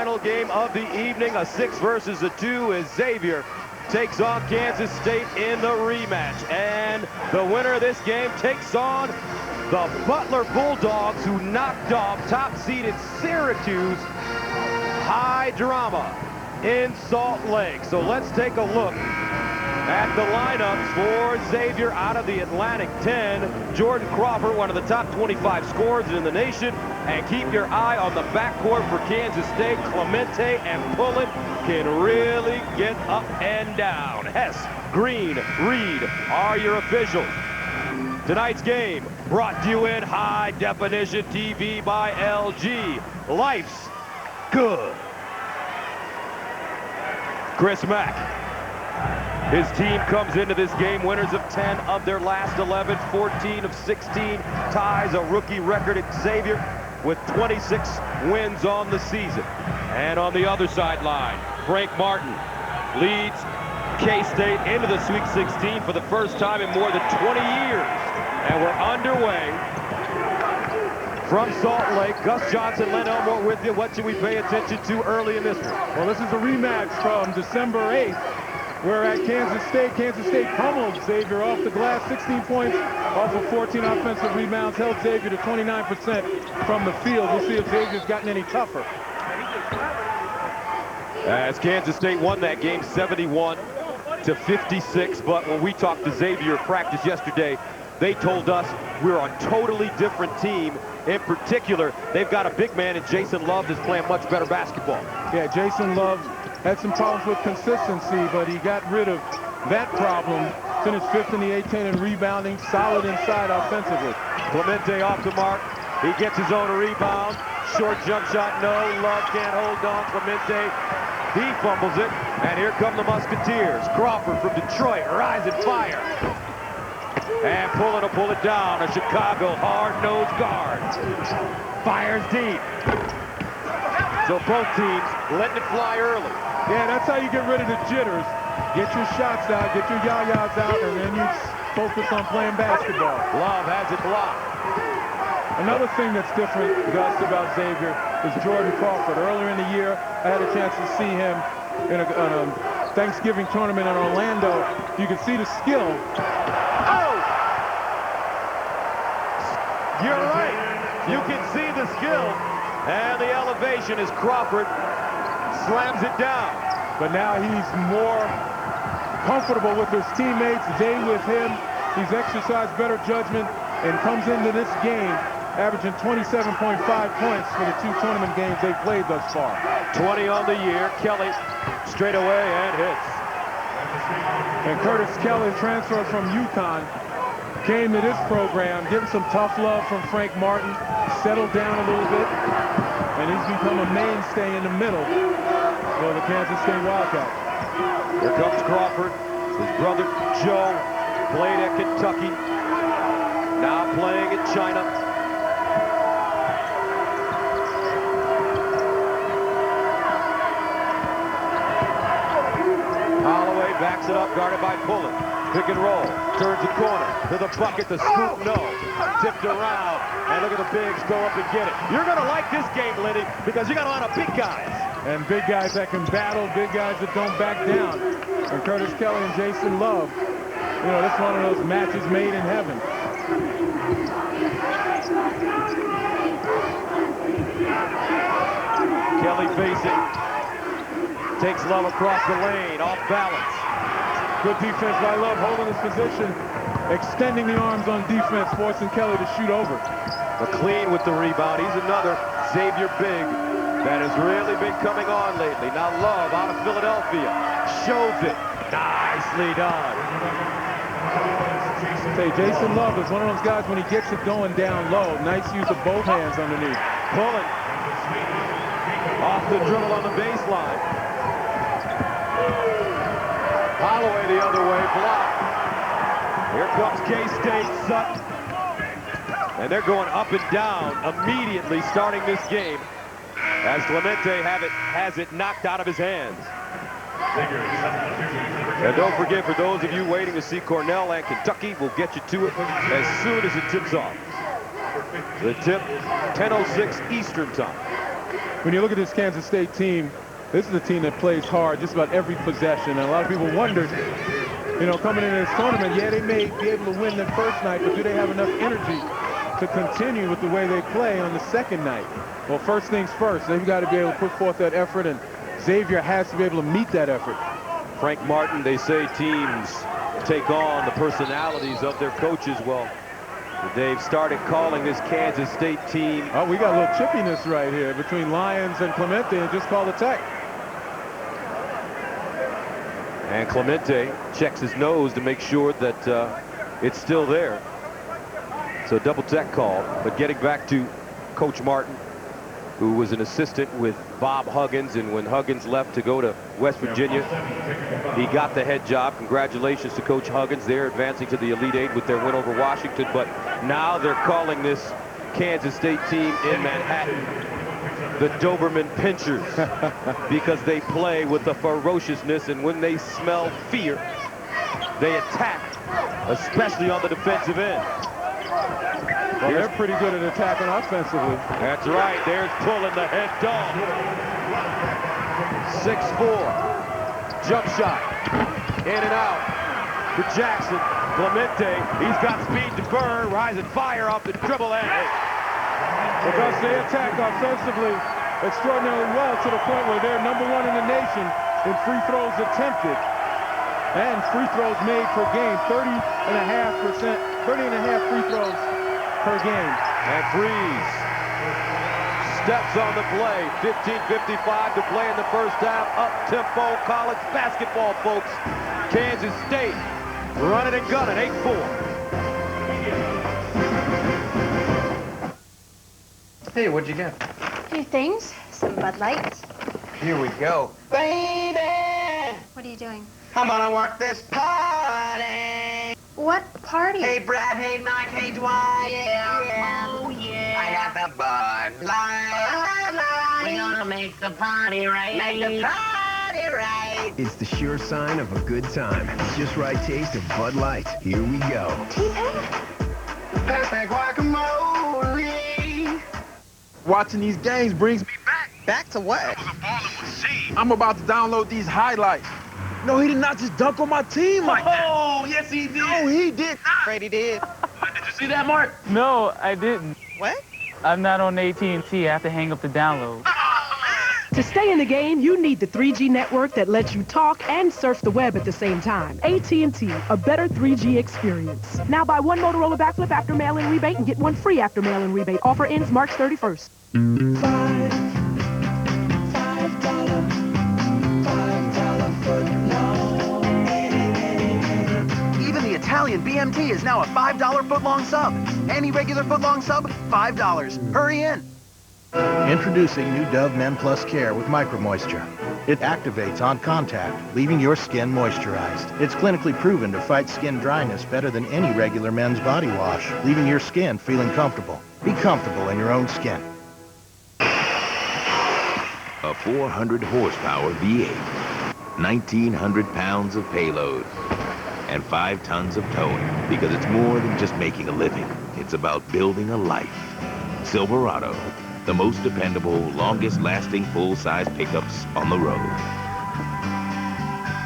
Final game of the evening, a 6 versus a 2, as Xavier takes on Kansas State in the rematch. And the winner of this game takes on the Butler Bulldogs, who knocked off top-seeded Syracuse. High drama in Salt Lake. So let's take a look at the lineups for Xavier out of the Atlantic 10. Jordan Crawford, one of the top 25 scorers in the nation. And keep your eye on the backcourt for Kansas State. Clemente and Pullen can really get up and down. Hess, Green, Reed are your officials. Tonight's game brought to you in high definition TV by LG. Life's good. Chris Mack. His team comes into this game winners of 10 of their last 11, 14 of 16 ties, a rookie record at Xavier with 26 wins on the season. And on the other sideline, Frank Martin leads K-State into the Sweet 16 for the first time in more than 20 years. And we're underway from Salt Lake. Gus Johnson, Len Elmore with you. What should we pay attention to early in this one? Well, this is a rematch from December 8th. We're at Kansas State. Kansas State pummeled Xavier off the glass, 16 points off of 14 offensive rebounds, held Xavier to 29% from the field. We'll see if Xavier's gotten any tougher. As Kansas State won that game 71 to 56, but when we talked to Xavier at practice yesterday, they told us we're a totally different team. In particular, they've got a big man in Jason Love that's playing much better basketball. Yeah, Jason Love had some problems with consistency, but he got rid of that problem. Finished 5th in the A-10 in rebounding, solid inside offensively. Clemente off the mark. He gets his own rebound. Short jump shot, no. Love can't hold on. Clemente, he fumbles it. And here come the Musketeers. Crawford from Detroit, rising fire. And Pullen will pull it down. A Chicago hard-nosed guard. Fires deep. So both teams letting it fly early. Yeah, that's how you get rid of the jitters. Get your shots out, get your yayas out, and then you focus on playing basketball. Love has it blocked. Another thing that's different, Gus, about Xavier is Jordan Crawford. Earlier in the year, I had a chance to see him in a Thanksgiving tournament in Orlando. You can see the skill. Oh! You're right. You can see the skill. And the elevation as Crawford slams it down. But now he's more comfortable with his teammates. They with him. He's exercised better judgment and comes into this game averaging 27.5 points for the 2 tournament games they've played thus far. 20 on the year. Kelly straight away and hits. And Curtis Kelly, transfer from UConn, came to this program, getting some tough love from Frank Martin, settled down a little bit, and he's become a mainstay in the middle for the Kansas State Wildcats. Here comes Crawford. His brother Joe played at Kentucky, now playing at China. Holloway backs it up, guarded by Pullen. Pick and roll, turns the corner, to the bucket, the scoop, no. Tipped around, and look at the bigs go up and get it. You're gonna like this game, Liddy, because you got a lot of big guys. And big guys that can battle, big guys that don't back down. And Curtis Kelly and Jason Love, you know, this is one of those matches made in heaven. Kelly facing, takes Love across the lane, off balance. Good defense by Love, holding his position, extending the arms on defense, forcing Kelly to shoot over. McLean with the rebound. He's another Xavier big that has really been coming on lately. Now Love out of Philadelphia shows it. Nicely done. Say, Jason Love is one of those guys when he gets it going down low. Nice use of both hands underneath. Pullen off the dribble on the baseline. Holloway the other way, blocked. Here comes K-State, Sutton. And they're going up and down immediately starting this game as Clemente has it knocked out of his hands. And don't forget, for those of you waiting to see Cornell and Kentucky, we'll get you to it as soon as it tips off. The tip, 10:06 Eastern time. when you look at this Kansas State team, this is a team that plays hard just about every possession. And a lot of people wondered, you know, coming into this tournament, yeah, they may be able to win the first night, but do they have enough energy to continue with the way they play on the second night? Well, first things first, they've got to be able to put forth that effort, and Xavier has to be able to meet that effort. Frank Martin, they say teams take on the personalities of their coaches. Well, they've started calling this Kansas State team. Oh, we got a little chippiness right here between Lyons and Clemente, and just called a tech. And Clemente checks his nose to make sure that it's still there. So double tech call. But getting back to Coach Martin, who was an assistant with Bob Huggins, and when Huggins left to go to West Virginia, he got the head job. Congratulations to Coach Huggins. They're advancing to the Elite Eight with their win over Washington, but now they're calling this Kansas State team in Manhattan the Doberman Pinchers because they play with a ferociousness, and when they smell fear, they attack, especially on the defensive end. Well, they're pretty good at attacking offensively. That's right. There's pulling the head dog. 6'4". Jump shot. In and out. To Jackson. Clemente. He's got speed to burn. Rise and fire off the dribble and because they attack offensively extraordinarily well to the point where they're #1 in the nation in free throws attempted and free throws made per game. 30.5%, 30.5 free throws per game. And Freeze steps on the play. 15:55 to play in the first half. Up-tempo college basketball, folks. Kansas State running and gunning, 8-4. Hey, what'd you get? A few things. Some Bud Light. Here we go. Baby! What are you doing? I'm gonna work this party! What party? Hey, Brad, hey, Mike, hey, Dwight! Yeah. Oh, yeah! I got the Bud Light! We're gonna make the party right! Make the party right! It's the sure sign of a good time. Just right taste of Bud Light. Here we go. T-Pain? Perfect guacamole! Watching these games brings me back. Back to what? I'm about to download these highlights. No, he did not just dunk on my team like that. Oh, yes, he did. No, he did not. Brady did. Did you see that, Mark? No, I didn't. What? I'm not on AT&T. I have to hang up the download. To stay in the game, you need the 3G network that lets you talk and surf the web at the same time. AT&T, a better 3G experience. Now buy one Motorola backflip after mail-in rebate and get one free after mail-in rebate. Offer ends March 31st. $5 footlong. Even the Italian BMT is now a $5 footlong sub. Any regular footlong sub, $5. Hurry in. Introducing new Dove Men Plus Care with Micro Moisture. It activates on contact, leaving your skin moisturized. It's clinically proven to fight skin dryness better than any regular men's body wash, leaving your skin feeling comfortable. Be comfortable in your own skin. A 400 horsepower V8, 1,900 pounds of payload, and 5 tons of towing, because it's more than just making a living. It's about building a life. Silverado, the most dependable, longest-lasting full-size pickups on the road.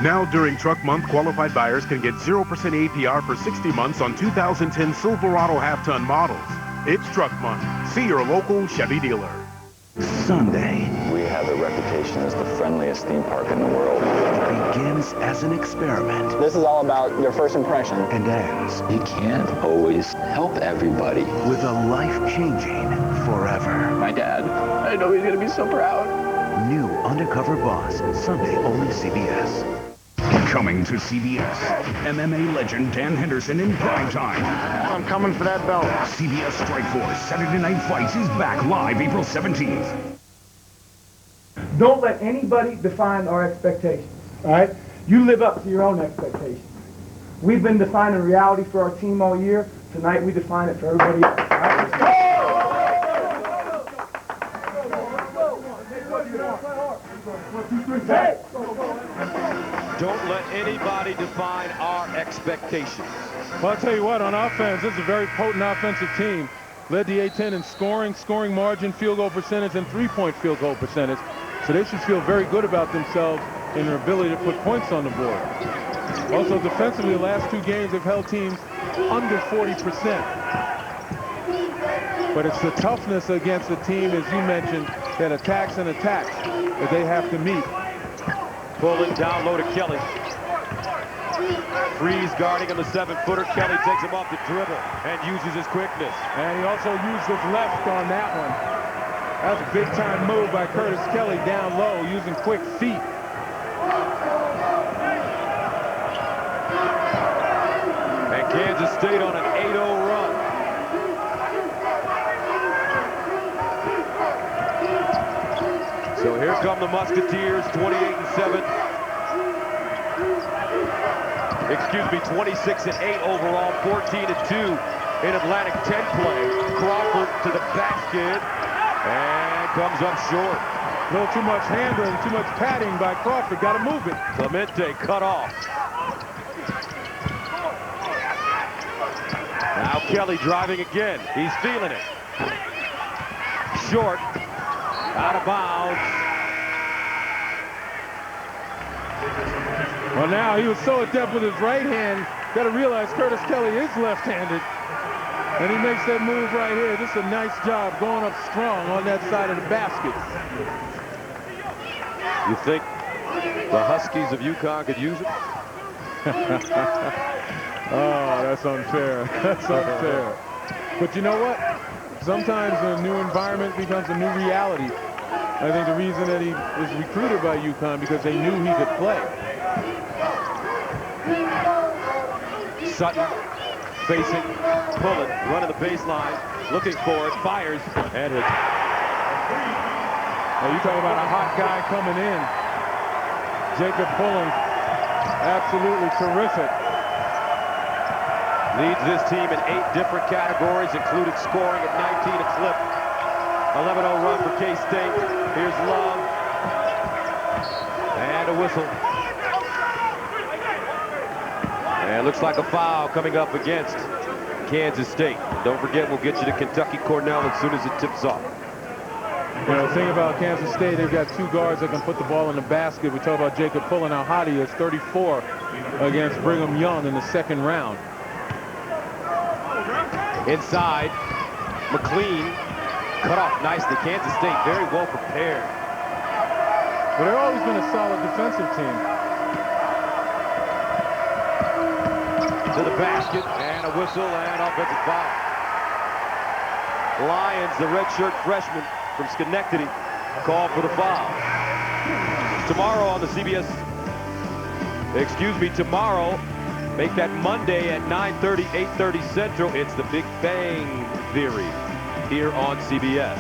Now during Truck Month, qualified buyers can get 0% APR for 60 months on 2010 Silverado half-ton models. It's Truck Month. See your local Chevy dealer. Sunday. We have a reputation as the friendliest theme park in the world. Begins as an experiment. This is all about your first impression. And ends. You can't always help everybody. With a life-changing forever. My dad, I know he's going to be so proud. New Undercover Boss, Sunday only CBS. Coming to CBS, MMA legend Dan Henderson in primetime. I'm coming for that belt. CBS Strike Force Saturday Night Fights is back live April 17th. Don't let anybody define our expectations, all right? You live up to your own expectations. We've been defining reality for our team all year. Tonight we define it for everybody else. All right? Let's go! Hey! Don't let anybody define our expectations. Well, I'll tell you what, on offense, this is a very potent offensive team. led the A-10 in scoring margin, field goal percentage, and three-point field goal percentage. So they should feel very good about themselves in their ability to put points on the board. Also, defensively, the last 2 games have held teams under 40%. But it's the toughness against a team, as you mentioned, that attacks that they have to meet. Pulling down low to Kelly. Freeze guarding on the 7-footer. Kelly takes him off the dribble and uses his quickness. And he also used his left on that one. That was a big-time move by Curtis Kelly down low, using quick feet. And Kansas State on an 8-0 run. So here come the Musketeers, 28-7. Excuse me, 26-8 overall, 14-2 in Atlantic 10 play. Crawford to the basket and comes up short. A little too much handling, too much padding by Crawford. Got to move it. Clemente cut off. Now Kelly driving again. He's feeling it. Short. Out of bounds. Well, now he was so adept with his right hand. Got to realize Curtis Kelly is left-handed. And he makes that move right here. Just a nice job going up strong on that side of the basket. You think the Huskies of UConn could use it? Oh, that's unfair. That's unfair. But you know what? Sometimes a new environment becomes a new reality. I think the reason that he was recruited by UConn because they knew he could play. Sutton facing, pulling, running the baseline, looking for it, fires, and hits. Now you talk about a hot guy coming in. Jacob Pullen, absolutely terrific. Leads this team in 8 different categories, including scoring at 19 a clip. 11-0 run for K-State. Here's Love. And a whistle. And it looks like a foul coming up against Kansas State. Don't forget, we'll get you to Kentucky Cornell as soon as it tips off. You know, the thing about Kansas State, they've got 2 guards that can put the ball in the basket. We talk about Jacob Pullen, how hot he is, 34 against Brigham Young in the 2nd round. Inside, McLean cut off nicely. Kansas State very well prepared. But they've always been a solid defensive team. To the basket, and a whistle, and offensive foul. Lyons, the redshirt freshman from Schenectady, called for the foul. Tomorrow on the CBS, tomorrow, make that Monday at 9:30, 8:30 Central. It's the Big Bang Theory here on CBS.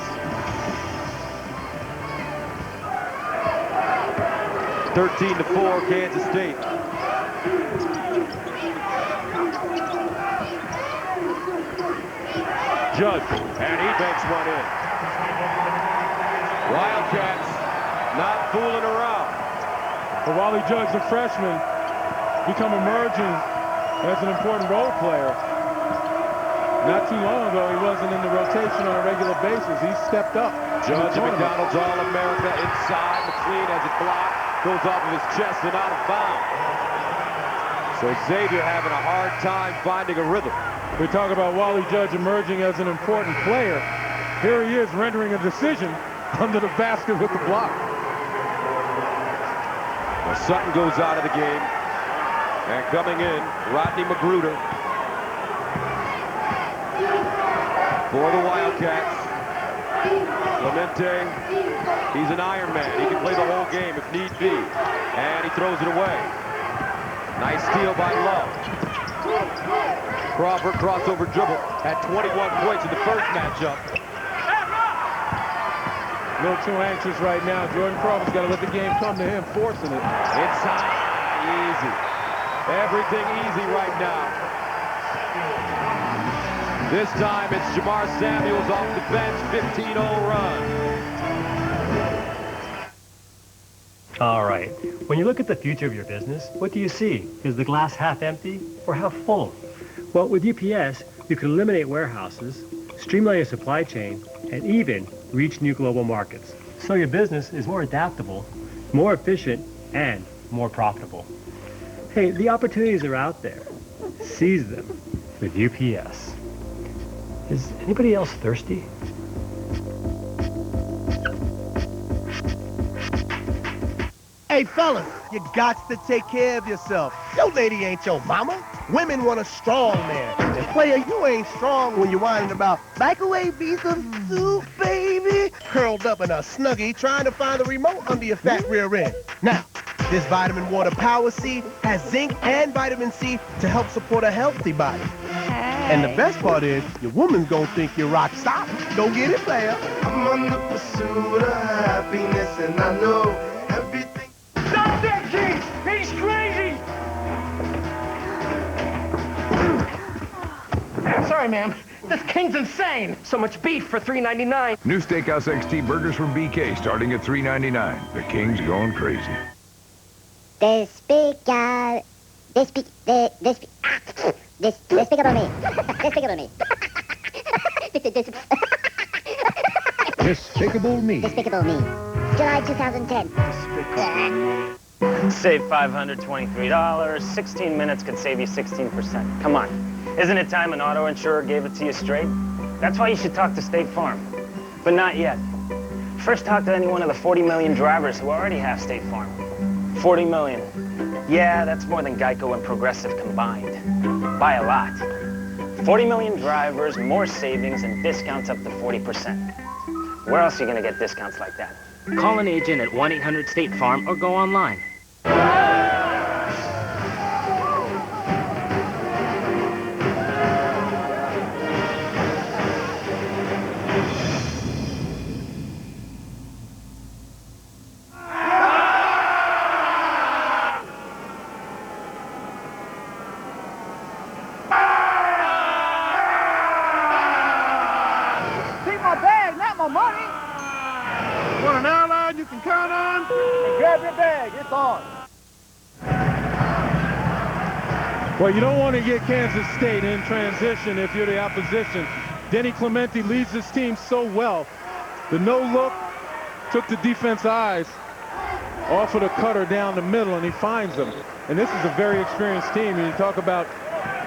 13-4, Kansas State. Judge, and he banks one in. Wildcats not fooling around. But Wally Judge, the freshman, become emerging as an important role player. Not too long ago, he wasn't in the rotation on a regular basis. He stepped up. Judge McDonald's All-America inside. McLean has it blocked. Goes off of his chest and out of bounds. So Xavier having a hard time finding a rhythm. We talk about Wally Judge emerging as an important player. Here he is rendering a decision under the basket with the block. Well, Sutton goes out of the game. And coming in, Rodney Magruder. For the Wildcats. Clemente, he's an Iron Man. He can play the whole game if need be. And he throws it away. Nice steal by Love. Crawford crossover dribble at 21 points in the first matchup. A little too anxious right now. Jordan Crawford's got to let the game come to him, forcing it. Inside, easy. Everything easy right now. This time it's Jamar Samuels off the bench, 15-0 run. All right. When you look at the future of your business, what do you see? Is the glass half empty or half full? Well, with UPS, you can eliminate warehouses, streamline your supply chain, and even reach new global markets. So your business is more adaptable, more efficient, and more profitable. Hey, the opportunities are out there. Seize them with UPS. Is anybody else thirsty? Hey, fellas, you got to take care of yourself. Your lady ain't your mama. Women want a strong man. And player, you ain't strong when you're whining about microwave beef of soup, baby. Curled up in a snuggie trying to find the remote under your fat rear end. Now, this vitamin water Power C has zinc and vitamin C to help support a healthy body. And the best part is, your woman's gonna think you're rock solid. Go get it, player. I'm on the pursuit of happiness, and I know everything. Stop that kid! He's crazy! Sorry, ma'am. This king's insane. So much beef for $3.99. New Steakhouse XT burgers from BK starting at $3.99. The king's going crazy. Despicable me. Despicable me. Despicable Me. Despicable Me. July 2010. Save $523. 16 minutes could save you 16%. Come on. Isn't it time an auto insurer gave it to you straight? That's why you should talk to State Farm. But not yet. First, talk to any one of the 40 million drivers who already have State Farm. 40 million. Yeah, that's more than Geico and Progressive combined. By a lot. 40 million drivers, more savings, and discounts up to 40%. Where else are you going to get discounts like that? Call an agent at 1-800-STATE-FARM or go online. Well, you don't want to get Kansas State in transition if you're the opposition. Denny Clemente leads his team so well. The no-look took the defense eyes off of the cutter down the middle, and he finds them. And this is a very experienced team. And you talk about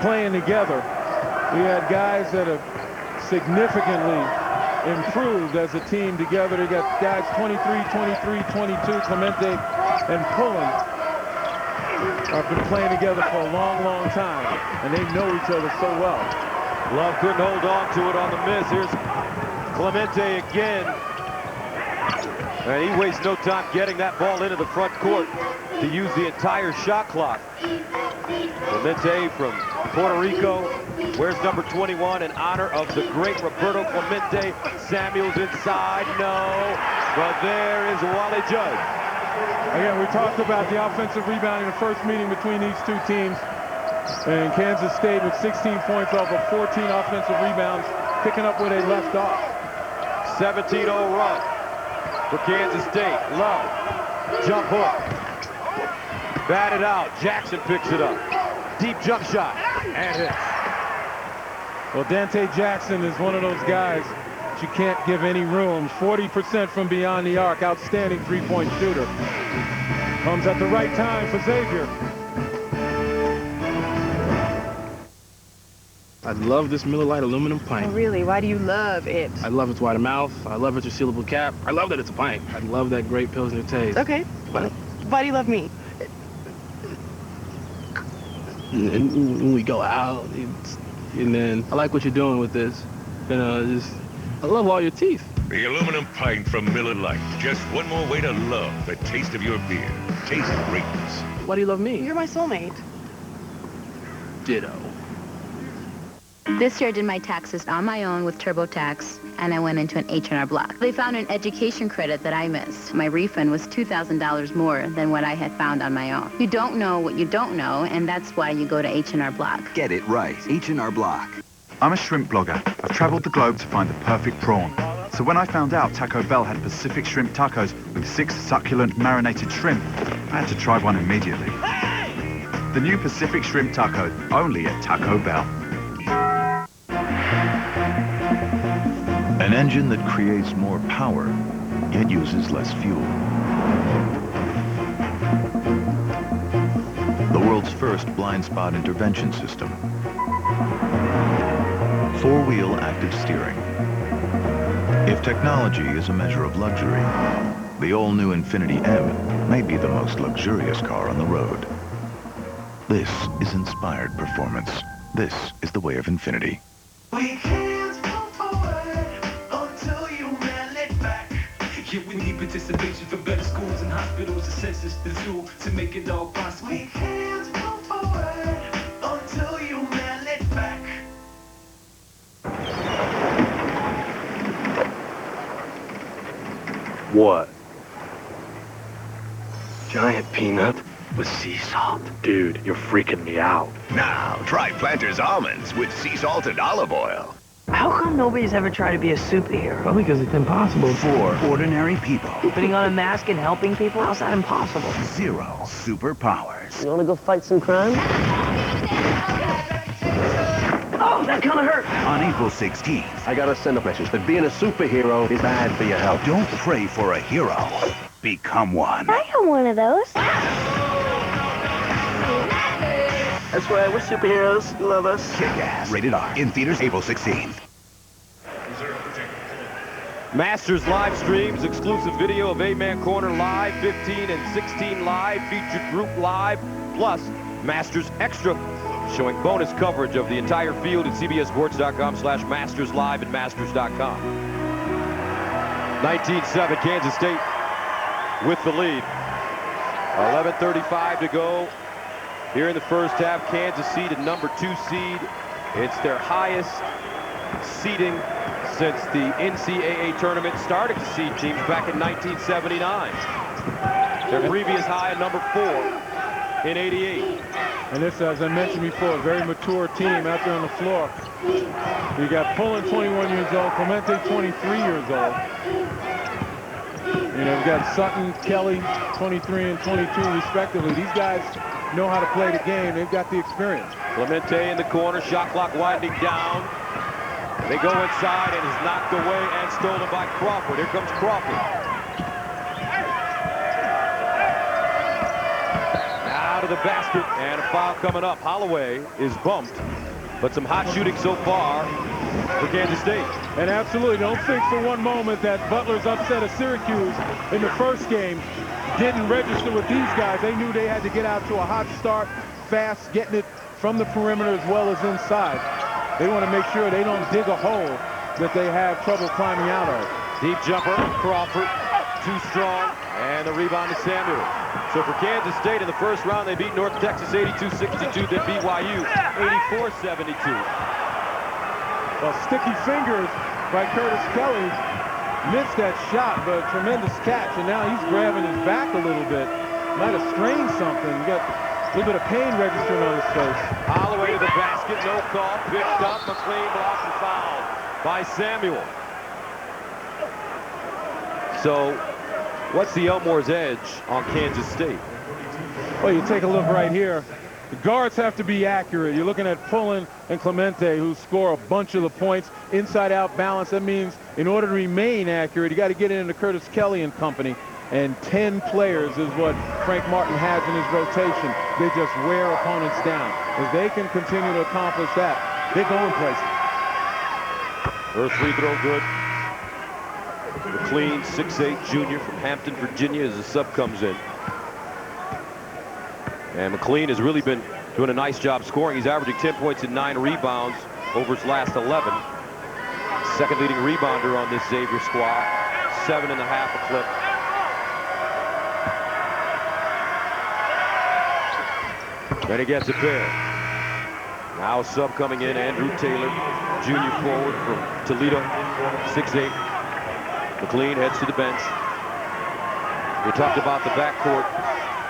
playing together. We had guys that have significantly improved as a team together. You got guys 23, 23, 22, Clemente and Pullen have been playing together for a long, long time, and they know each other so well. Love couldn't hold on to it on the miss. Here's Clemente again. And he wastes no time getting that ball into the front court to use the entire shot clock. Clemente from Puerto Rico wears number 21 in honor of the great Roberto Clemente. Samuels inside, no, but there is Wally Judge. Again, we talked about the offensive rebound in the first meeting between these two teams. And Kansas State with 16 points off of 14 offensive rebounds, picking up where they left off. 17-0 run for Kansas State. Love, jump hook. Batted out, Jackson picks it up. Deep jump shot, and hits. Well, Dante Jackson is one of those guys that you can't give any room. 40% from beyond the arc, outstanding three-point shooter. Comes at the right time for Xavier. I love this Miller Lite aluminum pint. Oh, really? Why do you love it? I love its wide mouth. I love its resealable cap. I love that it's a pint. I love that great Pilsner taste. Okay. But why do you love me? and when we go out, and then I like what you're doing with this. You know, I love all your teeth. The aluminum pint from Miller Lite. Just one more way to love the taste of your beer. Taste greatness. Why do you love me? You're my soulmate. Ditto. This year I did my taxes on my own with TurboTax, and I went into an H&R Block. They found an education credit that I missed. My refund was $2,000 more than what I had found on my own. You don't know what you don't know, and that's why you go to H&R Block. Get it right. H&R Block. I'm a shrimp blogger. I've traveled the globe to find the perfect prawn. So when I found out Taco Bell had Pacific shrimp tacos with 6 succulent marinated shrimp, I had to try one immediately. The new Pacific shrimp taco, only at Taco Bell. engine that creates more power, yet uses less fuel. The world's first blind spot intervention system. Four-wheel active steering. If technology is a measure of luxury, the all-new Infiniti M may be the most luxurious car on the road. This is inspired performance. This is the way of Infiniti. We can't move forward until you mail it back. Yeah, we need participation for better schools and hospitals. The census, the tool to make it all possible. We can't move forward until you mail it back. What? Giant peanut with sea salt. Dude, you're freaking me out. Now, try Planters almonds with sea salt and olive oil. How come nobody's ever tried to be a superhero? Probably because it's impossible. For ordinary people. Putting on a mask and helping people? How's that impossible? 0 superpowers. You wanna go fight some crime? Oh, that kinda hurt. On April 16th. I gotta send a message that being a superhero is bad for your health. Don't pray for a hero. Become one. I got one of those. That's right, we're superheroes. You love us. Kick-Ass. Rated R. In theaters April 16th. Masters live streams, exclusive video of 8-Man Corner Live, 15 and 16 Live, featured group live, plus Masters Extra, showing bonus coverage of the entire field at cbssports.com/masterslive and masters.com. 19-7, Kansas State with the lead. 11:35 to go here in the first half. Kansas seeded number 2 seed. It's their highest seeding since the NCAA tournament started to seed teams back in 1979. Their previous high at number 4 in 88. And this, as I mentioned before, a very mature team out there on the floor. You got Pullen, 21 years old, Clemente, 23 years old. You know, we've got Sutton, Kelly, 23 and 22 respectively. These guys know how to play the game. They've got the experience. Clemente in the corner, shot clock winding down. They go inside and is knocked away and stolen by Crawford. Here comes Crawford. Out of the basket and a foul coming up. Holloway is bumped, but some hot shooting so far for Kansas State. And absolutely, don't think for one moment that Butler's upset of Syracuse in the first game didn't register with these guys. They knew they had to get out to a hot start, fast, getting it from the perimeter as well as inside. They want to make sure they don't dig a hole that they have trouble climbing out of. Deep jumper, Crawford, too strong, and the rebound to Samuel. So for Kansas State in the first round, they beat North Texas 82-62, then BYU 84-72. Well, sticky fingers by Curtis Kelly. Missed that shot, but a tremendous catch, and now he's grabbing his back a little bit. Might have strained something. You got a little bit of pain registering on his face. Holloway to the basket, no call, picked up, McLean blocked and fouled by Samuel. So, what's the Elmore's edge on Kansas State? Well, you take a look right here. The guards have to be accurate. You're looking at Pullen and Clemente, who score a bunch of the points. Inside-out balance, that means in order to remain accurate, you got to get into Curtis Kelly and company. And 10 players is what Frank Martin has in his rotation. They just wear opponents down. If they can continue to accomplish that, they're going places. First free throw good. McLean, 6'8", junior from Hampton, Virginia, as the sub comes in. And McLean has really been doing a nice job scoring. He's averaging 10 points and 9 rebounds over his last 11. Second leading rebounder on this Xavier squad. 7.5 a clip. Then he gets a pair. Now a sub coming in, Andrew Taylor, junior forward from Toledo, 6'8". McLean heads to the bench. We talked about the backcourt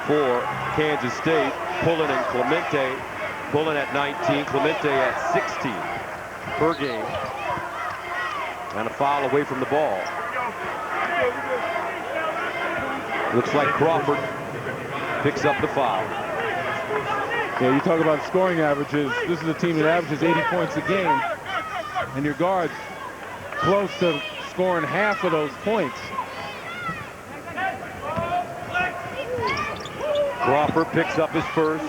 for Kansas State. Pullen and Clemente. Pullen at 19, Clemente at 16 per game. And a foul away from the ball. Looks like Crawford picks up the foul. Yeah, you talk about scoring averages. This is a team that averages 80 points a game. And your guards close to scoring half of those points. Crawford picks up his first.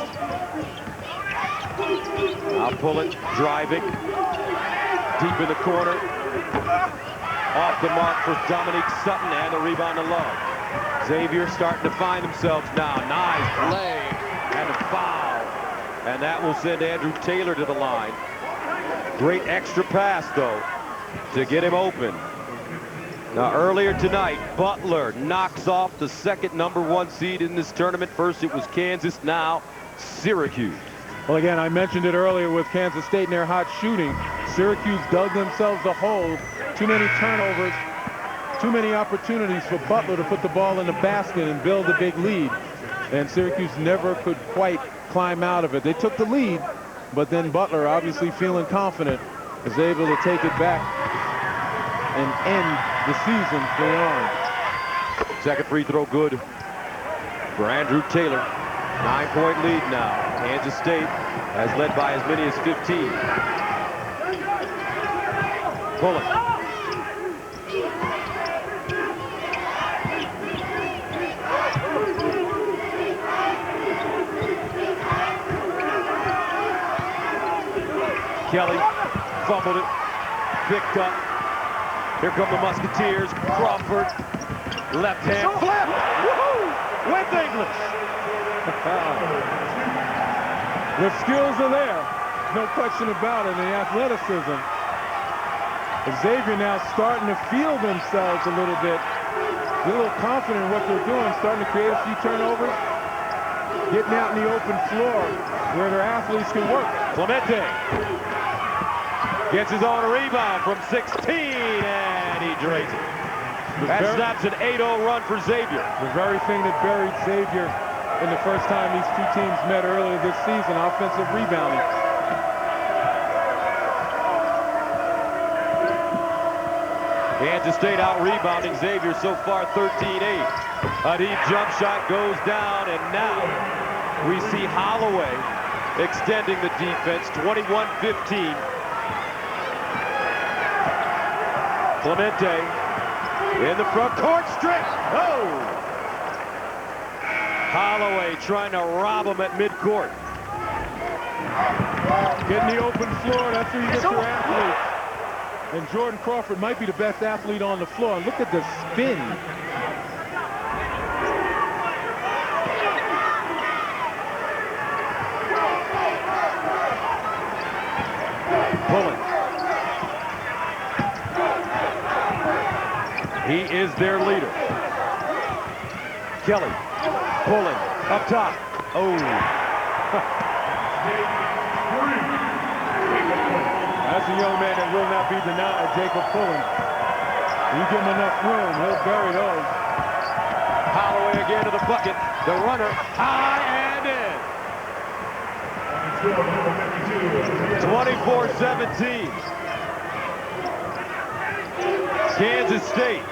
Now Pullen driving. Deep in the corner. Off the mark for Dominique Sutton, and the rebound to Love. Xavier starting to find themselves now. Nice play and a foul. And that will send Andrew Taylor to the line. Great extra pass, though, to get him open. Now, earlier tonight, Butler knocks off the second #1 seed in this tournament. First it was Kansas, now Syracuse. Well, again, I mentioned it earlier with Kansas State and their hot shooting. Syracuse dug themselves a hole. Too many turnovers, too many opportunities for Butler to put the ball in the basket and build a big lead. And Syracuse never could quite climb out of it. They took the lead, but then Butler, obviously feeling confident, was able to take it back and end the season for the Orange. Second free throw good for Andrew Taylor. 9-point lead now. Kansas State has led by as many as 15. Pullen. Kelly fumbled it, picked up. Here come the Musketeers. Crawford, left hand flip. Woohoo! With English. The skills are there, no question about it, and the athleticism. Xavier now starting to feel themselves a little bit. They're a little confident in what they're doing, starting to create a few turnovers, getting out in the open floor where their athletes can work. Clemente gets his own rebound from 16, and he drains it. That snaps an 8-0 run for Xavier. The very thing that buried Xavier in the first time these two teams met earlier this season, offensive rebounding. Kansas State out rebounding Xavier so far 13-8. A deep jump shot goes down, and now we see Holloway extending the defense, 21-15. Clemente in the front court strip. Oh! Holloway trying to rob him at midcourt. Getting the open floor, that's where you get your athletes. And Jordan Crawford might be the best athlete on the floor. Look at the spin. Pullen. He is their leader. Kelly. Pullen up top. Oh. That's a young man that will not be denied, Jacob Pullen. You give him enough room, he'll bury those. Holloway again to the bucket. The runner high and in. 24-17. Kansas State.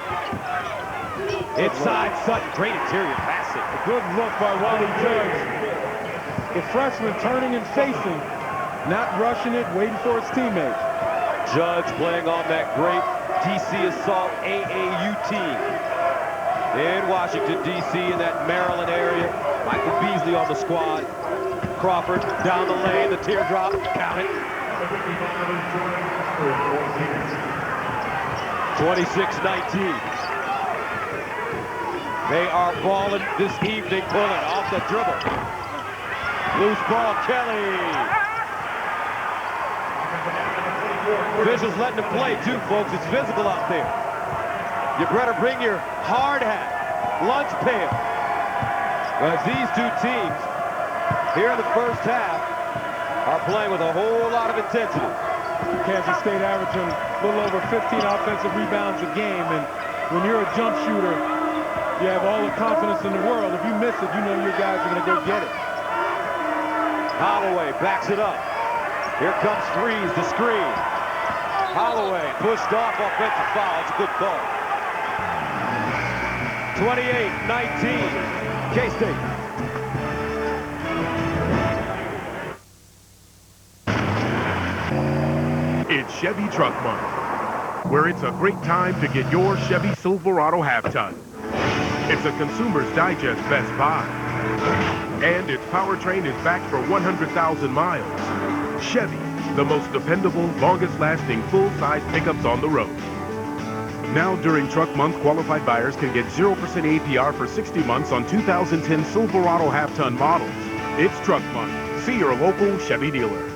Inside Sutton. Great interior passing. A good look by Wally Judge. The freshman turning and facing. Not rushing it, waiting for his teammates. Judge playing on that great DC Assault AAU team in Washington, D.C., in that Maryland area. Michael Beasley on the squad. Crawford down the lane, the teardrop, count it. 26-19. They are balling this evening. Pullen off the dribble. Loose ball, Kelly. Officials letting him play too, folks. It's physical out there. You better bring your hard hat, lunch pail. As these two teams here in the first half are playing with a whole lot of intensity. Kansas State averaging a little over 15 offensive rebounds a game, and when you're a jump shooter, you have all the confidence in the world. If you miss it, you know your guys are going to go get it. Holloway backs it up. Here comes Freeze, the screen. Holloway pushed off, offensive foul. It's a good call. 28-19, K-State. It's Chevy Truck Month. where it's a great time to get your Chevy Silverado half-ton. It's a Consumer's Digest Best Buy. And its powertrain is backed for 100,000 miles. Chevy, the most dependable, longest-lasting full-size pickups on the road. Now during Truck Month, qualified buyers can get 0% APR for 60 months on 2010 Silverado half-ton models. It's Truck Month. See your local Chevy dealer.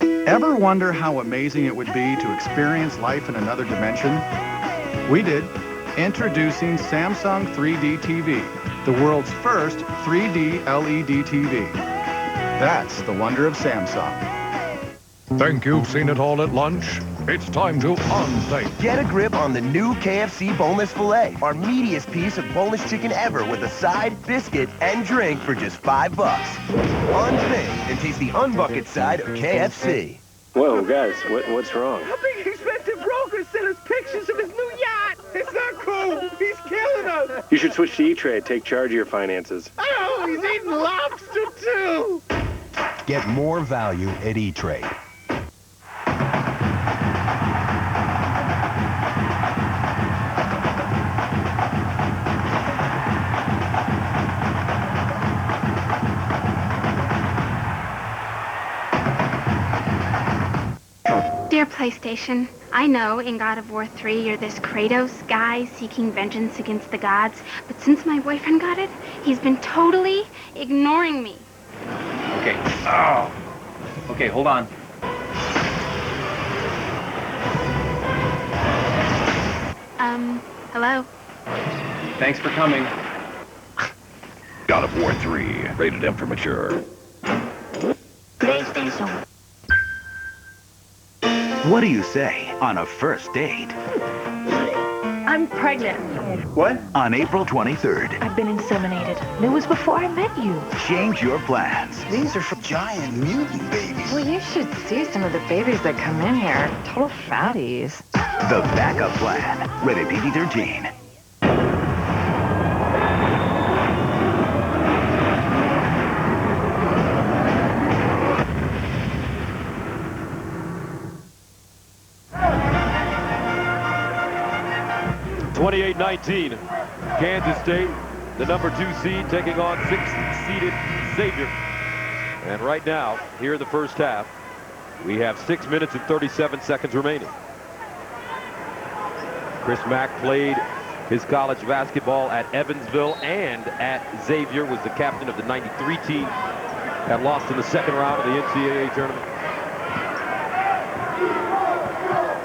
Ever wonder how amazing it would be to experience life in another dimension? We did. Introducing Samsung 3D TV, the world's first 3D LED TV. That's the wonder of Samsung. Think you've seen it all at lunch? It's time to unthink. Get a grip on the new KFC boneless filet, our meatiest piece of boneless chicken ever, with a side, biscuit, and drink for just $5. Unthink and taste the unbucket side of KFC. Whoa, guys, what's wrong? A big expensive broker sent us pictures of his new yacht. It's not cool. He's killing us. You should switch to E-Trade. Take charge of your finances. Oh, he's eating lobster, too. Get more value at E-Trade. Dear PlayStation, I know in God of War 3 you're this Kratos guy seeking vengeance against the gods, but since my boyfriend got it, he's been totally ignoring me. Okay. Oh. Okay, hold on. Hello? Thanks for coming. God of War 3, rated M for mature. PlayStation. What do you say on a first date? I'm pregnant. What? On April 23rd. I've been inseminated. It was before I met you. Change your plans. These are for giant mutant babies. Well, you should see some of the babies that come in here. Total fatties. The Backup Plan. Rated PG-13. (28-19). Kansas State, the number 2 seed, taking on 6th-seeded Xavier. And right now, here in the first half, we have 6 minutes and 37 seconds remaining. Chris Mack played his college basketball at Evansville and at Xavier, was the captain of the '93 team that lost in the second round of the NCAA tournament.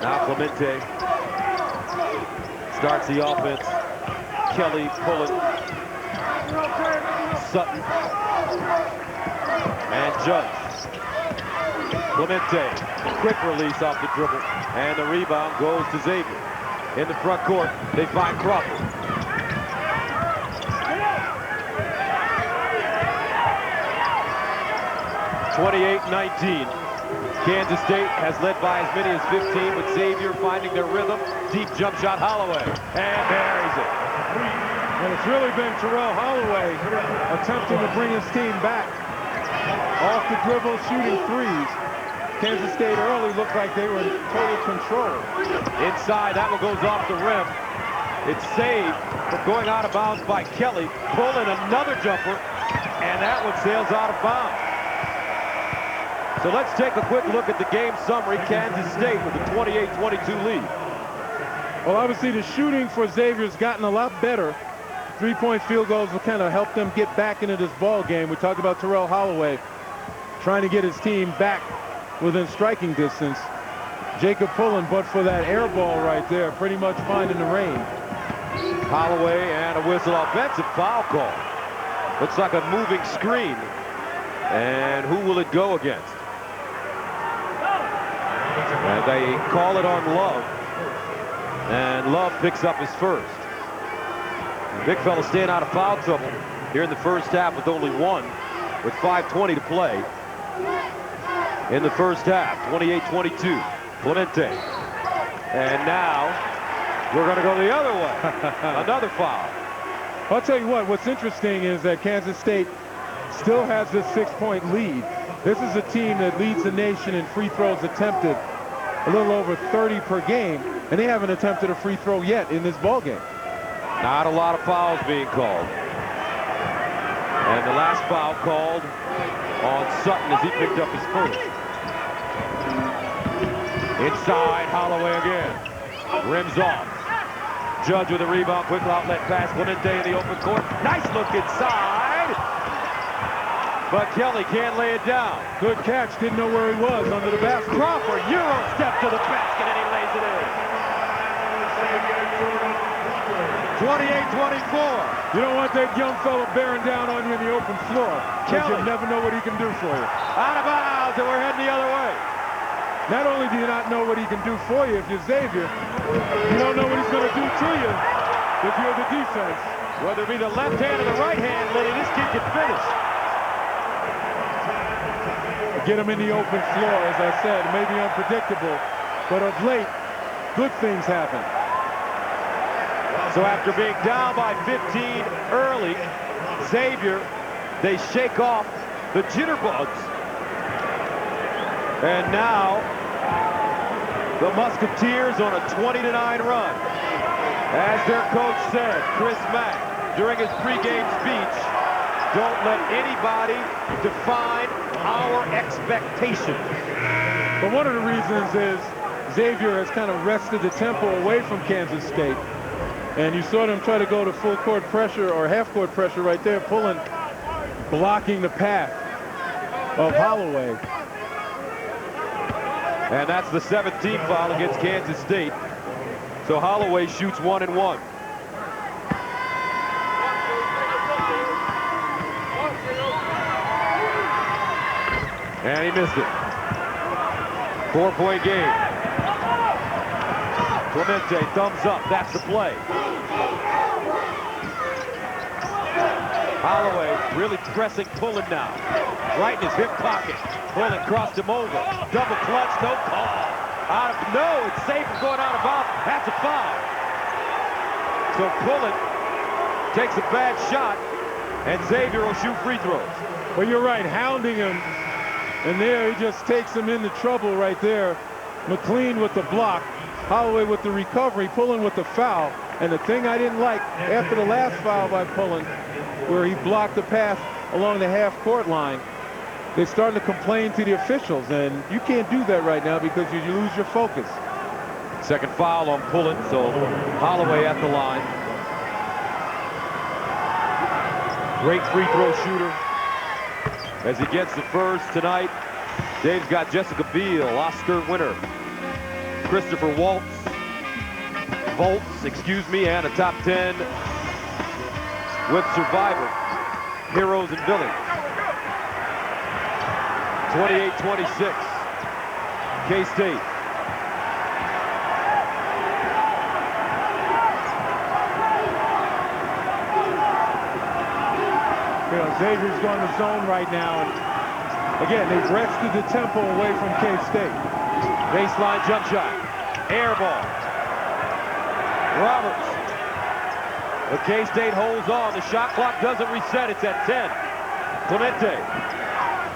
Now Clemente starts the offense. Kelly pulling. Sutton. And Judge. Clemente. Quick release off the dribble. And the rebound goes to Xavier. In the front court, they find Crawford. (28-19). Kansas State has led by as many as 15, with Xavier finding their rhythm. Deep jump shot, Holloway, and buries it. And it's really been Terrell Holloway attempting to bring his team back. Off the dribble, shooting threes. Kansas State early looked like they were in total control. Inside, that one goes off the rim. It's saved, but going out of bounds by Kelly, pulling another jumper, and that one sails out of bounds. So let's take a quick look at the game summary. Kansas State with a 28-22 lead. Well, obviously the shooting for Xavier's gotten a lot better. Three-point field goals will kind of help them get back into this ball game. We talked about Terrell Holloway trying to get his team back within striking distance. Jacob pulling, but for that air ball right there, pretty much finding the rain. Holloway and a whistle. Offensive foul call. Looks like a moving screen. And who will it go against? And they call it on Love. And Love picks up his first. The big fella staying out of foul trouble here in the first half with only one, with 5:20 to play. In the first half, 28-22, Clemente. And now, we're going to go the other way. Another foul. I'll tell you what, what's interesting is that Kansas State still has this 6-point lead. This is a team that leads the nation in free throws attempted. a little over 30 per game, and they haven't attempted a free throw yet in this ball game. Not a lot of fouls being called. And the last foul called on Sutton as he picked up his first. Inside, Holloway again. Rims off. Judge with a rebound, quick outlet pass. Clemente in the open court. Nice look inside. But Kelly can't lay it down. Good catch. Didn't know where he was under the basket. Crawford, Euro step to the basket, and he lays it in. 28-24. You don't want that young fella bearing down on you in the open floor. Kelly, you never know what he can do for you. Out of bounds, and we're heading the other way. Not only do you not know what he can do for you if you're Xavier, you don't know what he's going to do to you if you're the defense. Whether it be the left hand or the right hand, Liddy, this kid can finish. Get him in the open floor, as I said, maybe unpredictable, but of late, good things happen. So after being down by 15 early, Xavier, they shake off the jitterbugs. And now, the Musketeers on a 20-9 run. As their coach said, Chris Mack, during his pregame speech, don't let anybody define our expectations. But one of the reasons is Xavier has kind of wrested the tempo away from Kansas State. And you saw them try to go to full court pressure or half court pressure right there, blocking the path of Holloway. And that's the 17th foul against Kansas State. So Holloway shoots 1 and 1. And he missed it. 4-point game. Clemente, thumbs up. That's the play. Holloway really pressing, pulling now. Right in his hip pocket. Pulling, crossed him over. Double clutch, no call. No, it's safe from going out of bounds. That's a foul. So Pullen takes a bad shot, and Xavier will shoot free throws. Well, you're right, hounding him. And there he just takes him into trouble right there. McLean with the block. Holloway with the recovery, Pullen with the foul. And the thing I didn't like, after the last foul by Pullen, where he blocked the path along the half-court line, they started to complain to the officials, and you can't do that right now because you lose your focus. Second foul on Pullen, so Holloway at the line. Great free throw shooter. As he gets the first tonight, Dave's got Jessica Biel, Oscar winner, Christopher Volts, and a top 10 with Survivor, Heroes and Villains. 28-26, K-State. You know, Xavier's going to zone right now. And again, they've wrested the tempo away from K-State. Baseline jump shot. Air ball. Roberts. But K-State holds on. The shot clock doesn't reset. It's at 10. Clemente.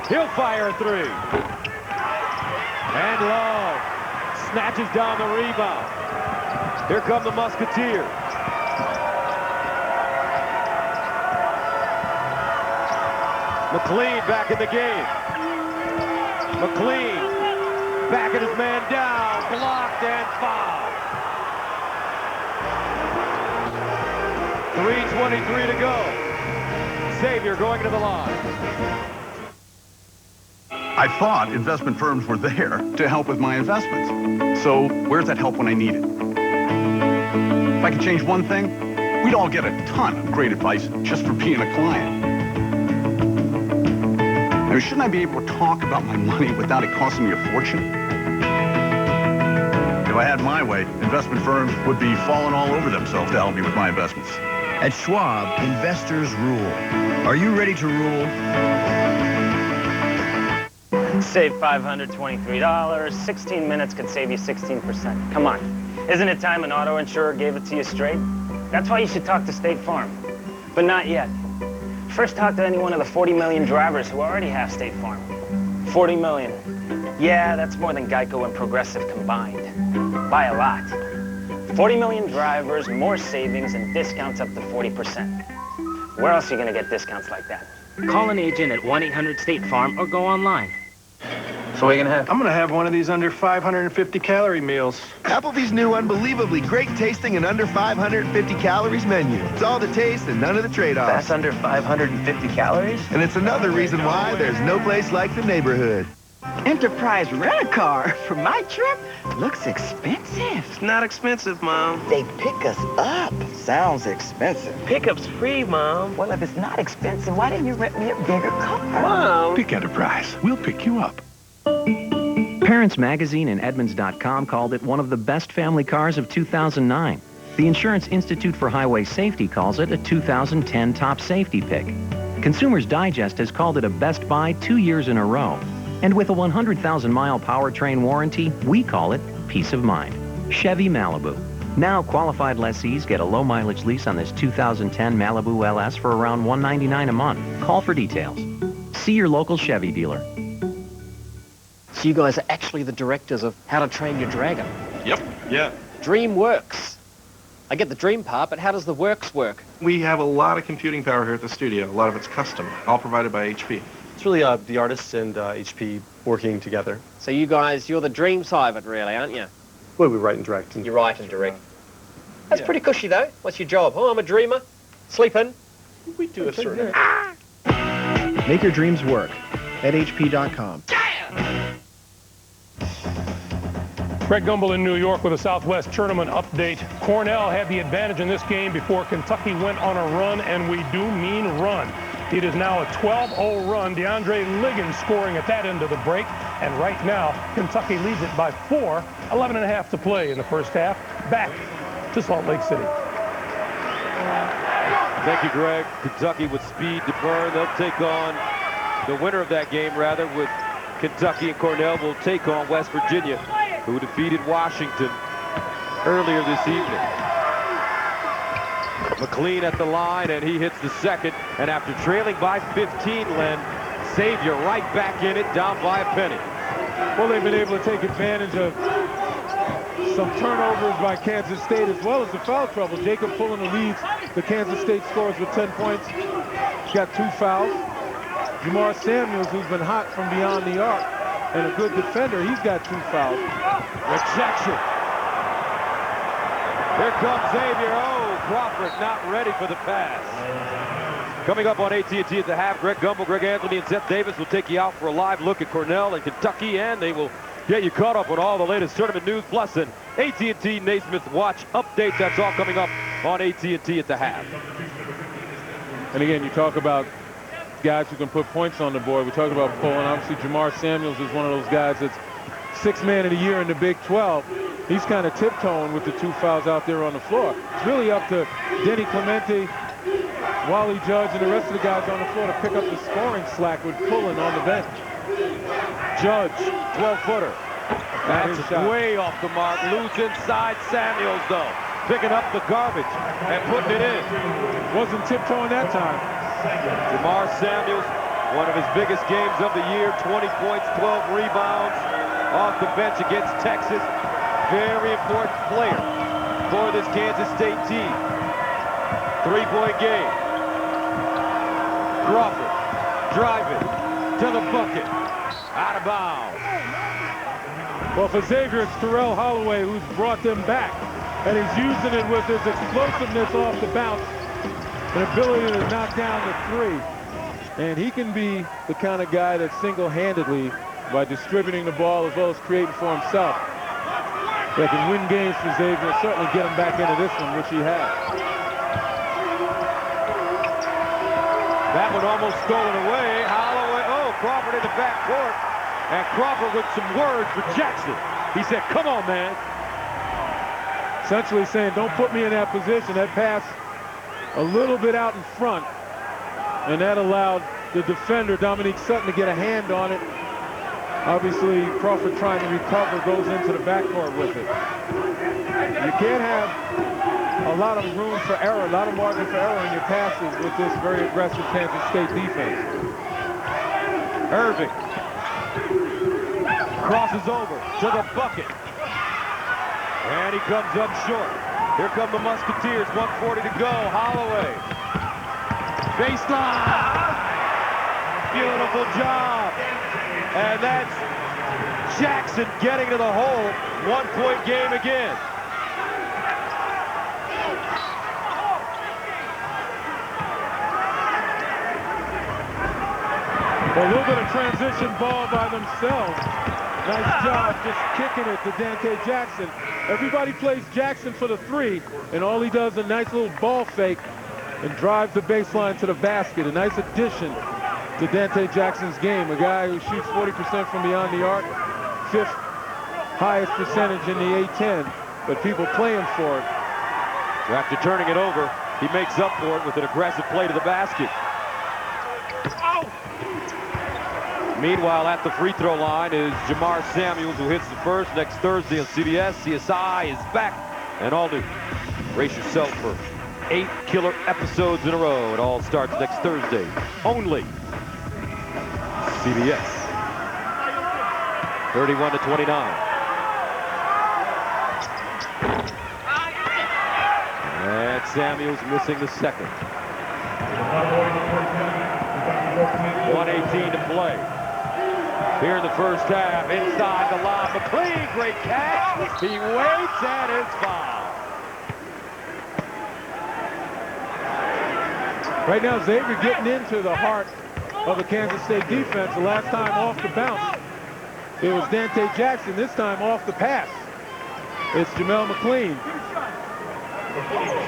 He'll fire a three. And Love snatches down the rebound. Here come the Musketeers. McLean back in the game. McLean backing his man down, blocked and fouled. 3:23 to go. Xavier going to the line. I thought investment firms were there to help with my investments. So where's that help when I need it? If I could change one thing, we'd all get a ton of great advice just for being a client. I mean, shouldn't I be able to talk about my money without it costing me a fortune? If I had my way, investment firms would be falling all over themselves to help me with my investments. At Schwab, investors rule. Are you ready to rule? Save $523. 16 minutes could save you 16%. Come on. Isn't it time an auto insurer gave it to you straight? That's why you should talk to State Farm. But not yet. First, talk to any one of the 40 million drivers who already have State Farm. 40 million. Yeah, that's more than Geico and Progressive combined. By a lot. 40 million drivers, more savings, and discounts up to 40%. Where else are you going to get discounts like that? Call an agent at 1-800-STATE-FARM or go online. So what are you gonna have? I'm gonna have one of these under 550 calorie meals. Applebee's new unbelievably great tasting and under 550 calories menu. It's all the taste and none of the trade-offs. That's under 550 calories? And it's another reason why there's no place like the neighborhood. Enterprise rent-a-car for my trip looks expensive. It's not expensive, Mom. They pick us up. Sounds expensive. Pickup's free, Mom. Well, if it's not expensive, why didn't you rent me a bigger car? Mom. Pick Enterprise. We'll pick you up. Parents Magazine and Edmunds.com called it one of the best family cars of 2009. The Insurance Institute for Highway Safety calls it a 2010 top safety pick. Consumers Digest has called it a Best Buy 2 years in a row. And with a 100,000-mile powertrain warranty, we call it peace of mind. Chevy Malibu. Now qualified lessees get a low-mileage lease on this 2010 Malibu LS for around $199 a month. Call for details. See your local Chevy dealer. So you guys are actually the directors of How to Train Your Dragon? Yep. Yeah. Dream works. I get the dream part, but how does the works work? We have a lot of computing power here at the studio. A lot of it's custom, all provided by HP. It's really the artists and HP working together. So you guys, you're the dream side of it, really, aren't you? Well, we write and direct. You write and direct. That's pretty cushy, though. What's your job? Oh, I'm a dreamer. Sleep in. We do a certain... Make your dreams work at HP.com. Greg Gumbel in New York with a Southwest Tournament update. Cornell had the advantage in this game before Kentucky went on a run, and we do mean run. It is now a 12-0 run. DeAndre Liggins scoring at that end of the break. And right now, Kentucky leads it by 4, 11.5 to play in the first half. Back to Salt Lake City. Thank you, Greg. Kentucky with speed to burn. They'll take on the winner of that game, rather, with Kentucky, and Cornell will take on West Virginia, who defeated Washington earlier this evening. McLean at the line, and he hits the second. And after trailing by 15, Len, Xavier right back in it, down by a penny. Well, they've been able to take advantage of some turnovers by Kansas State as well as the foul trouble. Jacob pulling the leads. The Kansas State scores with 10 points. He's got 2 fouls. Jamar Samuels, who's been hot from beyond the arc and a good defender, he's got 2 fouls. Rejection. Here comes Xavier. Oh, Crawford not ready for the pass. Coming up on AT&T at the half, Greg Gumbel, Greg Anthony, and Seth Davis will take you out for a live look at Cornell and Kentucky, and they will get you caught up on all the latest tournament news, plus an AT&T Naismith Watch update. That's all coming up on AT&T at the half. And again, you talk about guys who can put points on the board. We talked about pulling. Obviously, Jamar Samuels is one of those guys that's 6th man of the year in the Big 12. He's kind of tiptoeing with the 2 fouls out there on the floor. It's really up to Denny Clemente, Wally Judge, and the rest of the guys on the floor to pick up the scoring slack with pulling on the bench. Judge, 12-footer. That's way off the mark. Loose inside. Samuels, though, picking up the garbage and putting it in. Wasn't tiptoeing that time. Jamar Samuels, one of his biggest games of the year, 20 points, 12 rebounds off the bench against Texas. Very important player for this Kansas State team. 3-point game. Crawford driving to the bucket. Out of bounds. Well, for Xavier, it's Terrell Holloway who's brought them back. And he's using it with his explosiveness off the bounce. An ability to knock down the 3. And he can be the kind of guy that single-handedly, by distributing the ball as well as creating for himself, that can win games for Xavier, certainly get him back into this one, which he has. That one almost stolen away. Holloway, oh, Crawford in the backcourt. And Crawford with some words for Jackson. He said, come on, man. Essentially saying, don't put me in that position. That pass a little bit out in front. And that allowed the defender, Dominique Sutton, to get a hand on it. Obviously, Crawford trying to recover, goes into the backcourt with it. You can't have a lot of room for error, a lot of margin for error in your passes with this very aggressive Kansas State defense. Irving. Crosses over to the bucket. And he comes up short. Here come the Musketeers, 1:40 to go. Holloway. Baseline. Beautiful job. And that's Jackson getting to the hole. 1-point game again. A little bit of transition ball by themselves. Nice job just kicking it to Dante Jackson. Everybody plays Jackson for the 3, and all he does is a nice little ball fake and drives the baseline to the basket. A nice addition to Dante Jackson's game. A guy who shoots 40% from beyond the arc, 5th highest percentage in the A-10, but people play him for it. After turning it over, he makes up for it with an aggressive play to the basket. Meanwhile, at the free throw line is Jamar Samuels, who hits the first next Thursday on CBS. CSI is back and all new. Brace yourself for 8 killer episodes in a row. It all starts next Thursday. Only CBS. 31-29. And Samuels missing the second. 1:18 to play. Here in the first half, inside the lob, McLean, great catch. He waits and it's fouled. Right now, Xavier getting into the heart of the Kansas State defense. The last time off the bounce, it was Dante Jackson. This time off the pass, it's Jamel McLean.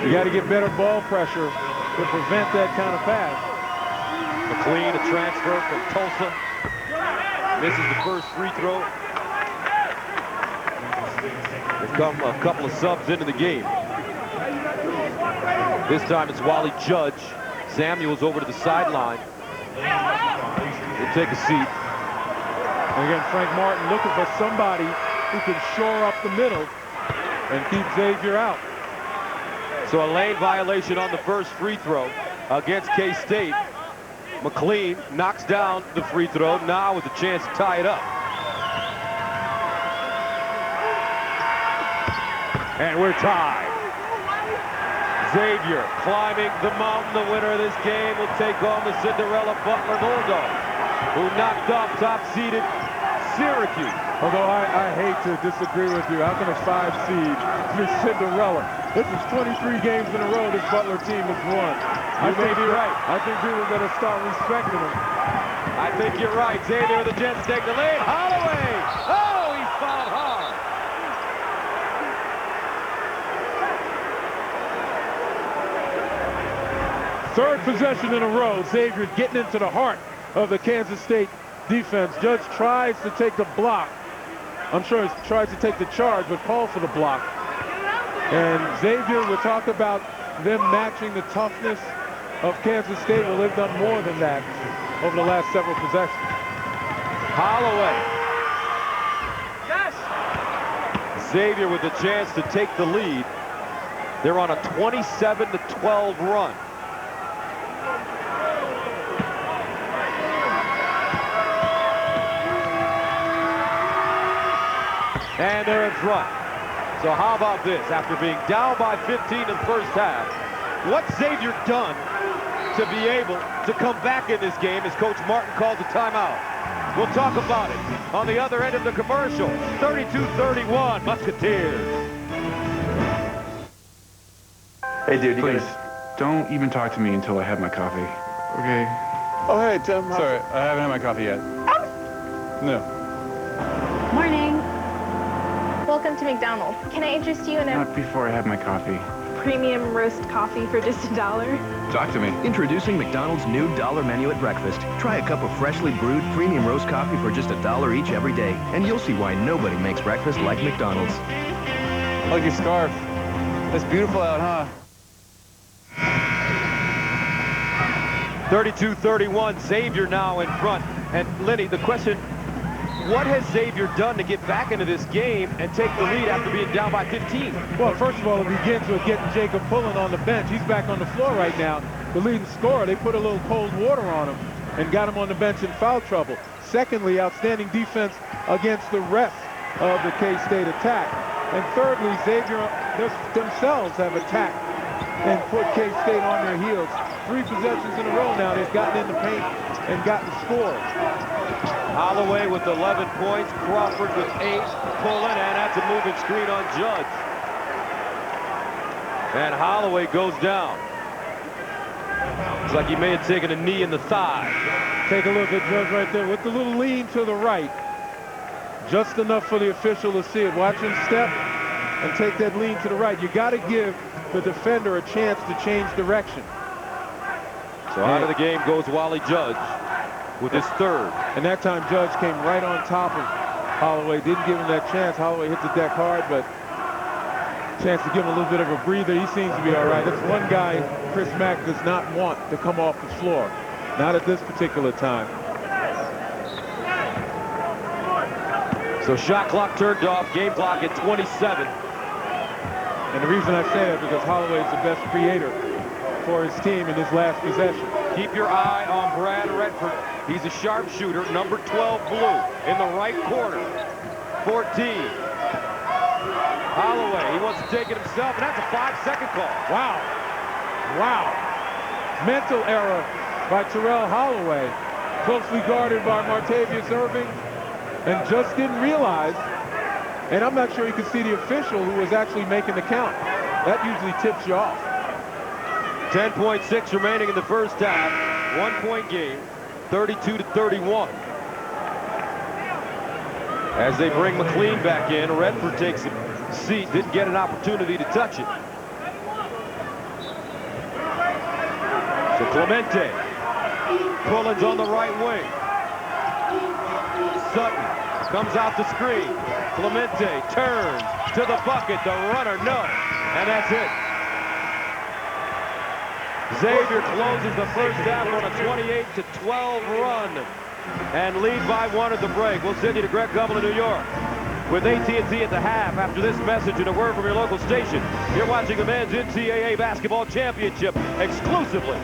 You got to get better ball pressure to prevent that kind of pass. McLean, a transfer from Tulsa. Misses the first free throw. There's come a couple of subs into the game. This time it's Wally Judge. Samuels over to the sideline. He'll take a seat. And again, Frank Martin looking for somebody who can shore up the middle and keep Xavier out. So a lane violation on the first free throw against K-State. McLean knocks down the free throw, now with a chance to tie it up. And we're tied. Xavier climbing the mountain. The winner of this game will take on the Cinderella Butler Bulldogs, who knocked off top-seeded Syracuse. Although I hate to disagree with you. How can a 5 seed be Cinderella? This is 23 games in a row this Butler team has won. You may be right. I think people are going to start respecting him. I think you're right. Xavier, the Jets take the lead. Holloway! Oh, he's fouled hard. Third possession in a row. Xavier getting into the heart of the Kansas State defense. Judge tries to take the block. I'm sure he tries to take the charge, but called for the block. And Xavier, we'll talk about them matching the toughness of Kansas State. Well, they've done more than that over the last several possessions. Holloway. Yes. Xavier with a chance to take the lead. They're on a 27-12 run. And they're in front. So how about this? After being down by 15 in the first half, what's Xavier done to be able to come back in this game as Coach Martin calls a timeout? We'll talk about it on the other end of the commercial. 32-31, Musketeers. Hey, dude, you Please, don't even talk to me until I have my coffee. Okay? Oh, hey, Tim. Sorry, I haven't had my coffee yet. No. Morning. Welcome to McDonald's. Can I interest you in a Not before I have my coffee. premium roast coffee for just $1? Talk to me. Introducing McDonald's new $1 menu at breakfast. Try a cup of freshly brewed premium roast coffee for just $1 each every day, and you'll see why nobody makes breakfast like McDonald's. I like your scarf. It's beautiful out, huh? 32-31, Xavier now in front. And Lenny, the question, what has Xavier done to get back into this game and take the lead after being down by 15? Well, first of all, it begins with getting Jacob Pullen on the bench. He's back on the floor right now. The leading scorer, they put a little cold water on him and got him on the bench in foul trouble. Secondly, outstanding defense against the rest of the K-State attack. And thirdly, Xavier themselves have attacked and put K-State on their heels. 3 possessions in a row now. They've gotten in the paint and gotten scores. Holloway with 11 points, Crawford with 8, pulling, and that's a moving screen on Judge. And Holloway goes down. Looks like he may have taken a knee in the thigh. Take a look at Judge right there with the little lean to the right. Just enough for the official to see it. Watch him step and take that lean to the right. You got to give the defender a chance to change direction. So out of the game goes Wally Judge with his 3rd. And that time Judge came right on top of Holloway. Didn't give him that chance. Holloway hit the deck hard, but chance to give him a little bit of a breather. He seems to be all right. That's one guy Chris Mack does not want to come off the floor. Not at this particular time. So shot clock turned off, game clock at 27. And the reason I say that is because Holloway is the best creator for his team in this last possession. Keep your eye on Brad Redford. He's a sharpshooter, number 12 blue in the right corner. 14. Holloway, he wants to take it himself, and that's a 5-second call. Wow. Wow. Mental error by Terrell Holloway. Closely guarded by Martavius Irving, and just didn't realize, and I'm not sure you could see the official who was actually making the count. That usually tips you off. 10.6 remaining in the first half. 1-point game, 32-31. As they bring McLean back in, Redford takes a seat, didn't get an opportunity to touch it. So Clemente, Pullins on the right wing. Sutton comes out the screen. Clemente turns to the bucket. The runner, no. And that's it. Xavier closes the first half on a 28-12 run and lead by 1 at the break. We'll send you to Greg Gumbel in New York with AT&T at the half after this message and a word from your local station. You're watching the men's NCAA basketball championship exclusively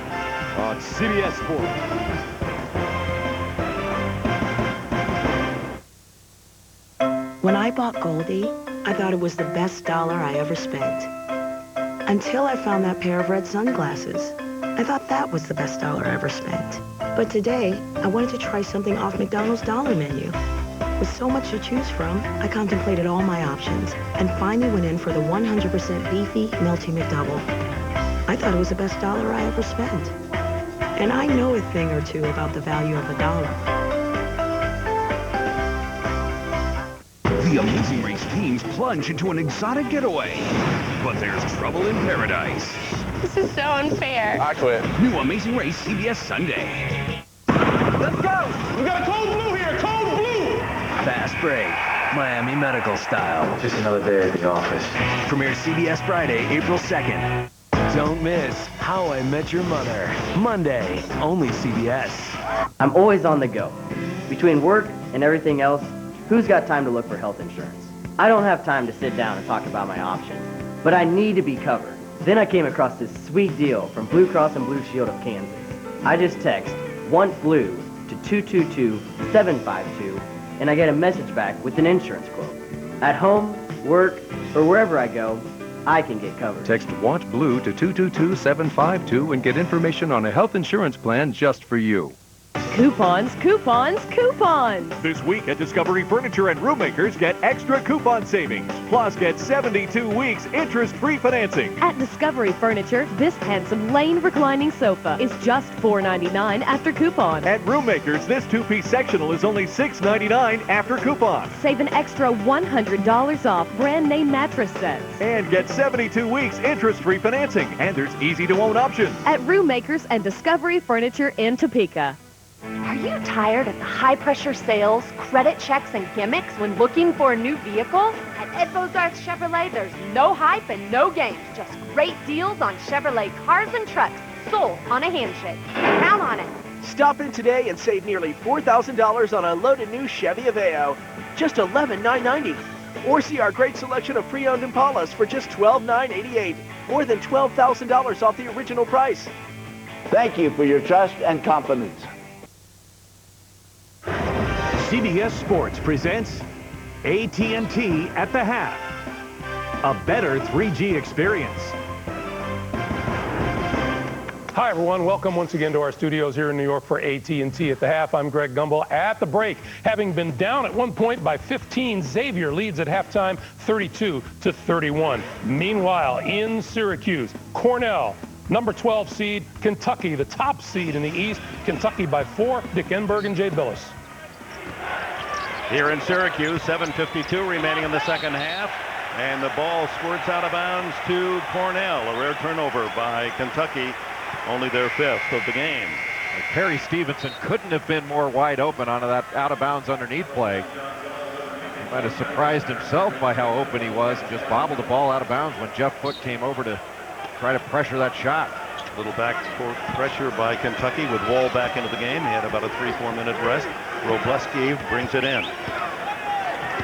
on CBS Sports. When I bought Goldie, I thought it was the best dollar I ever spent. Until I found that pair of red sunglasses. I thought that was the best dollar I ever spent. But today, I wanted to try something off McDonald's dollar menu. With so much to choose from, I contemplated all my options and finally went in for the 100% beefy, melty McDouble. I thought it was the best dollar I ever spent. And I know a thing or two about the value of a dollar. The Amazing Race teams plunge into an exotic getaway. But there's trouble in paradise. This is so unfair. I quit. New Amazing Race CBS Sunday. Let's go! We got a cold blue here, cold blue! Fast break. Miami Medical style. Just another day at the office. Premieres CBS Friday, April 2nd. Don't miss How I Met Your Mother. Monday, only CBS. I'm always on the go. Between work and everything else, who's got time to look for health insurance? I don't have time to sit down and talk about my options, but I need to be covered. Then I came across this sweet deal from Blue Cross and Blue Shield of Kansas. I just text "Want Blue" to 222-752, and I get a message back with an insurance quote. At home, work, or wherever I go, I can get covered. Text "Want Blue" to 222-752 and get information on a health insurance plan just for you. Coupons, coupons, coupons! This week at Discovery Furniture and Roommakers, get extra coupon savings. Plus, get 72 weeks interest-free financing. At Discovery Furniture, this handsome Lane reclining sofa is just $4.99 after coupon. At Roommakers, this two-piece sectional is only $6.99 after coupon. Save an extra $100 off brand name mattress sets. And get 72 weeks interest-free financing. And there's easy-to-own options. At Roommakers and Discovery Furniture in Topeka. Are you tired of the high-pressure sales, credit checks, and gimmicks when looking for a new vehicle? At Ed Bozarth's Chevrolet, there's no hype and no games, just great deals on Chevrolet cars and trucks, sold on a handshake. Count on it. Stop in today and save nearly $4,000 on a loaded new Chevy Aveo, just $11,990. Or see our great selection of pre-owned Impalas for just $12,988, more than $12,000 off the original price. Thank you for your trust and confidence. CBS Sports presents AT&T at the half. A better 3G experience. Hi, everyone. Welcome once again to our studios here in New York for AT&T at the half. I'm Greg Gumbel. At the break, having been down at one point by 15, Xavier leads at halftime 32-31. Meanwhile, in Syracuse, Cornell, number 12 seed, Kentucky, the top seed in the East. Kentucky by 4. Dick Enberg and Jay Billis. Here in Syracuse, 7:52 remaining in the second half. And the ball squirts out of bounds to Cornell. A rare turnover by Kentucky. Only their 5th of the game. Perry Stevenson couldn't have been more wide open on that out-of-bounds underneath play. He might have surprised himself by how open he was and just bobbled the ball out of bounds when Jeff Foote came over to try to pressure that shot. A little backcourt pressure by Kentucky with Wall back into the game. He had about a 3-4 minute rest. Robleski brings it in.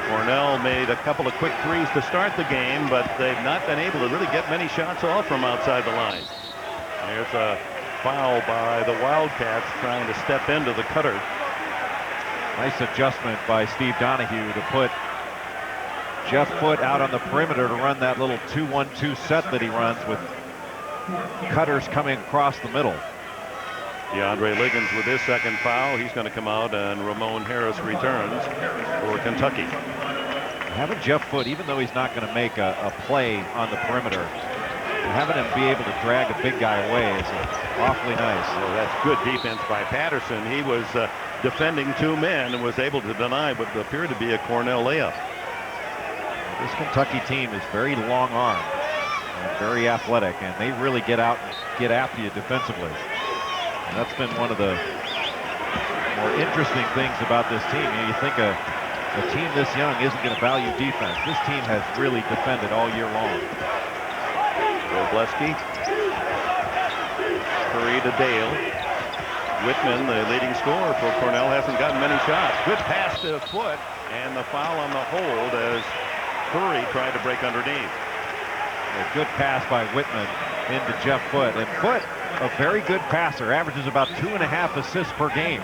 Cornell made a couple of quick threes to start the game, but they've not been able to really get many shots off from outside the line. There's a foul by the Wildcats trying to step into the cutter. Nice adjustment by Steve Donahue to put Jeff Foote out on the perimeter to run that little 2-1-2 set that he runs with cutters coming across the middle. DeAndre Liggins with his second foul. He's going to come out, and Ramon Harris returns for Kentucky. Having Jeff Foote, even though he's not going to make a play on the perimeter, having him be able to drag a big guy away is awfully nice. Well, that's good defense by Patterson. He was defending 2 men and was able to deny what appeared to be a Cornell layup. This Kentucky team is very long-armed and very athletic, and they really get out and get after you defensively. And that's been one of the more interesting things about this team. You think a team this young isn't going to value defense. This team has really defended all year long. Robleski. Curry to Dale. Whitman, the leading scorer for Cornell, hasn't gotten many shots. Good pass to Foote, and the foul on the hold as Curry tried to break underneath. A good pass by Whitman into Jeff Foote. And Foote, a very good passer, averages about 2.5 assists per game.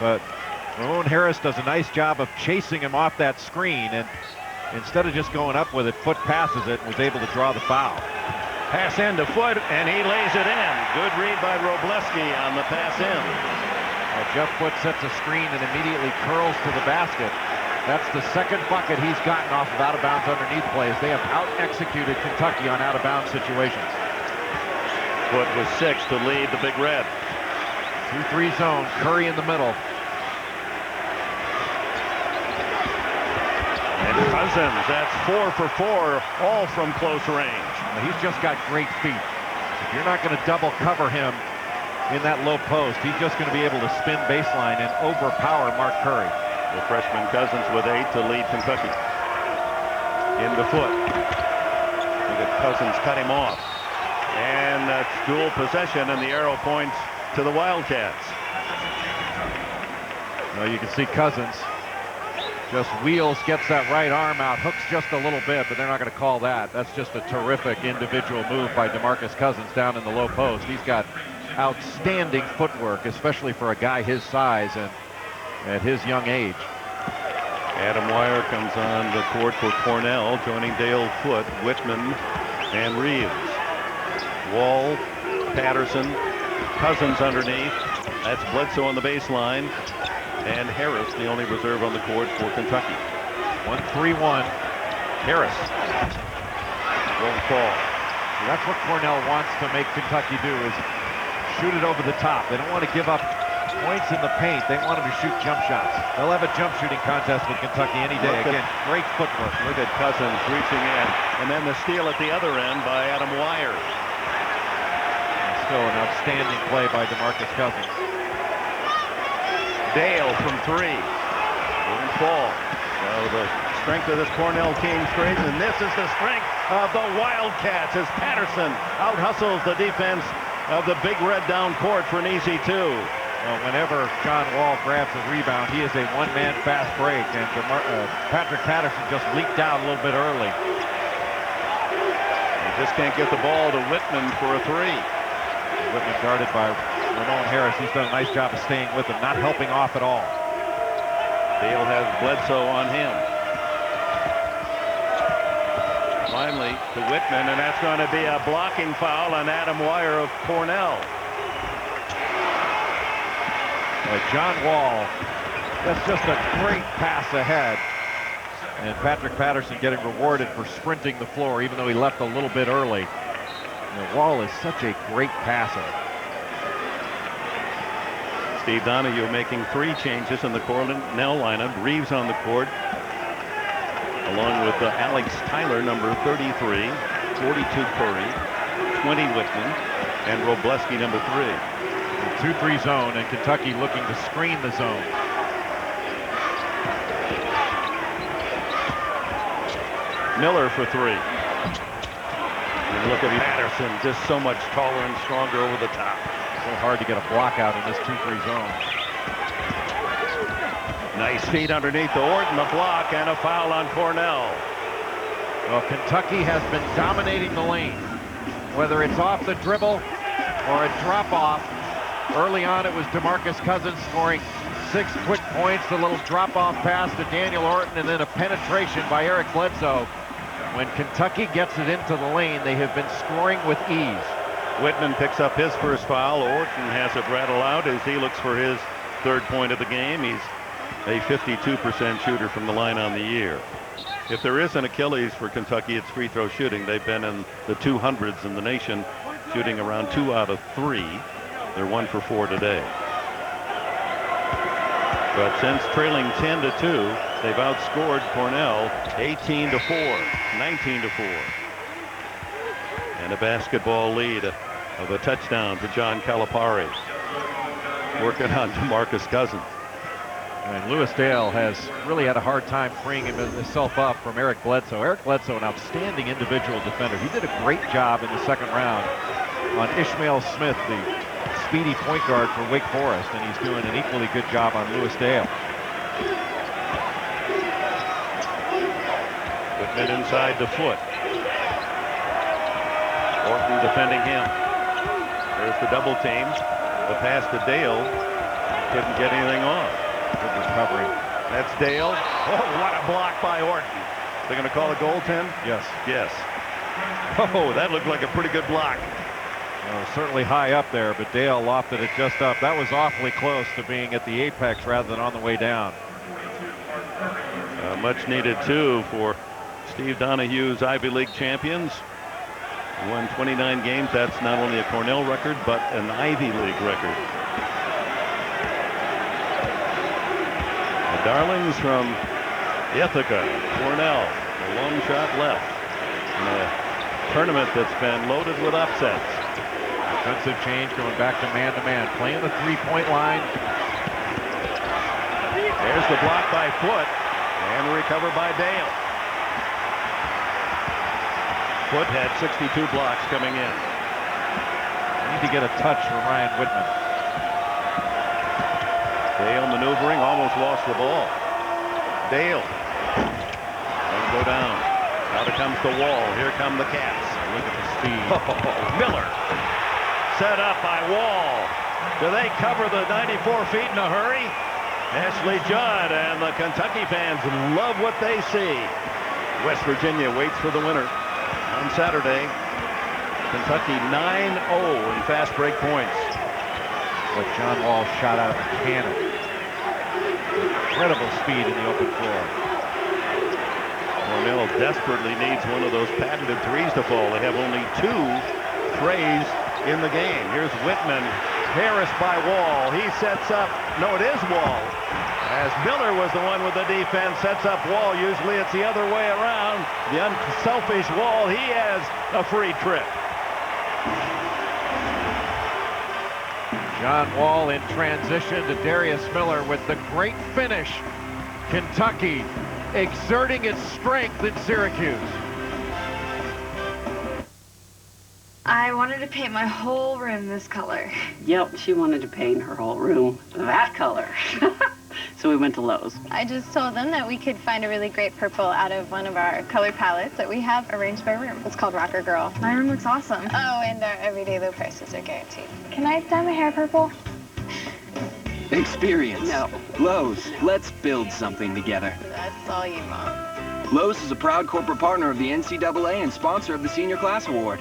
But Ramon Harris does a nice job of chasing him off that screen, and instead of just going up with it, Foote passes it and was able to draw the foul. Pass in to Foote, and he lays it in. Good read by Robleski on the pass in. Jeff Foote sets a screen and immediately curls to the basket. That's the second bucket he's gotten off of out-of-bounds underneath plays. They have out-executed Kentucky on out-of-bounds situations. Foote was 6 to lead the Big Red. 2-3 zone, Curry in the middle. And Cousins, that's 4 for 4, all from close range. He's just got great feet. If you're not going to double cover him in that low post, he's just going to be able to spin baseline and overpower Mark Curry. The freshman Cousins with 8 to lead Kentucky. Into Foote. Look at Cousins cut him off. And that's dual possession, and the arrow points to the Wildcats. Well, you can see Cousins just wheels, gets that right arm out, hooks just a little bit, but they're not going to call that. That's just a terrific individual move by DeMarcus Cousins down in the low post. He's got outstanding footwork, especially for a guy his size and at his young age. Adam Wire comes on the court for Cornell, joining Dale Foote, Whitman, and Reeves. Wall, Patterson, Cousins underneath. That's Bledsoe on the baseline. And Harris, the only reserve on the court for Kentucky. 1-3-1. Harris. Won't fall. That's what Cornell wants to make Kentucky do, is shoot it over the top. They don't want to give up points in the paint. They want them to shoot jump shots. They'll have a jump shooting contest with Kentucky any day. Again, great footwork. Look at Cousins reaching in. And then the steal at the other end by Adam Wire. And still an outstanding play by DeMarcus Cousins. Dale from 3. Won't fall. Well, the strength of this Cornell team straight, and this is the strength of the Wildcats as Patterson out-hustles the defense of the Big Red down court for an easy 2. Well, whenever John Wall grabs a rebound, he is a one-man fast break, and Patrick Patterson just leaked out a little bit early. He just can't get the ball to Whitman for a 3. Whitman guarded by Ramon Harris. He's done a nice job of staying with him, not helping off at all. Dale has Bledsoe on him. Finally to Whitman, and that's going to be a blocking foul on Adam Wire of Cornell. John Wall, that's just a great pass ahead. And Patrick Patterson getting rewarded for sprinting the floor, even though he left a little bit early. You know, Wall is such a great passer. Steve Donahue making 3 changes in the Cornell lineup. Reeves on the court, along with Alex Tyler, number 33, 42 Curry, 20 Whitman, and Robleski, number 3. 2-3 zone, and Kentucky looking to screen the zone. Miller for 3. And look at Patterson, just so much taller and stronger over the top. So hard to get a block out in this 2-3 zone. Nice feed underneath the Orton, the block, and a foul on Cornell. Well, Kentucky has been dominating the lane, whether it's off the dribble or a drop-off. Early on, it was DeMarcus Cousins scoring 6 quick points, a little drop-off pass to Daniel Orton, and then a penetration by Eric Bledsoe. When Kentucky gets it into the lane, they have been scoring with ease. Whitman picks up his first foul. Orton has it rattle out as he looks for his 3rd point of the game. He's a 52% shooter from the line on the year. If there is an Achilles for Kentucky, it's free throw shooting. They've been in the 200s in the nation, shooting around 2 out of 3. They're 1 for 4 today. But since trailing 10-2, they've outscored Cornell 18-4, 19-4. And a basketball lead of a touchdown to John Calipari. Working on DeMarcus Cousins. And Lewis Dale has really had a hard time freeing himself up from Eric Bledsoe. Eric Bledsoe, an outstanding individual defender. He did a great job in the 2nd round on Ishmael Smith, the speedy point guard for Wake Forest, and he's doing an equally good job on Lewis Dale. Whitman inside the foot. Orton defending him. There's the double team. The pass to Dale. Couldn't get anything on. Good recovery. That's Dale. Oh, what a block by Orton. They're going to call a goaltend? Yes. Yes. Oh, that looked like a pretty good block. Certainly high up there, but Dale lofted it just up. That was awfully close to being at the apex rather than on the way down. Much needed, too, for Steve Donahue's Ivy League champions. He won 29 games. That's not only a Cornell record, but an Ivy League record. The Darlings from Ithaca, Cornell. A long shot left in a tournament that's been loaded with upsets. Defensive change, going back to man-to-man, playing the 3-point line. There's the block by Foot, and the recover by Dale. Foot had 62 blocks coming in. Need to get a touch from Ryan Whitman. Dale maneuvering, almost lost the ball. Dale. And go down. Now it comes the Wall. Here come the Cats. Look at the speed. Miller. Set up by Wall. Do they cover the 94 feet in a hurry? Ashley Judd and the Kentucky fans love what they see. West Virginia waits for the winner on Saturday. Kentucky 9-0 in fast break points. But John Wall shot out of a cannon. Incredible speed in the open floor. Cornell desperately needs one of those patented threes to fall. They have only 2 threes in the game. Here's Whitman. Harris by Wall. He sets up. No, it is Wall. As Miller was the one with the defense, sets up Wall. Usually it's the other way around. The unselfish Wall. He has a free trip. John Wall in transition to Darius Miller with the great finish. Kentucky exerting its strength in Syracuse. I wanted to paint my whole room this color. Yep, she wanted to paint her whole room that color. So we went to Lowe's. I just told them that we could find a really great purple out of one of our color palettes that we have arranged by room. It's called Rocker Girl. My room looks awesome. Oh, and our everyday low prices are guaranteed. Can I dye my hair purple? Experience. No. Lowe's, let's build something together. That's all you, Mom. Lowe's is a proud corporate partner of the NCAA and sponsor of the Senior Class Award.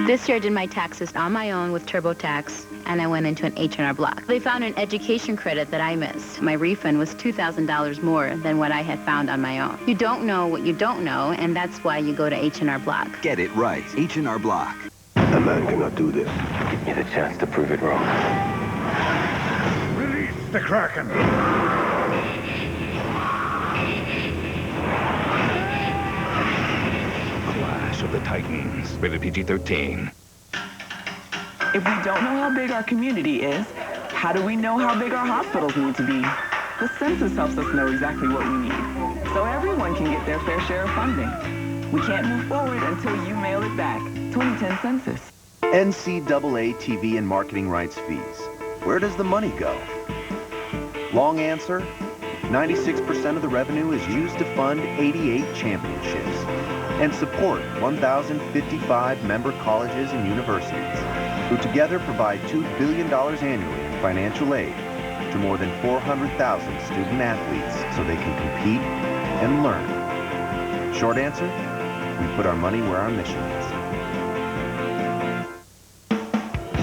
This year I did my taxes on my own with TurboTax, and I went into an H&R Block. They found an education credit that I missed. My refund was $2,000 more than what I had found on my own. You don't know what you don't know, and that's why you go to H&R Block. Get it right. H&R Block. A man cannot do this. Give me the chance to prove it wrong. Release the Kraken. Clash of the Titans. Rated PG-13. If we don't know how big our community is, how do we know how big our hospitals need to be? The census helps us know exactly what we need, so everyone can get their fair share of funding. We can't move forward until you mail it back. 2010 Census. NCAA TV and marketing rights fees. Where does the money go? Long answer, 96% of the revenue is used to fund 88 championships and support 1,055 member colleges and universities, who together provide $2 billion annually in financial aid to more than 400,000 student athletes so they can compete and learn. Short answer, we put our money where our mission is.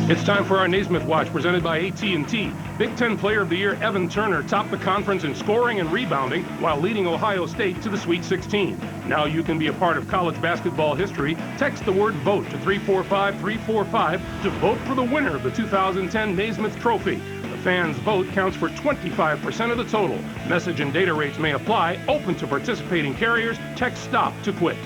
It's time for our Naismith Watch, presented by AT&T. Big Ten Player of the Year Evan Turner topped the conference in scoring and rebounding while leading Ohio State to the Sweet 16. Now you can be a part of college basketball history. Text the word VOTE to 345-345 to vote for the winner of the 2010 Naismith Trophy. The fans' vote counts for 25% of the total. Message and data rates may apply. Open to participating carriers. Text STOP to quit.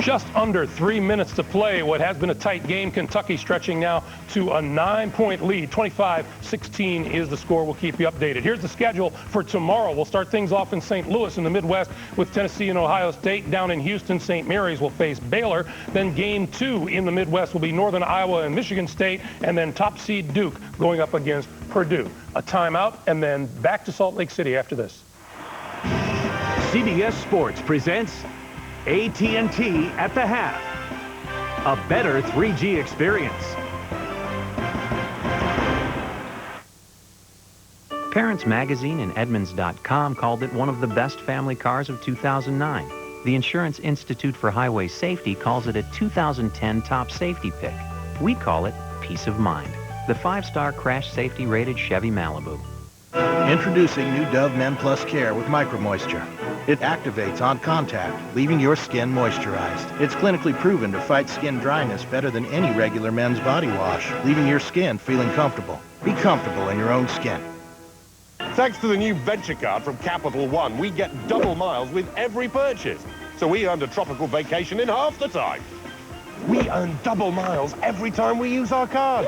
Just under 3 minutes to play. What has been a tight game. Kentucky stretching now to a 9-point lead. 25-16 is the score. We'll keep you updated. Here's the schedule for tomorrow. We'll start things off in St. Louis in the Midwest with Tennessee and Ohio State. Down in Houston, St. Mary's will face Baylor. Then game 2 in the Midwest will be Northern Iowa and Michigan State. And then top seed Duke going up against Purdue. A timeout and then back to Salt Lake City after this. CBS Sports presents AT&T at the half. A better 3G experience. Parents Magazine and Edmunds.com called it one of the best family cars of 2009. The Insurance Institute for Highway Safety calls it a 2010 top safety pick. We call it peace of mind. The 5-star crash safety rated Chevy Malibu. Introducing new Dove Men Plus Care with Micro Moisture. It activates on contact, leaving your skin moisturized. It's clinically proven to fight skin dryness better than any regular men's body wash, leaving your skin feeling comfortable. Be comfortable in your own skin. Thanks to the new Venture Card from Capital One, we get double miles with every purchase. So we earned a tropical vacation in half the time. We earn double miles every time we use our card.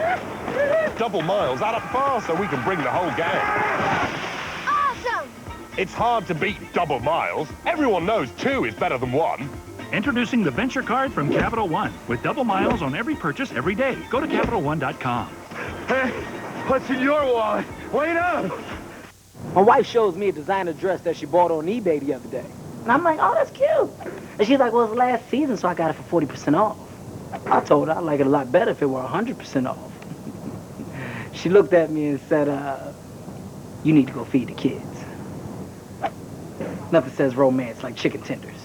Double miles add up fast so we can bring the whole gang. Awesome! It's hard to beat double miles. Everyone knows 2 is better than 1. Introducing the Venture Card from Capital One with double miles on every purchase every day. Go to CapitalOne.com. Hey, what's in your wallet? Wait up! My wife shows me a designer dress that she bought on eBay the other day. And I'm like, oh, that's cute. And she's like, well, it's last season, so I got it for 40% off. I told her I'd like it a lot better if it were 100% off. She looked at me and said, you need to go feed the kids. Nothing says romance like chicken tenders.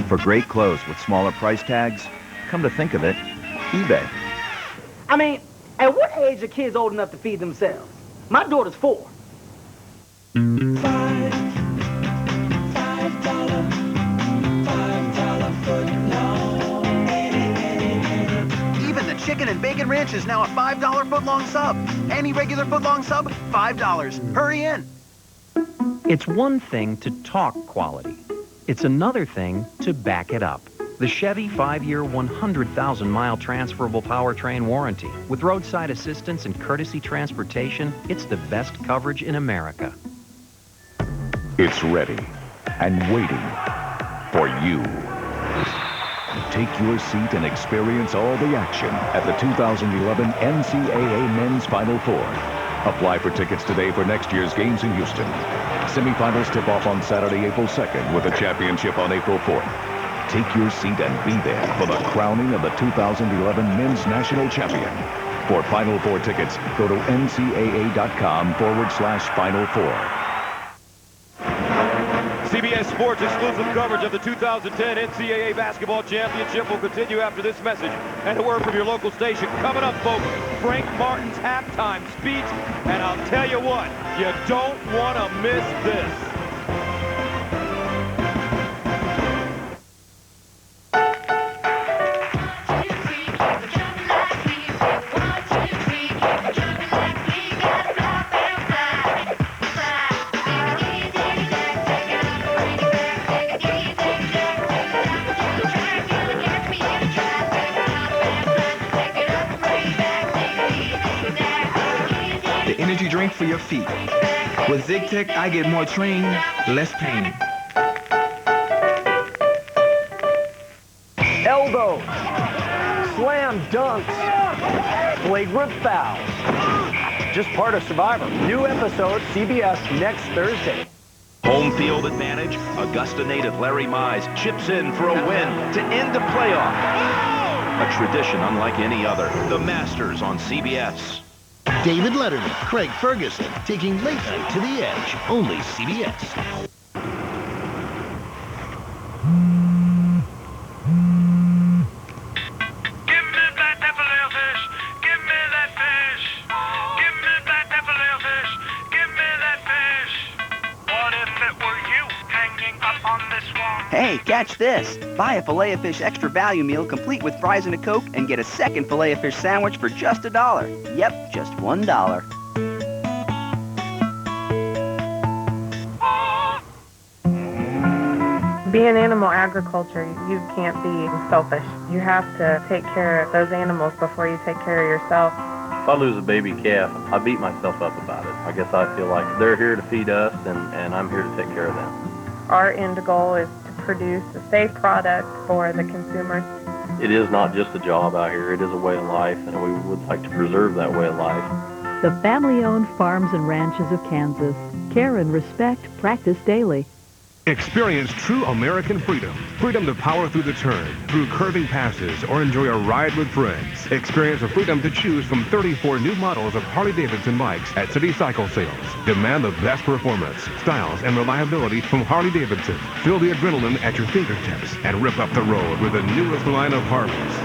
For great clothes with smaller price tags, come to think of it, eBay. I mean, at what age are kids old enough to feed themselves? My daughter's 4. Even the chicken and bacon ranch is now a $5 footlong sub. Any regular footlong sub, $5. Hurry in. It's one thing to talk quality. It's another thing to back it up. The Chevy 5-year, 100,000-mile transferable powertrain warranty. With roadside assistance and courtesy transportation, it's the best coverage in America. It's ready and waiting for you. Take your seat and experience all the action at the 2011 NCAA Men's Final Four. Apply for tickets today for next year's games in Houston. Semifinals tip off on Saturday, April 2nd, with a championship on April 4th. Take your seat and be there for the crowning of the 2011 Men's National Champion. For Final Four tickets, go to ncaa.com/Final Four. CBS Sports exclusive coverage of the 2010 NCAA Basketball Championship will continue after this message and a word from your local station. Coming up, folks, Frank Martin's halftime speech, and I'll tell you what, you don't want to miss this. Energy drink for your feet. With ZigTech, I get more train, less pain. Elbows, slam dunks, flagrant fouls. Just part of Survivor. New episode, CBS next Thursday. Home field advantage. Augusta native Larry Mize chips in for a win to end the playoff. A tradition unlike any other. The Masters on CBS. David Letterman, Craig Ferguson, taking late night to the edge. Only CBS. Hey, catch this. Buy a Filet-O-Fish Extra Value Meal complete with fries and a Coke and get a second Filet-O-Fish sandwich for just $1. Yep, just $1. Being animal agriculture, you can't be selfish. You have to take care of those animals before you take care of yourself. If I lose a baby calf, I beat myself up about it. I guess I feel like they're here to feed us, and I'm here to take care of them. Our end goal is to produce a safe product for the consumer. It is not just a job out here. It is a way of life, and we would like to preserve that way of life. The family-owned farms and ranches of Kansas. Care and respect practiced daily. Experience true American freedom. Freedom to power through the turn, through curving passes, or enjoy a ride with friends. Experience the freedom to choose from 34 new models of Harley-Davidson bikes at City Cycle Sales. Demand the best performance, styles, and reliability from Harley-Davidson. Feel the adrenaline at your fingertips and rip up the road with the newest line of Harleys.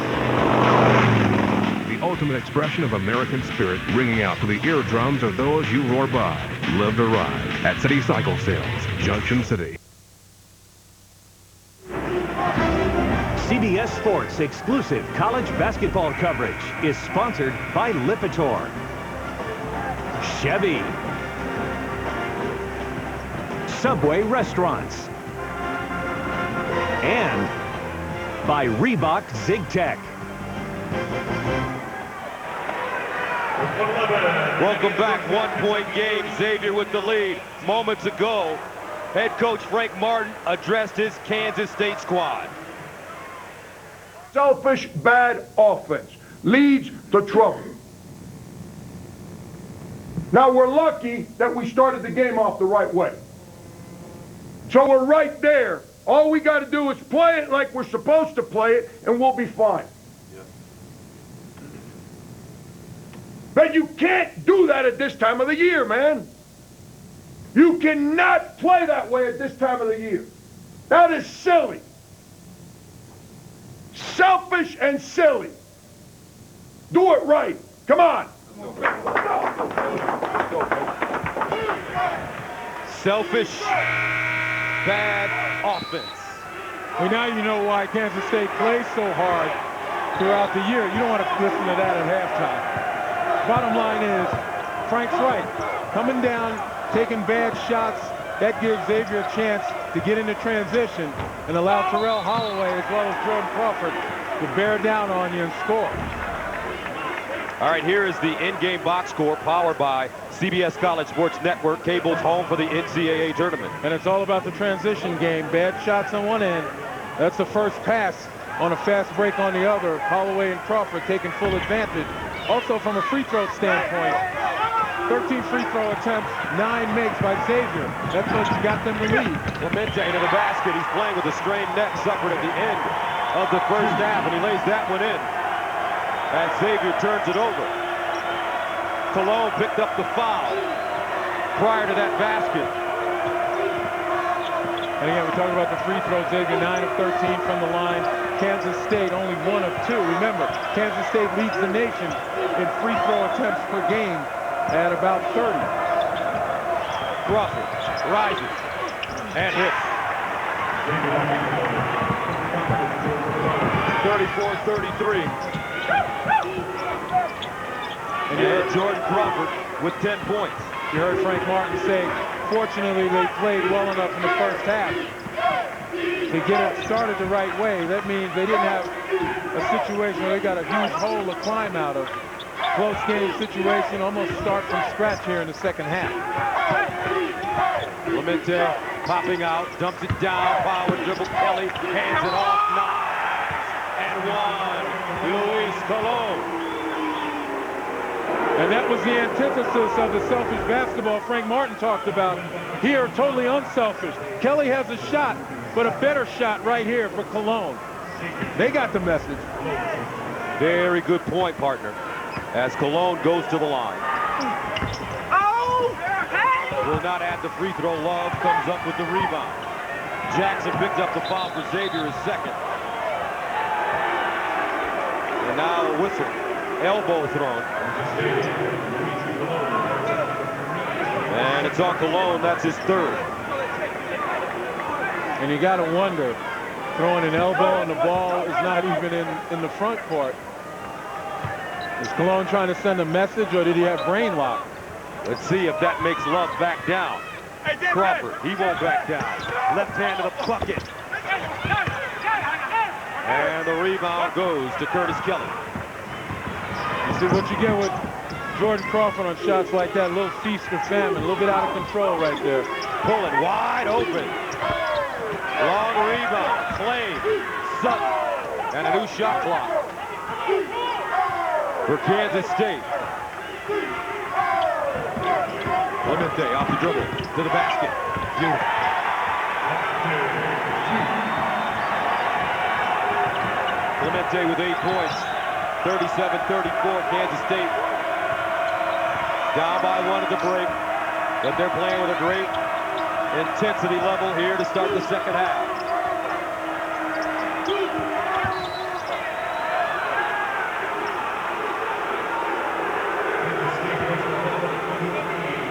The ultimate expression of American spirit ringing out to the eardrums of those you roar by. Live to ride at City Cycle Sales, Junction City. CBS Sports exclusive college basketball coverage is sponsored by Lipitor, Chevy, Subway Restaurants, and by Reebok ZigTech. Welcome back. 1-point game. Xavier with the lead. Moments ago, head coach Frank Martin addressed his Kansas State squad. Selfish, bad offense leads to trouble. Now, we're lucky that we started the game off the right way. So we're right there. All we got to do is play it like we're supposed to play it, and we'll be fine. But you can't do that at this time of the year, man. You cannot play that way at this time of the year. That is silly. Selfish and silly. Do it right. Come on. Selfish, bad offense. Well, now you know why Kansas State plays so hard throughout the year. You don't want to listen to that at halftime. Bottom line is, Frank's right. Coming down, taking bad shots, that gives Xavier a chance to get into transition and allow Terrell Holloway as well as Jordan Crawford to bear down on you and score. All right, here is the in-game box score powered by CBS College Sports Network, cable's home for the NCAA tournament. And it's all about the transition game. Bad shots on one end. That's the first pass on a fast break on the other. Holloway and Crawford taking full advantage. Also from a free throw standpoint, 13 free throw attempts, 9 makes by Xavier. That's what got them the lead. Clemente into the basket. He's playing with a strained neck suffered at the end of the first half, and he lays that one in. And Xavier turns it over. Cologne picked up the foul prior to that basket. And again, we're talking about the free throws. Xavier 9 of 13 from the line. Kansas State only 1 of 2. Remember, Kansas State leads the nation in free throw attempts per game at about 30. Crawford rises and hits. 34-33. And Jordan Crawford with 10 points. You heard Frank Martin say, fortunately, they played well enough in the first half to get it started the right way. That means they didn't have a situation where they got a huge hole to climb out of. Close game situation, almost start from scratch here in the second half. Clemente popping out, dumps it down, power dribble, Kelly, hands it off, and 1. Luis Cologne. And that was the antithesis of the selfish basketball Frank Martin talked about. Here, totally unselfish. Kelly has a shot, but a better shot right here for Cologne. They got the message. Very good point, partner. As Cologne goes to the line. Will not add the free throw. Love comes up with the rebound. Jackson picks up the foul for Xavier, his second. And now a whistle. Elbow thrown. And it's on Cologne. That's his third. And you got to wonder, throwing an elbow and the ball is not even in the front court. Is Cologne trying to send a message, or did he have brain lock? Let's see if that makes Love back down. Crawford, he won't back down. Left hand to the bucket. And the rebound goes to Curtis Kelly. You see what you get with Jordan Crawford on shots like that, a little feast or famine, a little bit out of control right there. Pulling wide open. Long rebound, Clay, Sutton, and a new shot clock for Kansas State. Clemente off the dribble to the basket. Beautiful. Clemente with 8 points. 37-34, Kansas State. Down by 1 at the break. But they're playing with a great intensity level here to start the second half.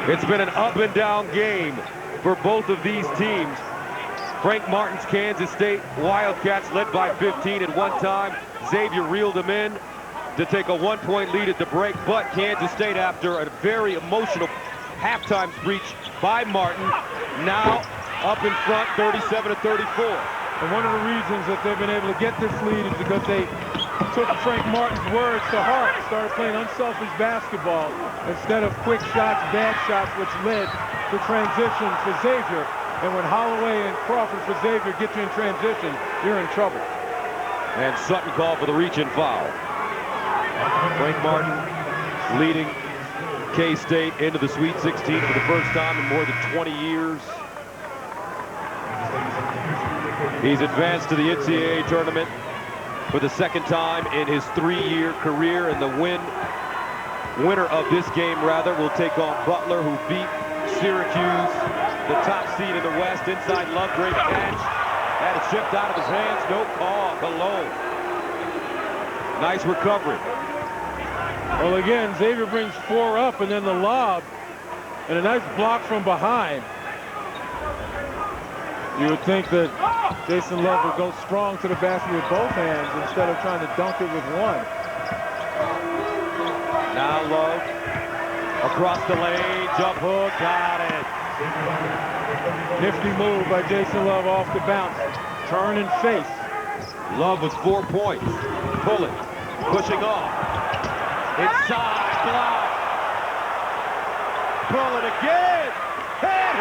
It's been an up and down game for both of these teams. Frank Martin's Kansas State Wildcats led by 15 at one time. Xavier reeled them in to take a 1-point lead at the break, but Kansas State, after a very emotional halftime breach by Martin, now up in front 37-34. And one of the reasons that they've been able to get this lead is because they took Frank Martin's words to heart, started playing unselfish basketball instead of quick shots, bad shots, which led to transitions for Xavier. And when Holloway and Crawford for Xavier get you in transition, you're in trouble. And Sutton called for the reach-in foul. Frank Martin leading K-State into the Sweet 16 for the first time in more than 20 years. He's advanced to the NCAA tournament for the second time in his 3-year career, and the winner of this game, will take on Butler, who beat Syracuse, the top seed in the West. Inside Love, great catch. Had it chipped out of his hands, no call, Cologne. Nice recovery. Well, again, Xavier brings 4 up, and then the lob, and a nice block from behind. You would think that Jason Love would go strong to the basket with both hands instead of trying to dunk it with one. Now Love across the lane, jump hook, got it. Nifty move by Jason Love off the bounce. Turn and face. Love with 4 points. Pulling, pushing off. Inside, block. Pull it again. Hit.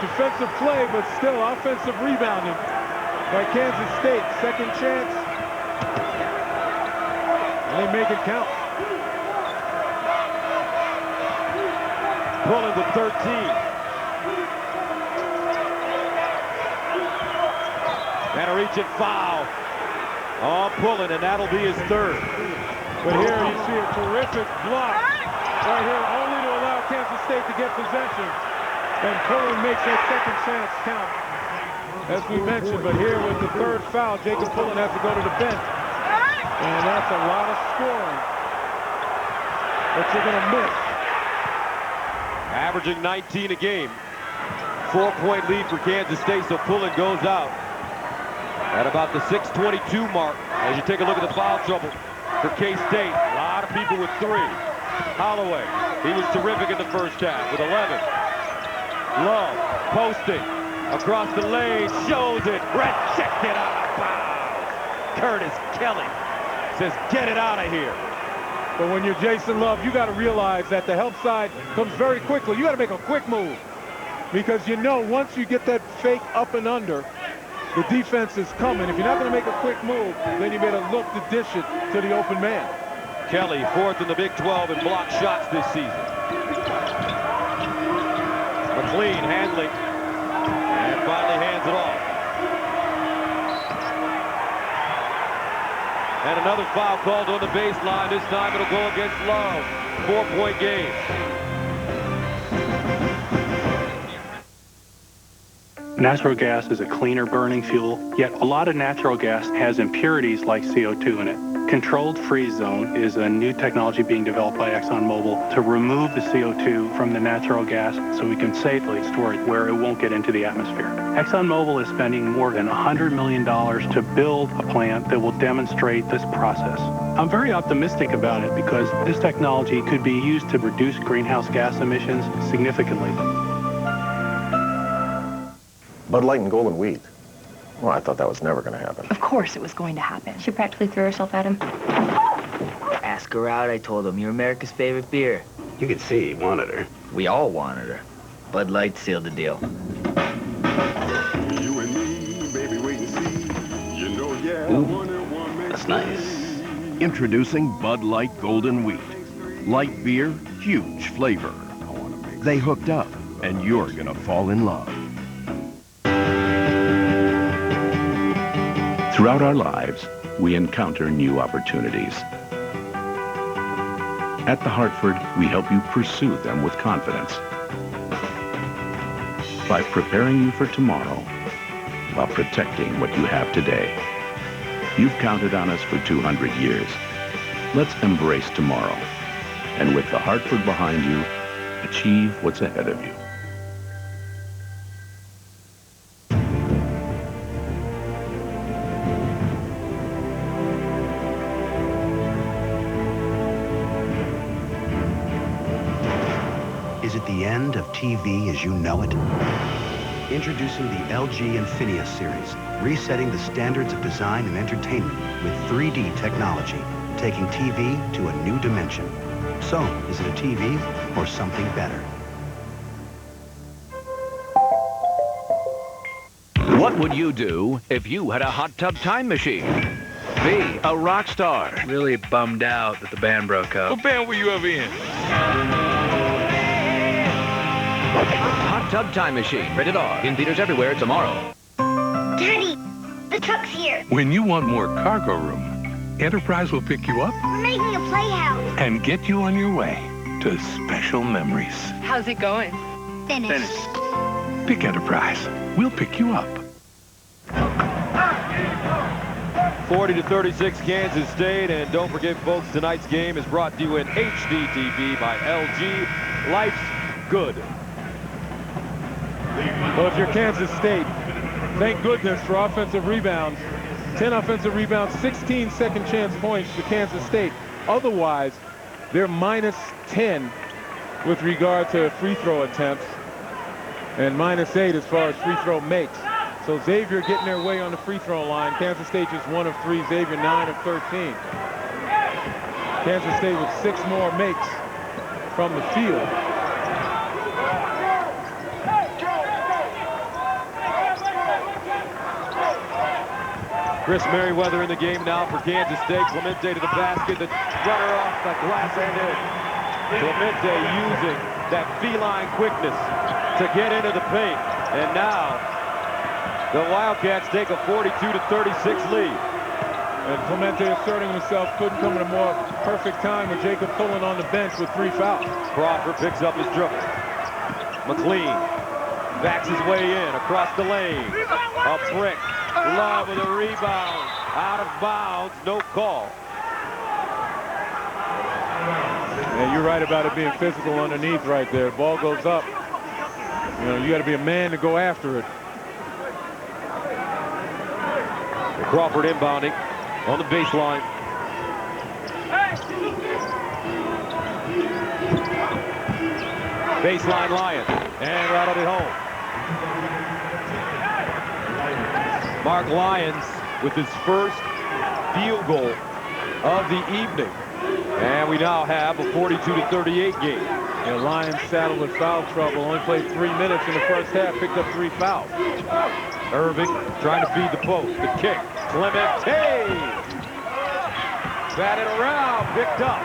defensive play, but still offensive rebounding by Kansas State. Second chance. And they make it count. Pulling with 13. And a reach and foul on Pullen, and that'll be his third. But here you see a terrific block right here, only to allow Kansas State to get possession. And Pullen makes that second chance count, as we mentioned. But here with the third foul, Jacob Pullen has to go to the bench. And that's a lot of scoring that you're going to miss. Averaging 19 a game. 4-point lead for Kansas State, so Pullen goes out at about the 6:22 mark. As you take a look at the foul trouble for K-State, a lot of people with 3. Holloway, he was terrific in the first half with 11. Love, posting, across the lane, shows it, rejected out of bounds. Curtis Kelly says, get it out of here. But when you're Jason Love, you got to realize that the help side comes very quickly. You got to make a quick move, because you know once you get that fake up and under, the defense is coming. If you're not going to make a quick move, then you better look to dish it to the open man. Kelly, 4th in the Big 12 in block shots this season. McLean handling, and finally hands it off. And another foul called on the baseline. This time it'll go against Love. 4-point game. Natural gas is a cleaner burning fuel, yet a lot of natural gas has impurities like CO2 in it. Controlled freeze zone is a new technology being developed by ExxonMobil to remove the CO2 from the natural gas so we can safely store it where it won't get into the atmosphere. ExxonMobil is spending more than $100 million to build a plant that will demonstrate this process. I'm very optimistic about it because this technology could be used to reduce greenhouse gas emissions significantly. Bud Light and Golden Wheat. Well, I thought that was never going to happen. Of course it was going to happen. She practically threw herself at him. Ask her out, I told him. You're America's favorite beer. You could see he wanted her. We all wanted her. Bud Light sealed the deal. You and me, baby, wait and see. You know, yeah. Ooh, that's nice. Introducing Bud Light Golden Wheat. Light beer, huge flavor. They hooked up, and you're going to fall in love. Throughout our lives, we encounter new opportunities. At the Hartford, we help you pursue them with confidence by preparing you for tomorrow while protecting what you have today. You've counted on us for 200 years. Let's embrace tomorrow, and with the Hartford behind you, achieve what's ahead of you. Is it the end of TV as you know it? Introducing the LG Infinia series, resetting the standards of design and entertainment with 3D technology, taking TV to a new dimension. So, is it a TV or something better? What would you do if you had a hot tub time machine? B, a rock star. Really bummed out that the band broke up. What band were you ever in? Hot Tub Time Machine, rated R, in theaters everywhere tomorrow. Daddy, the truck's here. When you want more cargo room, Enterprise will pick you up We're making a playhouse. and get you on your way to special memories. How's it going? Finished. Pick Enterprise. We'll pick you up. 40-36 Kansas State, and don't forget, folks, tonight's game is brought to you in HD TV by LG. Life's good. Well, if you're Kansas State, thank goodness for offensive rebounds. 10 offensive rebounds, 16 second chance points for Kansas State. Otherwise, they're minus 10 with regard to free throw attempts and minus 8 as far as free throw makes. So Xavier getting their way on the free throw line. Kansas State just 1 of 3, Xavier 9 of 13. Kansas State with 6 more makes from the field. Chris Merriweather in the game now for Kansas State. Clemente to the basket. The runner off the glass and in. Clemente using that feline quickness to get into the paint. And now the Wildcats take a 42-36 lead. And Clemente asserting himself, couldn't come at a more perfect time with Jacob Pullen on the bench with 3 fouls. Crawford picks up his dribble. McLean backs his way in across the lane. A brick. Love with a rebound. Out of bounds. No call. And you're right about it being physical underneath right there. Ball goes up. You know, you got to be a man to go after it. Crawford inbounding on the baseline. Baseline Lions. And rattled it home. Mark Lyons with his first field goal of the evening. And we now have a 42-38 game. Yeah, Lyons saddled with foul trouble. Only played 3 minutes in the first half. Picked up 3 fouls. Irving trying to feed the post. The kick. Clemente. Batted around. Picked up.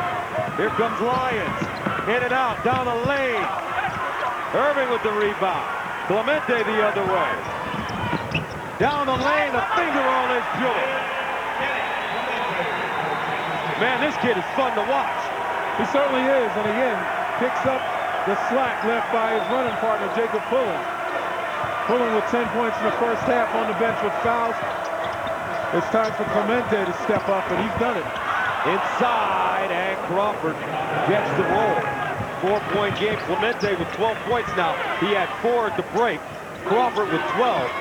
Here comes Lyons. In and out. Down the lane. Irving with the rebound. Clemente the other way. Down the lane. A finger on his dribble. Man, this kid is fun to watch. He certainly is. And again, picks up the slack left by his running partner, Jacob Pullen. Pullen with 10 points in the first half on the bench with fouls. It's time for Clemente to step up, and he's done it. Inside, and Crawford gets the roll. 4-point game. Clemente with 12 points now. He had 4 at the break. Crawford with 12.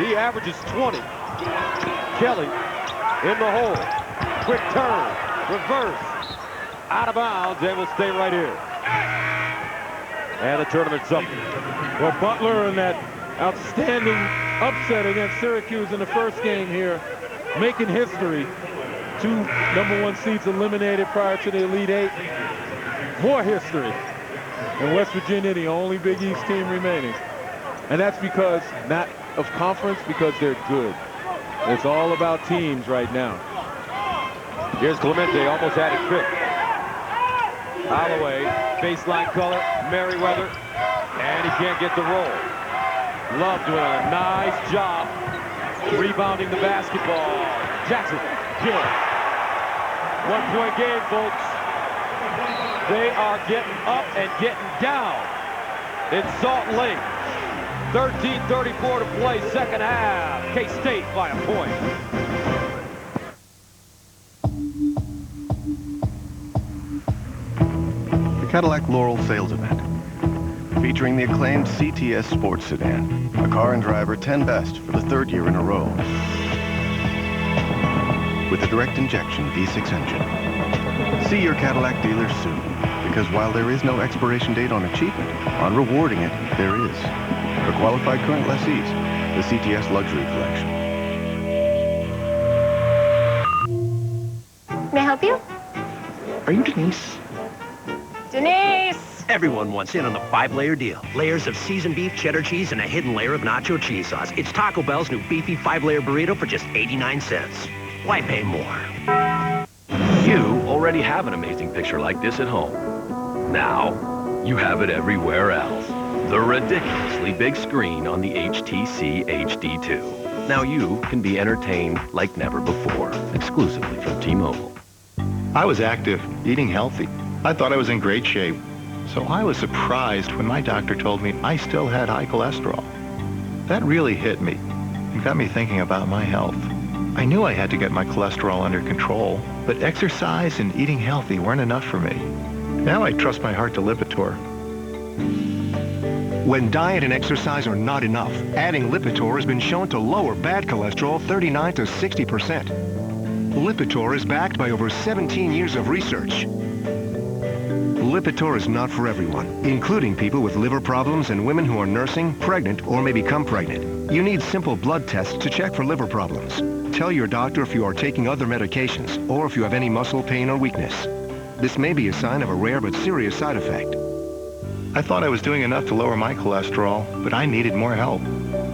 He averages 20. Kelly in the hole. Quick turn. Reverse. Out of bounds, and will stay right here. And the tournament's up. Well, Butler in that outstanding upset against Syracuse in the first game here, making history. 2 #1 seeds eliminated prior to the Elite Eight. More history. And West Virginia, the only Big East team remaining. And that's because, not of conference, because they're good. It's all about teams right now. Here's Clemente, almost had it picked. Holloway, baseline color, Merriweather, and he can't get the roll. Love doing a nice job rebounding the basketball. Jackson, Gill. 1-point game, folks. They are getting up and getting down in Salt Lake. 13:34 to play, second half. K-State by a point. Cadillac Laurel sales event featuring the acclaimed CTS sports sedan, a car and driver 10 best for the 3rd year in a row, with a direct injection V6 engine. See your Cadillac dealer soon, because while there is no expiration date on achievement, on rewarding it there is. For qualified current lessees, the CTS Luxury Collection. May I help you? Are you Denise? Denise! Everyone wants in on the 5-layer deal. Layers of seasoned beef, cheddar cheese, and a hidden layer of nacho cheese sauce. It's Taco Bell's new beefy 5-layer burrito for just 89 cents. Why pay more? You already have an amazing picture like this at home. Now, you have it everywhere else. The ridiculously big screen on the HTC HD2. Now you can be entertained like never before, exclusively from T-Mobile. I was active, eating healthy. I thought I was in great shape. So I was surprised when my doctor told me I still had high cholesterol. That really hit me and got me thinking about my health. I knew I had to get my cholesterol under control, but exercise and eating healthy weren't enough for me. Now I trust my heart to Lipitor. When diet and exercise are not enough, adding Lipitor has been shown to lower bad cholesterol 39 to 60%. Lipitor is backed by over 17 years of research. Lipitor is not for everyone, including people with liver problems and women who are nursing, pregnant, or may become pregnant. You need simple blood tests to check for liver problems. Tell your doctor if you are taking other medications or if you have any muscle pain or weakness. This may be a sign of a rare but serious side effect. I thought I was doing enough to lower my cholesterol, but I needed more help.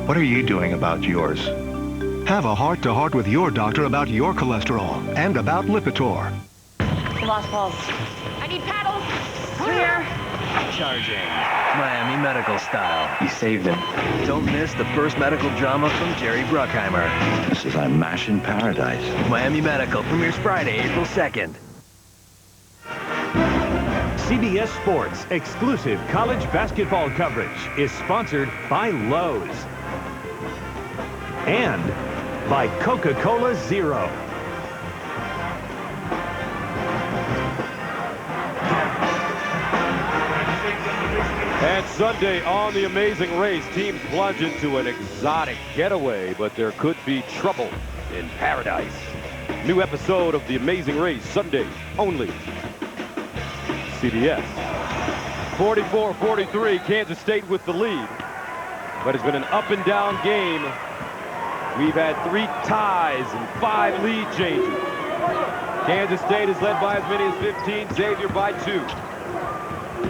What are you doing about yours? Have a heart-to-heart with your doctor about your cholesterol and about Lipitor. You lost balls. I need paddles. Clear. Charging. Miami Medical style. You saved him. Don't miss the first medical drama from Jerry Bruckheimer. This is a mash in paradise. Miami Medical premieres Friday, April 2nd. CBS Sports exclusive college basketball coverage is sponsored by Lowe's and by Coca-Cola Zero. And Sunday on The Amazing Race, teams plunge into an exotic getaway, but there could be trouble in paradise. New episode of The Amazing Race, Sunday only. CBS. 44-43, Kansas State with the lead. But it's been an up and down game. We've had 3 ties and 5 lead changes. Kansas State is led by as many as 15, Xavier by 2.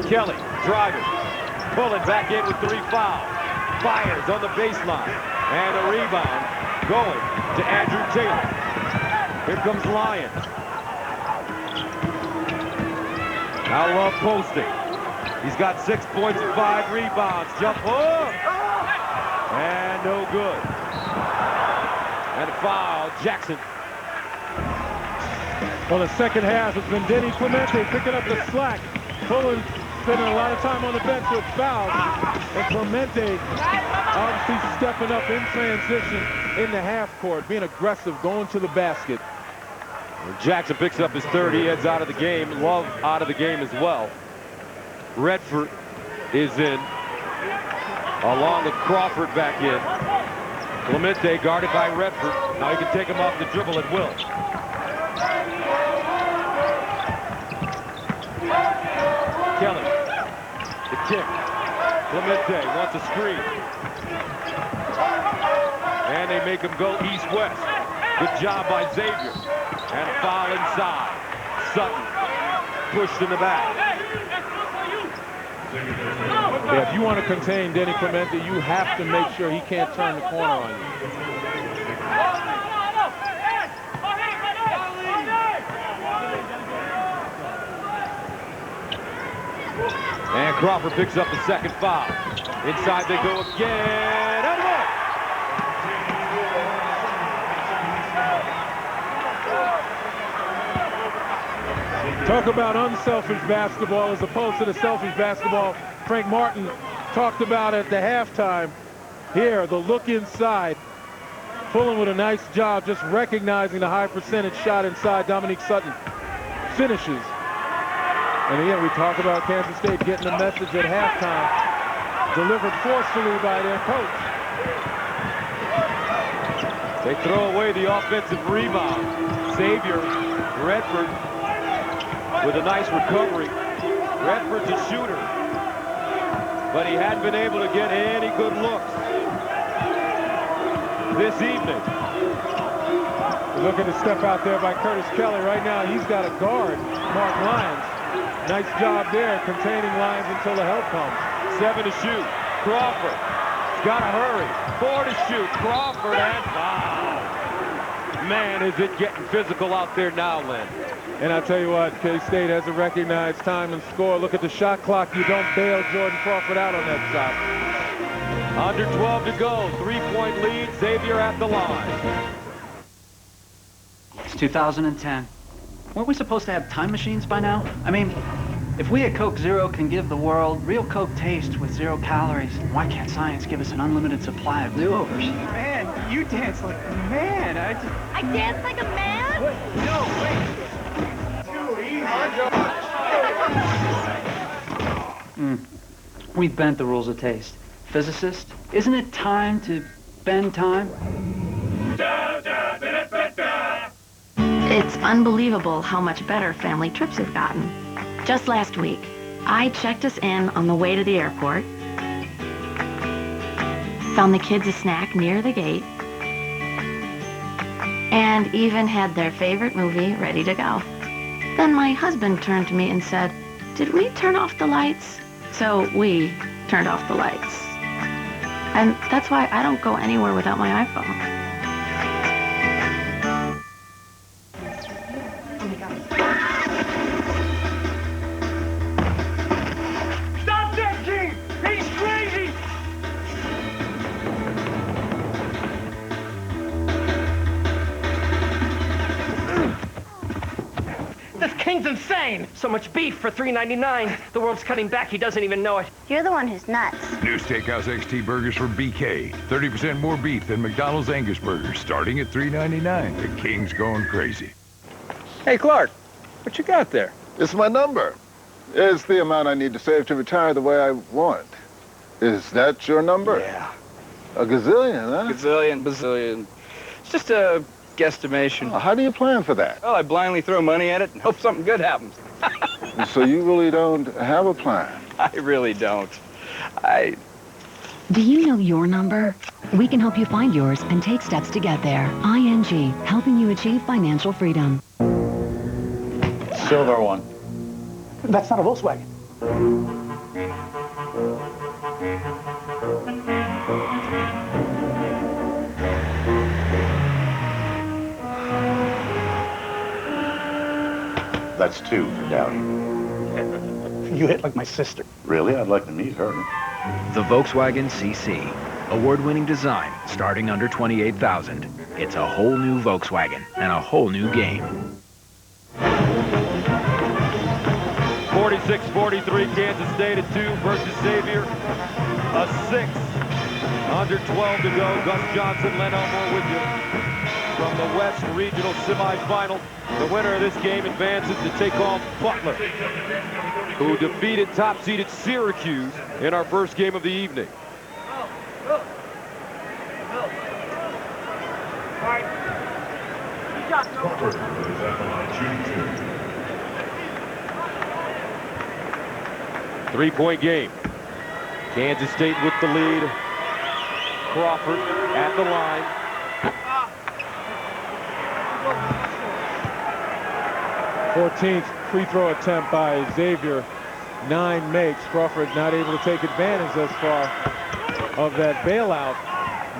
Kelly driving, pulling back in with 3 fouls. Fires on the baseline. And a rebound going to Andrew Taylor. Here comes Lyon. Now Love posting. He's got 6 points and 5 rebounds. Jump hook. And no good. And a foul, Jackson. Well, the second half has been Denny Clemente picking up the slack. Pulling, spending a lot of time on the bench with fouls. And Clemente obviously stepping up in transition in the half court, being aggressive, going to the basket. Jackson picks up his 3rd. He heads out of the game. Love out of the game as well. Redford is in, along with Crawford back in. Clemente guarded by Redford. Now he can take him off the dribble at will. Kelly, the kick. Clemente wants a screen. And they make him go east-west. Good job by Xavier. And a foul inside. Sutton pushed in the back. Yeah, if you want to contain Denny Clemente, you have to make sure he can't turn the corner on you. And Crawford picks up the 2nd foul. Inside they go again. And one. Talk about unselfish basketball as opposed to the selfish basketball Frank Martin talked about at the halftime. Here, the look inside. Pulling with a nice job, just recognizing the high percentage shot inside. Dominique Sutton finishes. And again, we talk about Kansas State getting a message at halftime. Delivered forcefully by their coach. They throw away the offensive rebound. Xavier, Redford with a nice recovery. Redford's a shooter, but he hadn't been able to get any good looks this evening. Looking to step out there by Curtis Kelly. Right now, he's got a guard, Mark Lyons. Nice job there, containing Lyons until the help comes. 7 to shoot. Crawford. He's got to hurry. 4 to shoot. Crawford and foul. Man, is it getting physical out there now, Lynn. And I tell you what, K-State has to recognize time and score. Look at the shot clock. You don't bail Jordan Crawford out on that shot. Under 12 to go. 3-point lead. Xavier at the line. It's 2010. Weren't we supposed to have time machines by now? I mean, if we at Coke Zero can give the world real Coke taste with 0 calories, why can't science give us an unlimited supply of do-overs? Man, you dance like a man. I dance like a man? What? No, wait. We bent the rules of taste. Physicist, isn't it time to bend time? It's unbelievable how much better family trips have gotten. Just last week, I checked us in on the way to the airport, found the kids a snack near the gate, and even had their favorite movie ready to go. Then my husband turned to me and said, "Did we turn off the lights?" So we turned off the lights. And that's why I don't go anywhere without my iPhone. King's insane. So much beef for $3.99. The world's cutting back. He doesn't even know it. You're the one who's nuts. New Steakhouse XT burgers from BK. 30% more beef than McDonald's Angus burgers, starting at $3.99. The King's going crazy. Hey, Clark, what you got there? It's my number. It's the amount I need to save to retire the way I want. Is that your number? Yeah. A gazillion, huh? Gazillion, bazillion. It's just a guesstimation. Oh, how do you plan for that? Well, I blindly throw money at it and hope something good happens. So you really don't have a plan? I really don't. Do you know your number? We can help you find yours and take steps to get there. ING, helping you achieve financial freedom. Silver one. That's not a Volkswagen. That's 2 for Dowdy. You hit like my sister. Really? I'd like to meet her. The Volkswagen CC. Award-winning design, starting under $28,000. It's a whole new Volkswagen and a whole new game. 46-43, Kansas State at 2 versus Xavier. A 6. Under 12 to go. Gus Johnson, Len Elmore with you. From the West Regional Semifinal, the winner of this game advances to take on Butler, who defeated top-seeded Syracuse in our first game of the evening. Three-point game. Kansas State with the lead. Crawford at the line. 14th free throw attempt by Xavier. 9 makes. Crawford not able to take advantage thus far of that bailout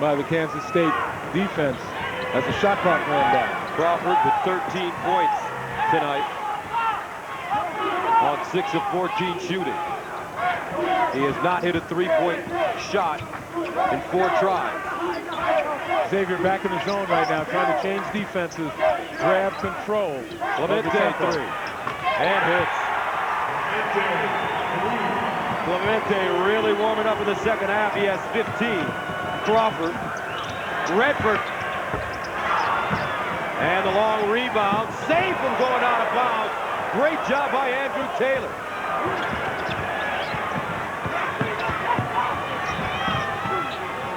by the Kansas State defense as the shot clock ran down. Crawford with 13 points tonight on 6 of 14 shooting. He has not hit a three-point shot in 4 tries. Xavier back in the zone right now, trying to change defenses, grab control. Clemente 3 and hits. Clemente really warming up in the second half. He has 15. Crawford, Redford, and the long rebound, saved from going out of bounds. Great job by Andrew Taylor.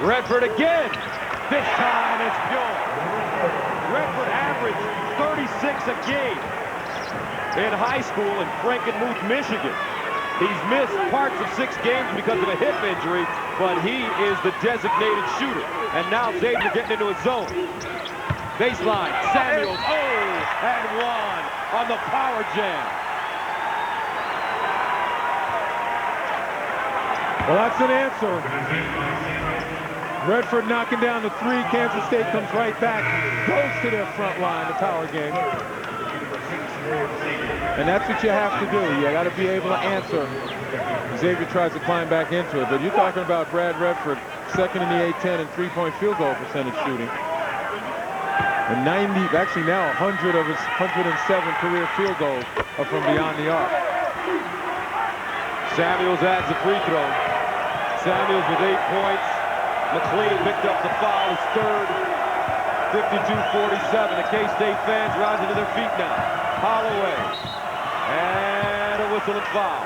Redford again. This time it's Bjorn. Redford averaged 36 a game in high school in Frankenmuth, Michigan. He's missed parts of 6 games because of a hip injury, but he is the designated shooter. And now Xavier getting into his zone. Baseline, Samuels, and 1 on the power jam. Well, that's an answer. Redford knocking down the 3. Kansas State comes right back, goes to their front line, the power game. And that's what you have to do. You got to be able to answer. Xavier tries to climb back into it, but you're talking about Brad Redford, second in the A-10 in three-point field goal percentage shooting. And 90, actually now 100 of his 107 career field goals are from beyond the arc. Samuels adds a free throw. Samuels with 8 points. McLean picked up the foul, his third. 52-47. The K-State fans rising to their feet now. Holloway. And a whistle and foul.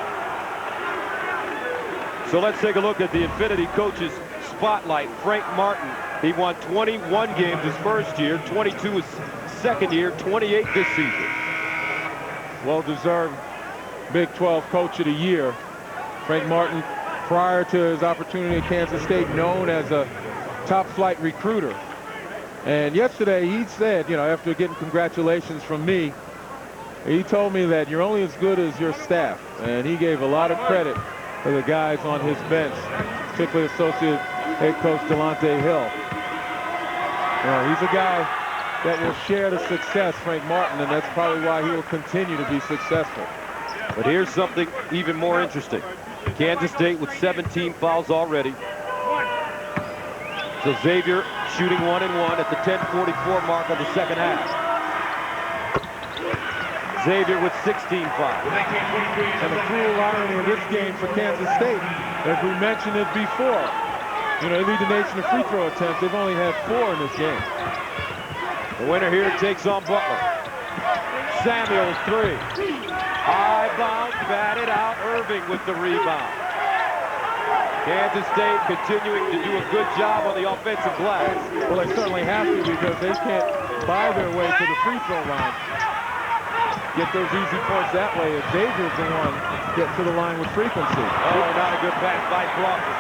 So let's take a look at the Infinity Coaches Spotlight. Frank Martin, he won 21 games his first year, 22 his second year, 28 this season. Well-deserved Big 12 Coach of the Year. Frank Martin, prior to his opportunity at Kansas State, known as a top-flight recruiter. And yesterday he said, you know, after getting congratulations from me, he told me that you're only as good as your staff. And he gave a lot of credit to the guys on his bench, particularly Associate Head Coach Delonte Hill. You know, he's a guy that will share the success, Frank Martin, and that's probably why he will continue to be successful. But here's something even more interesting. Kansas State with 17 fouls already. So Xavier shooting 1-1 at the 10:44 mark of the second half. Xavier with 16 fouls. And the cruel irony of this game for Kansas State, as we mentioned it before, you know, they lead the nation in free throw attempts. They've only had 4 in this game. The winner here takes on Butler. Samuel, 3. High bounce, batted out. Irving with the rebound. Kansas State continuing to do a good job on the offensive glass. Well, they certainly have to because they can't buy their way to the free throw line. Get those easy points that way. If Xavier's the one get to the line with frequency. Oh, not a good pass by Crawford.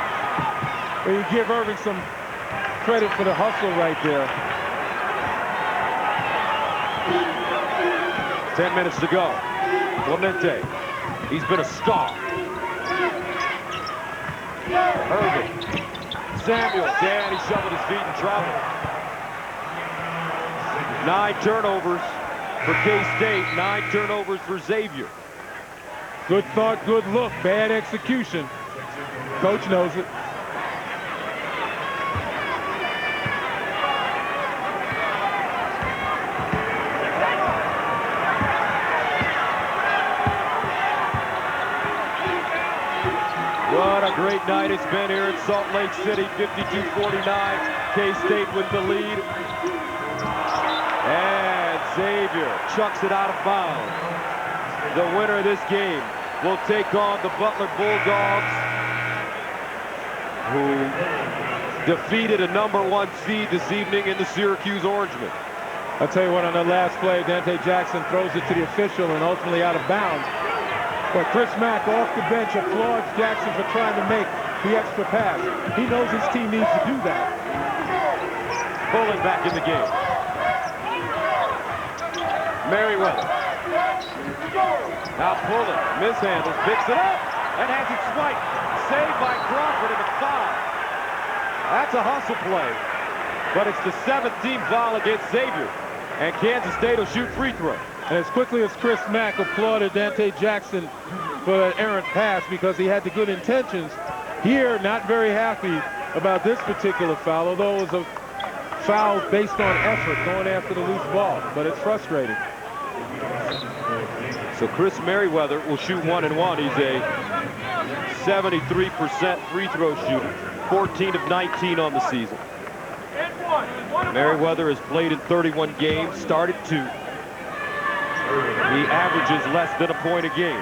Well, you give Irving some credit for the hustle right there. 10 minutes to go. Clemente. He's been a star. Irving. Samuel. Dan, he shoveled his feet in trouble. 9 turnovers for K-State. 9 turnovers for Xavier. Good thought, good look, bad execution. Coach knows it. What a great night it's been here in Salt Lake City. 52-49. K-State with the lead. And Xavier chucks it out of bounds. The winner of this game will take on the Butler Bulldogs, who defeated a #1 seed this evening in the Syracuse Orangemen. I'll tell you what, on the last play, Dante Jackson throws it to the official and ultimately out of bounds. But Chris Mack off the bench applauds Jackson for trying to make the extra pass. He knows his team needs to do that. Pulling back in the game. Merriweather. Now Pulling, mishandles, picks it up, and has it swiped. Saved by Crawford and a foul. That's a hustle play. But it's the 7th team foul against Xavier. And Kansas State will shoot free throw. And as quickly as Chris Mack applauded Dante Jackson for that errant pass because he had the good intentions, here not very happy about this particular foul, although it was a foul based on effort going after the loose ball, but it's frustrating. So Chris Merriweather will shoot 1 and 1. He's a 73% free throw shooter, 14 of 19 on the season. Merriweather has played in 31 games, started 2. He averages less than a point a game.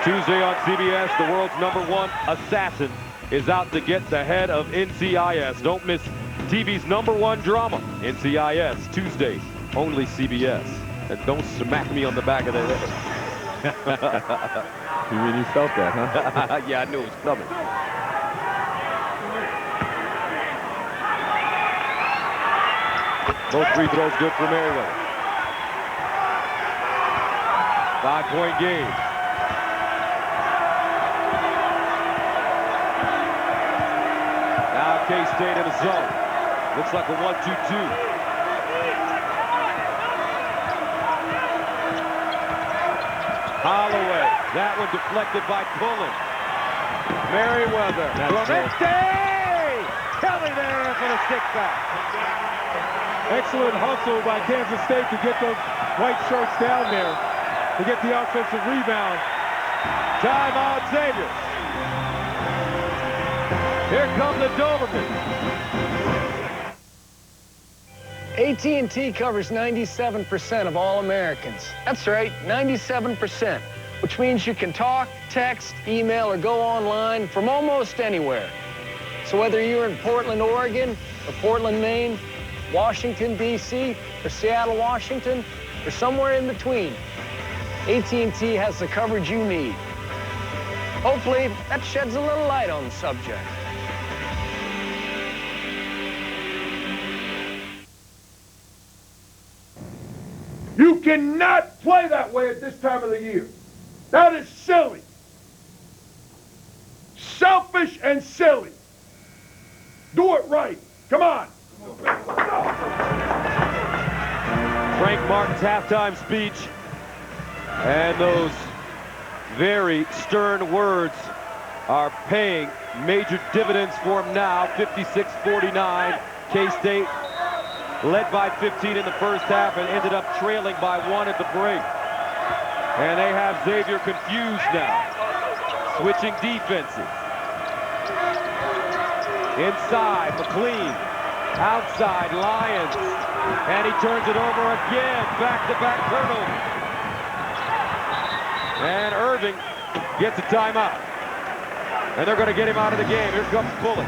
Tuesday on CBS, the world's #1 assassin is out to get the head of NCIS. Don't miss TV's #1 drama, NCIS, Tuesdays, only CBS. And don't smack me on the back of the head. You mean you felt that, huh? Yeah, I knew it was coming. Both free throws good for Merriweather. 5-point game. Now K-State in a zone. Looks like a 1-2-2. Holloway. That one deflected by Pullen. Merriweather. Clemente! Kelly there for the stick back. Excellent hustle by Kansas State to get those white shirts down there, to get the offensive rebound. Timeout, Xavier. Here come the Doberman. AT&T covers 97% of all Americans. That's right, 97%, which means you can talk, text, email, or go online from almost anywhere. So whether you're in Portland, Oregon, or Portland, Maine, Washington, D.C., or Seattle, Washington, or somewhere in between, AT&T has the coverage you need. Hopefully, that sheds a little light on the subject. You cannot play that way at this time of the year. That is silly. Selfish and silly. Do it right. Come on. Frank Martin's halftime speech and those very stern words are paying major dividends for them now. 56-49. K-State led by 15 in the first half and ended up trailing by 1 at the break. And they have Xavier confused now. Switching defenses. Inside, McLean. Outside, Lyons. And he turns it over again. Back-to-back turnover. And Irving gets a timeout. And they're going to get him out of the game. Here comes Bullock.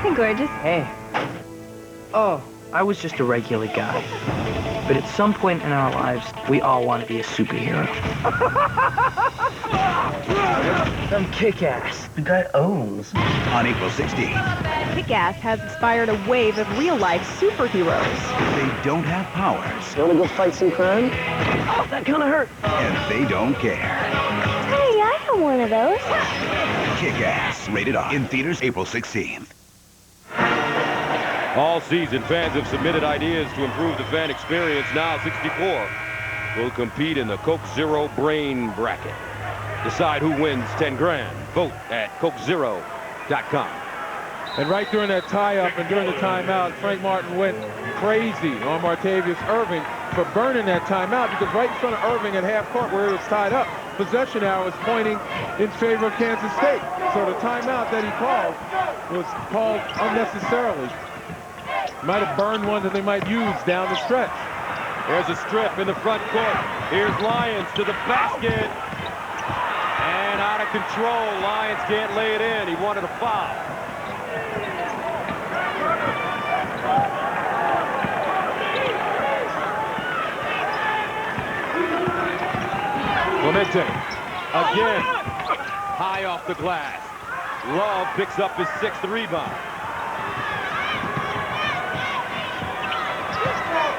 Hey, gorgeous. Hey. Oh, I was just a regular guy. But at some point in our lives, we all want to be a superhero. I'm kick-ass. The guy owns. On April 16th. Kick-Ass has inspired a wave of real-life superheroes. They don't have powers. You want to go fight some crime? Oh, that kind of hurt. And they don't care. Hey, I have one of those. Kick-Ass. Rated R. In theaters April 16th. All season, fans have submitted ideas to improve the fan experience. Now 64 will compete in the Coke Zero Brain Bracket. Decide who wins 10 grand. Vote at CokeZero.com. And right during that tie-up and during the timeout, Frank Martin went crazy on Martavius Irving for burning that timeout, because right in front of Irving at half court where it was tied up, possession arrow was pointing in favor of Kansas State. So the timeout that he called was called unnecessarily. Might have burned one that they might use down the stretch. There's a strip in the front court. Here's Lyons to the basket. And out of control. Lyons can't lay it in. He wanted a foul. Clemente. Again. High off the glass. Love picks up his 6th rebound.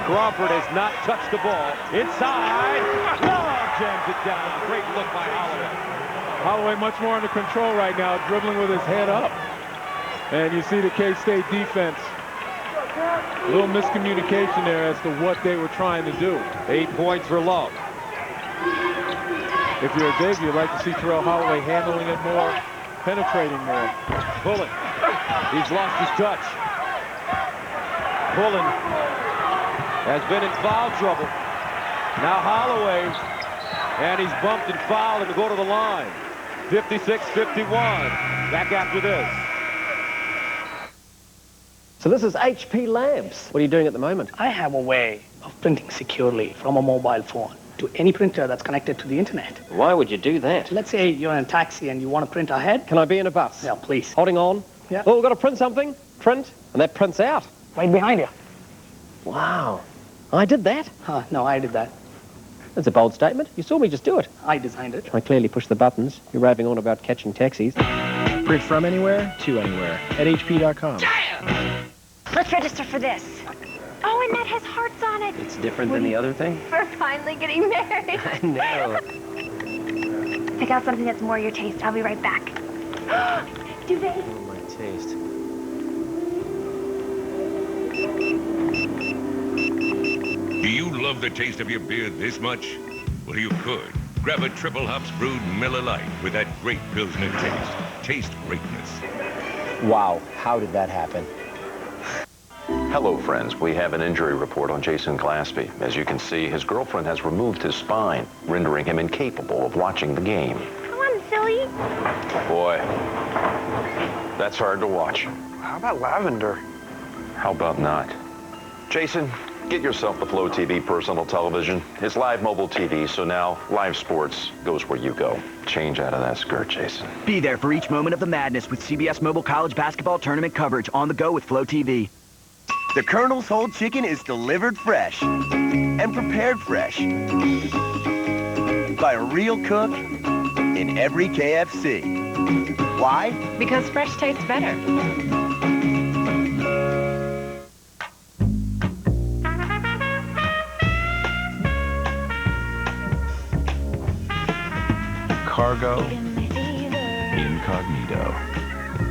Crawford has not touched the ball. Inside. Love jams it down. Great look by Holloway. Holloway much more under control right now, dribbling with his head up. And you see the K-State defense. A little miscommunication there as to what they were trying to do. 8 points for Love. If you're a Xavier, you'd like to see Terrell Holloway handling it more, penetrating more. Pullen. He's lost his touch. Pullen has been in foul trouble. Now Holloway, and he's bumped and fouled and to go to the line. 56-51. Back after this. So this is HP Labs. What are you doing at the moment? I have a way of printing securely from a mobile phone to any printer that's connected to the internet. Why would you do that? Let's say you're in a taxi and you want to print ahead. Can I be in a bus? Yeah, please. Holding on. Yeah. Oh, we've got to print something. Print. And that prints out. Right behind you. Wow. I did that? No, I did that. That's a bold statement. You saw me just do it. I designed it. I clearly pushed the buttons. You're raving on about catching taxis. Print from anywhere to anywhere at HP.com. Let's register for this. Oh, and that has hearts on it. It's different than the other thing? We're finally getting married. I know. Pick out something that's more your taste. I'll be right back. Duvet. Oh, my taste. Do you love the taste of your beer this much? Well, you could. Grab a triple hops brewed Miller Lite with that great Pilsner taste. Taste greatness. Wow, how did that happen? Hello, friends. We have an injury report on Jason Glaspie. As you can see, his girlfriend has removed his spine, rendering him incapable of watching the game. Come on, silly. Boy, that's hard to watch. How about lavender? How about not? Jason, get yourself the Flow TV personal television. It's live mobile TV, so now live sports goes where you go. Change out of that skirt, Jason. Be there for each moment of the madness with CBS Mobile College Basketball Tournament coverage on the go with Flow TV. The Colonel's whole chicken is delivered fresh and prepared fresh by a real cook in every KFC. Why? Because fresh tastes better. Cargo Incognito.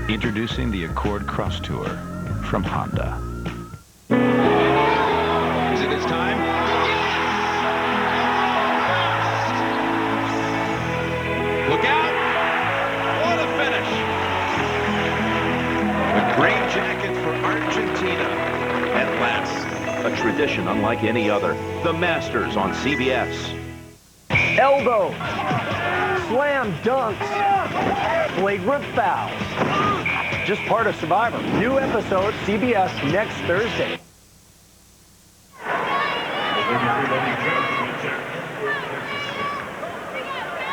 Introducing the Accord Cross Tour from Honda. Is it his time? Look out. What a finish. The green jacket for Argentina. At last, a tradition unlike any other. The Masters on CBS. Elbow. Slam dunks. Flagrant fouls. Just part of Survivor. New episode, CBS, next Thursday.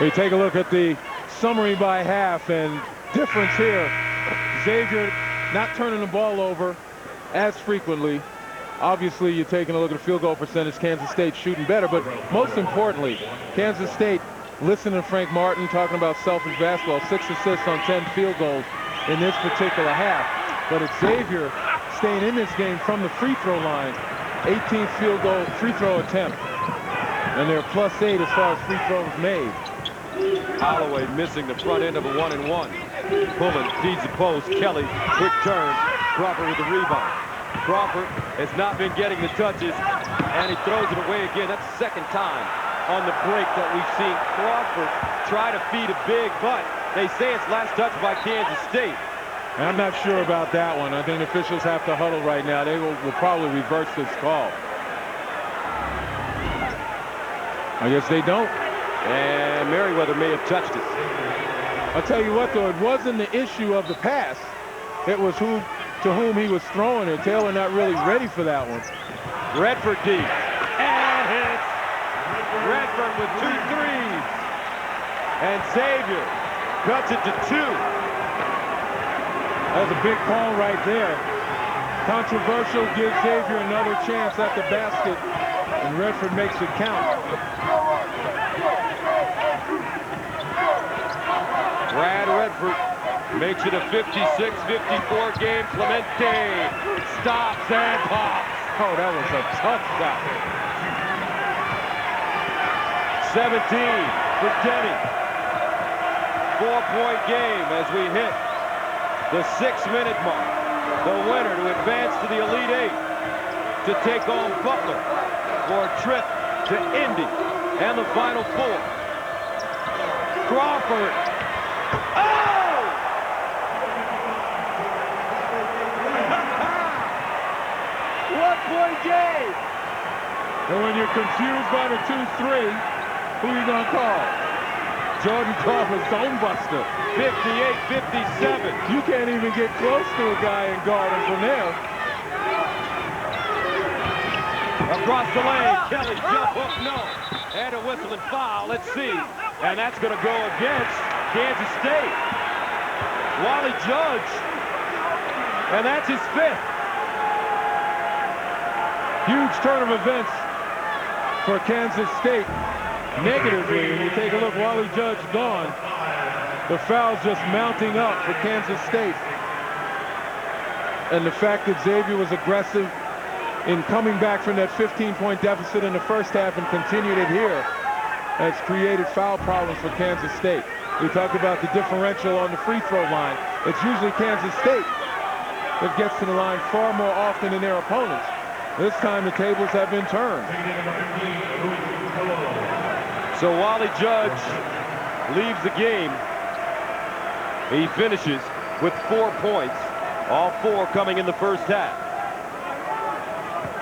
We take a look at the summary by half, and difference here. Xavier not turning the ball over as frequently. Obviously, you're taking a look at the field goal percentage. Kansas State shooting better, but most importantly, Kansas State listening to Frank Martin talking about selfish basketball. 6 assists on 10 field goals in this particular half. But it's Xavier staying in this game from the free throw line. 18th field goal free throw attempt. And they're +8 as far as free throws made. Holloway missing the front end of a 1-and-1. Pullman feeds the post. Kelly, quick turn. Crawford with the rebound. Crawford has not been getting the touches, and he throws it away again. That's the second time on the break that we've seen Crawford try to feed a big, but they say it's last touch by Kansas State. I'm not sure about that one. I think the officials have to huddle right now. They will probably reverse this call. I guess they don't. And Merriweather may have touched it. I'll tell you what, though, it wasn't the issue of the pass. It was to whom he was throwing it. Taylor not really ready for that one. Redford deep. And hits. Redford with 2 threes. And Xavier cuts it to 2. That was a big call right there. Controversial, gives Xavier another chance at the basket, and Redford makes it count. Brad Redford makes it a 56-54 game. Clemente stops and pops. Oh, that was a tough shot. 17 for Denny. 4-point game as we hit the 6-minute mark. The winner to advance to the Elite Eight to take on Butler for a trip to Indy and the Final Four. Crawford. Oh! One-point game. And when you're confused by the 2-3, who are you going to call? Jordan Crawford, zone buster. 58-57. You can't even get close to a guy and guard him from there. Across the lane, Kelly, jump hook, no. And a whistle and foul, let's see. And that's going to go against Kansas State. Wally Judge. And that's his 5th. Huge turn of events for Kansas State. Negatively, when you take a look, Wally Judge gone. The foul's just mounting up for Kansas State. And the fact that Xavier was aggressive in coming back from that 15-point deficit in the first half and continued it here has created foul problems for Kansas State. We talked about the differential on the free throw line. It's usually Kansas State that gets to the line far more often than their opponents. This time the tables have been turned. So Wally Judge leaves the game. He finishes with 4 points, all 4 coming in the first half.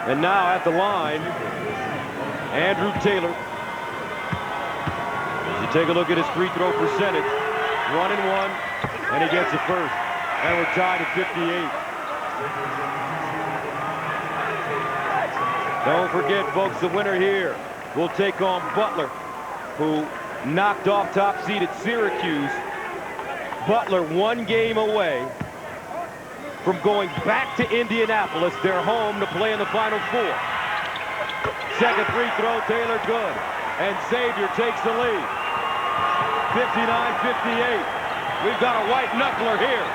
And now at the line, Andrew Taylor. As you take a look at his free throw percentage, 1-and-1, and he gets the first. And we're tied at 58. Don't forget, folks, the winner here will take on Butler, who knocked off top seed at Syracuse. Butler 1 game away from going back to Indianapolis, their home, to play in the Final Four. Second free throw, Taylor good. And Xavier takes the lead. 59-58. We've got a white knuckler here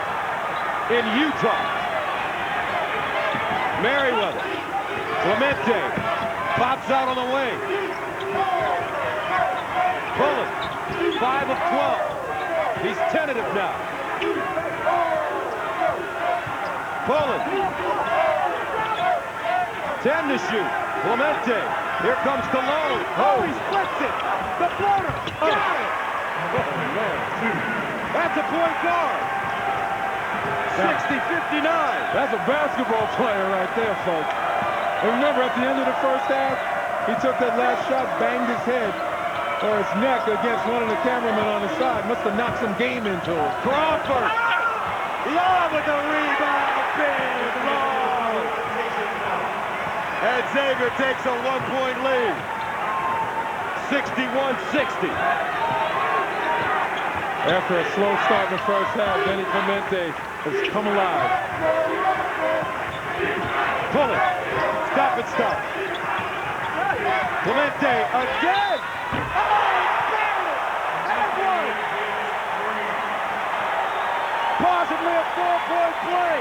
in Utah. Merriweather. Clemente pops out on the wing. Bullet, 5 of 12. He's tentative now. Bullet. 10 to shoot. Clemente. Here comes Cologne. Oh, he splits it. The floater. Got it. Oh, man. That's a point guard. 60-59. That's a basketball player right there, folks. And remember, at the end of the first half, he took that last shot, banged his head or his neck against one of the cameramen on the side. Must have knocked some game into him. Crawford. Love with the rebound. Big long. And Xavier takes a 1-point lead. 61-60. After a slow start in the first half, Benny Clemente has come alive. Pull it. Stop and stop. Clemente again. Possibly a 4-point play.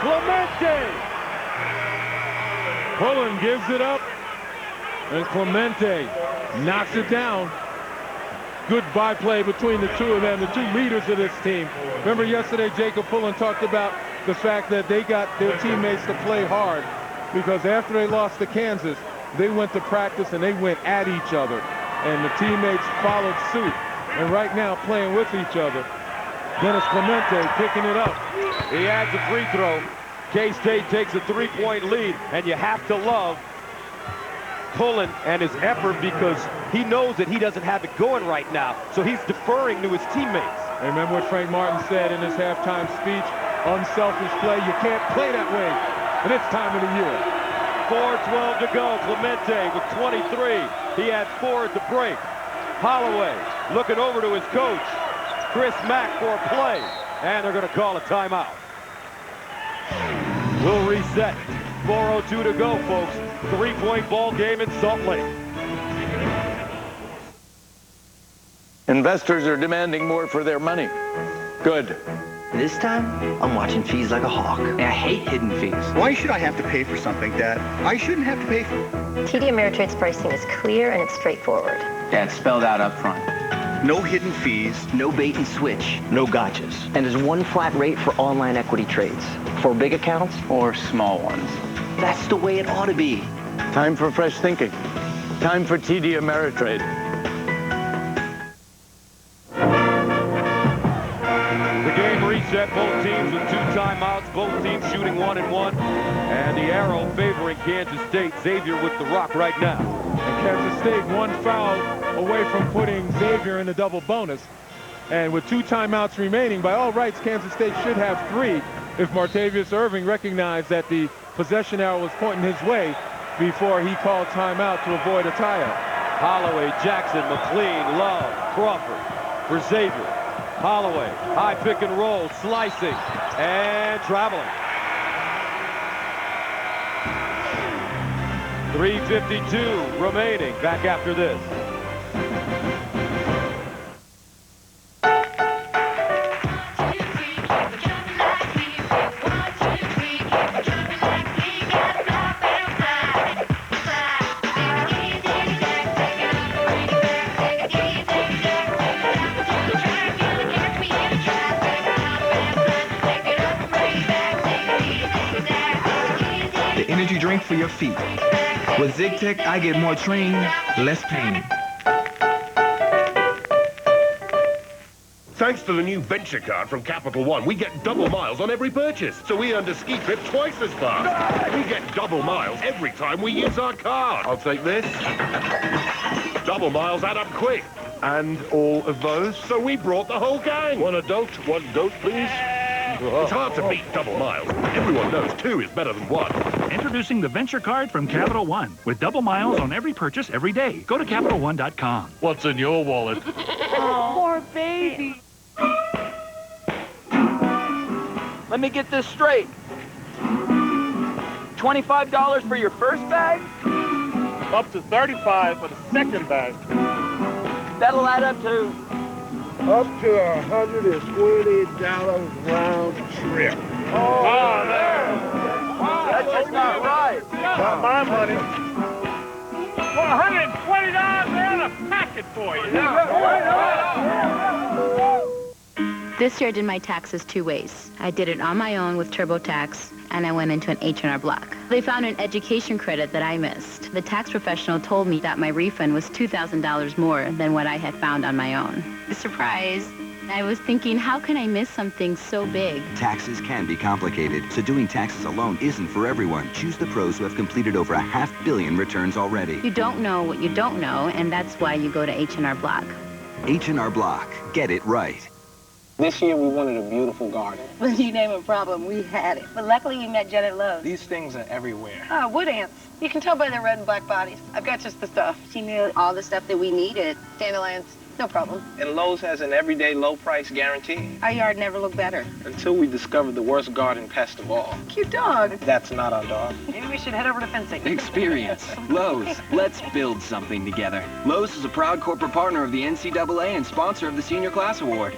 Clemente. Pullen gives it up, and Clemente knocks it down. Good byplay between the two of them, the two leaders of this team. Remember yesterday, Jacob Pullen talked about the fact that they got their teammates to play hard because after they lost to Kansas, they went to practice and they went at each other, and the teammates followed suit. And right now, playing with each other, Dennis Clemente picking it up. He adds a free throw. K-State takes a 3-point lead, and you have to love Pullen and his effort because he knows that he doesn't have it going right now, so he's deferring to his teammates. And remember what Frank Martin said in his halftime speech, unselfish play, you can't play that way at this time of the year. 4:12 to go. Clemente with 23. He had 4 at the break. Holloway looking over to his coach, Chris Mack, for a play, and they're going to call a timeout. We'll reset. 4:02 to go, folks. 3-point ball game in Salt Lake. Investors are demanding more for their money. Good. This time, I'm watching fees like a hawk. And I hate hidden fees. Why should I have to pay for something that I shouldn't have to pay for? TD Ameritrade's pricing is clear and it's straightforward. Yeah, it's spelled out up front. No hidden fees. No bait and switch. No gotchas. And there's one flat rate for online equity trades. For big accounts or small ones. That's the way it ought to be. Time for fresh thinking. Time for TD Ameritrade. The game reset. Both teams with 2 timeouts. Both teams shooting 1-1. And the arrow favoring Kansas State. Xavier with the rock right now. And Kansas State 1 foul away from putting Xavier in a double bonus. And with 2 timeouts remaining, by all rights, Kansas State should have 3 if Martavius Irving recognized that the possession arrow was pointing his way before he called timeout to avoid a tie-up. Holloway, Jackson, McLean, Love, Crawford for Xavier. Holloway, high pick and roll, slicing, and traveling. 3:52 remaining. Back after this. Energy drink for your feet. With ZigTech, I get more train, less pain. Thanks to the new Venture card from Capital One, we get double miles on every purchase. So we earned a ski trip twice as fast. We get double miles every time we use our card. I'll take this. Double miles add up quick. And all of those? So we brought the whole gang. One adult, one goat, please. It's hard to beat double miles. Everyone knows 2 is better than 1. Introducing the Venture Card from Capital One with double miles on every purchase every day. Go to CapitalOne.com. What's in your wallet? Oh, poor baby. Let me get this straight. $25 for your first bag? Up to $35 for the second bag. That'll add up to... Up to $120 round trip. Oh, there. That's just not right. Not my money. Well, $120 and a packet for you. This year I did my taxes 2 ways. I did it on my own with TurboTax, and I went into an H&R Block. They found an education credit that I missed. The tax professional told me that my refund was $2,000 more than what I had found on my own. Surprise! I was thinking, how can I miss something so big? Taxes can be complicated, so doing taxes alone isn't for everyone. Choose the pros who have completed over 500 million returns already. You don't know what you don't know, and that's why you go to H&R Block. H&R Block. Get it right. This year we wanted a beautiful garden. When you name a problem, we had it. But luckily we met Jen at Lowe's. These things are everywhere. Ah, wood ants. You can tell by their red and black bodies. I've got just the stuff. She knew all the stuff that we needed. Dandelions, no problem. And Lowe's has an everyday low price guarantee. Our yard never looked better. Until we discovered the worst garden pest of all. Cute dog. That's not our dog. Maybe we should head over to fencing. Experience. Lowe's. Let's build something together. Lowe's is a proud corporate partner of the NCAA and sponsor of the Senior Class Award.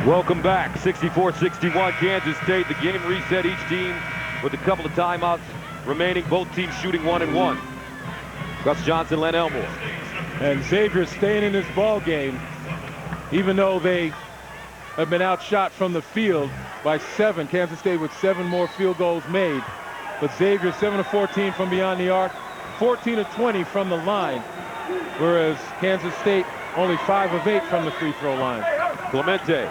Welcome back. 64-61 Kansas State. The game reset, each team with a couple of timeouts remaining. Both teams shooting 1 and 1. Gus Johnson, Len Elmore. And Xavier staying in this ball game, even though they have been outshot from the field by 7. Kansas State with 7 more field goals made. But Xavier 7 of 14 from beyond the arc, 14 of 20 from the line, whereas Kansas State only 5 of 8 from the free throw line. Clemente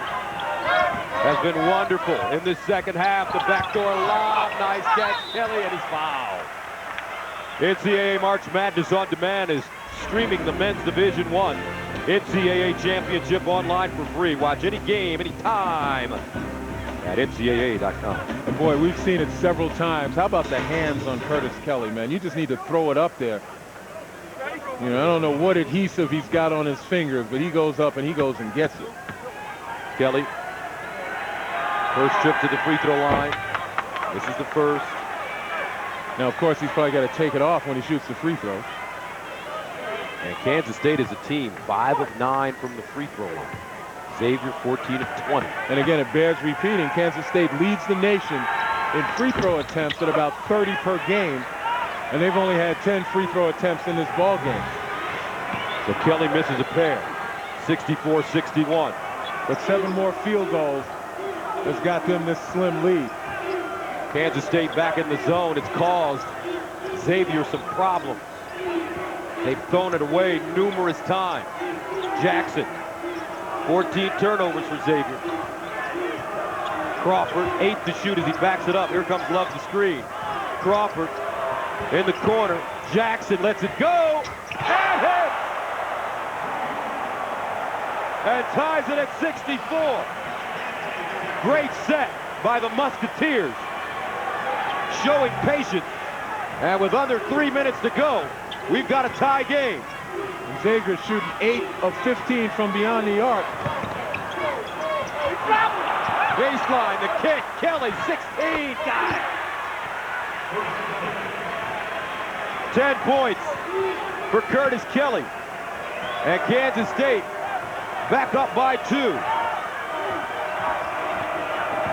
has been wonderful in this second half. The backdoor lob, nice catch, Kelly, and he's fouled. NCAA March Madness on Demand is streaming the Men's Division I NCAA Championship online for free. Watch any game, anytime at NCAA.com. And boy, we've seen it several times. How about the hands on Curtis Kelly, man? You just need to throw it up there. You know, I don't know what adhesive he's got on his fingers, but he goes up and he goes and gets it. Kelly, first trip to the free throw line. This is the first. Now, of course, he's probably got to take it off when he shoots the free throw. And Kansas State is a team 5 of 9 from the free throw line. Xavier 14 of 20. And again, it bears repeating. Kansas State leads the nation in free throw attempts at about 30 per game. And they've only had 10 free throw attempts in this ball game. So Kelly misses a pair. 64-61. But 7 more field goals has got them this slim lead. Kansas State back in the zone. It's caused Xavier some problems. They've thrown it away numerous times. Jackson, 14 turnovers for Xavier. Crawford, 8 to shoot as he backs it up. Here comes Love the screen. Crawford in the corner. Jackson lets it go. And hits! And ties it at 64. Great set by the Musketeers. Showing patience. And with under 3 minutes to go, we've got a tie game. And Xavier shooting 8 of 15 from beyond the arc. Baseline, the kick. Kelly, 16. Got it. 10 points for Curtis Kelly. And Kansas State back up by 2.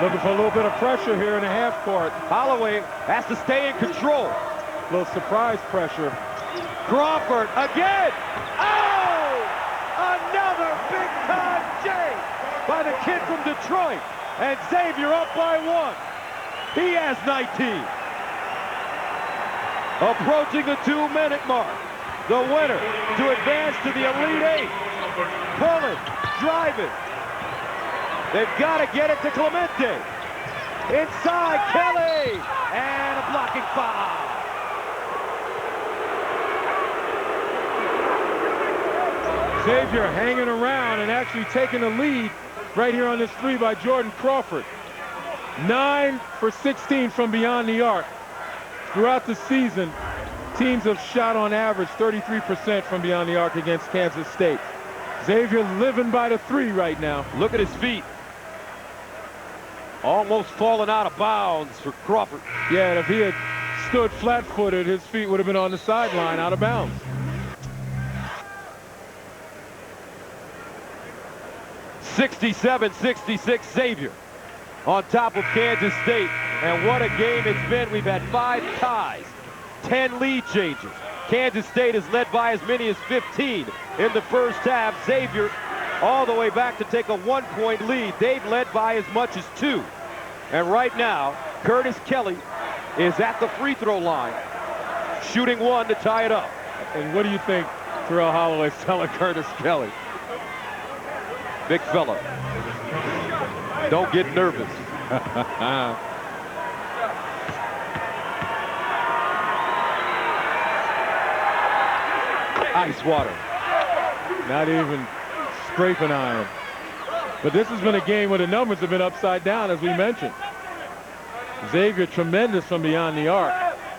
Looking for a little bit of pressure here in the half court. Holloway has to stay in control. A little surprise pressure. Crawford again. Oh! Another big-time J by the kid from Detroit. And Xavier up by 1. He has 19. Approaching the 2-minute mark. The winner to advance to the Elite 8. Pulling, driving. They've got to get it to Clemente. Inside, Kelly. And a blocking foul. Xavier hanging around and actually taking the lead right here on this 3 by Jordan Crawford. 9 for 16 from beyond the arc. Throughout the season, teams have shot on average 33% from beyond the arc against Kansas State. Xavier living by the 3 right now. Look at his feet. Almost falling out of bounds for Crawford. Yeah, and if he had stood flat-footed, his feet would have been on the sideline out of bounds. (67-66) Xavier on top of Kansas State. And what a game it's been. We've had 5 ties, 10 lead changes. Kansas State is led by as many as 15 in the first half. Xavier all the way back to take a 1-point lead. They've led by as much as 2. And right now, Curtis Kelly is at the free throw line, shooting 1 to tie it up. And what do you think Terrell Holloway's telling Curtis Kelly? Big fella. Don't get nervous. Ice water. Not even scraping iron. But this has been a game where the numbers have been upside down, as we mentioned. Xavier tremendous from beyond the arc.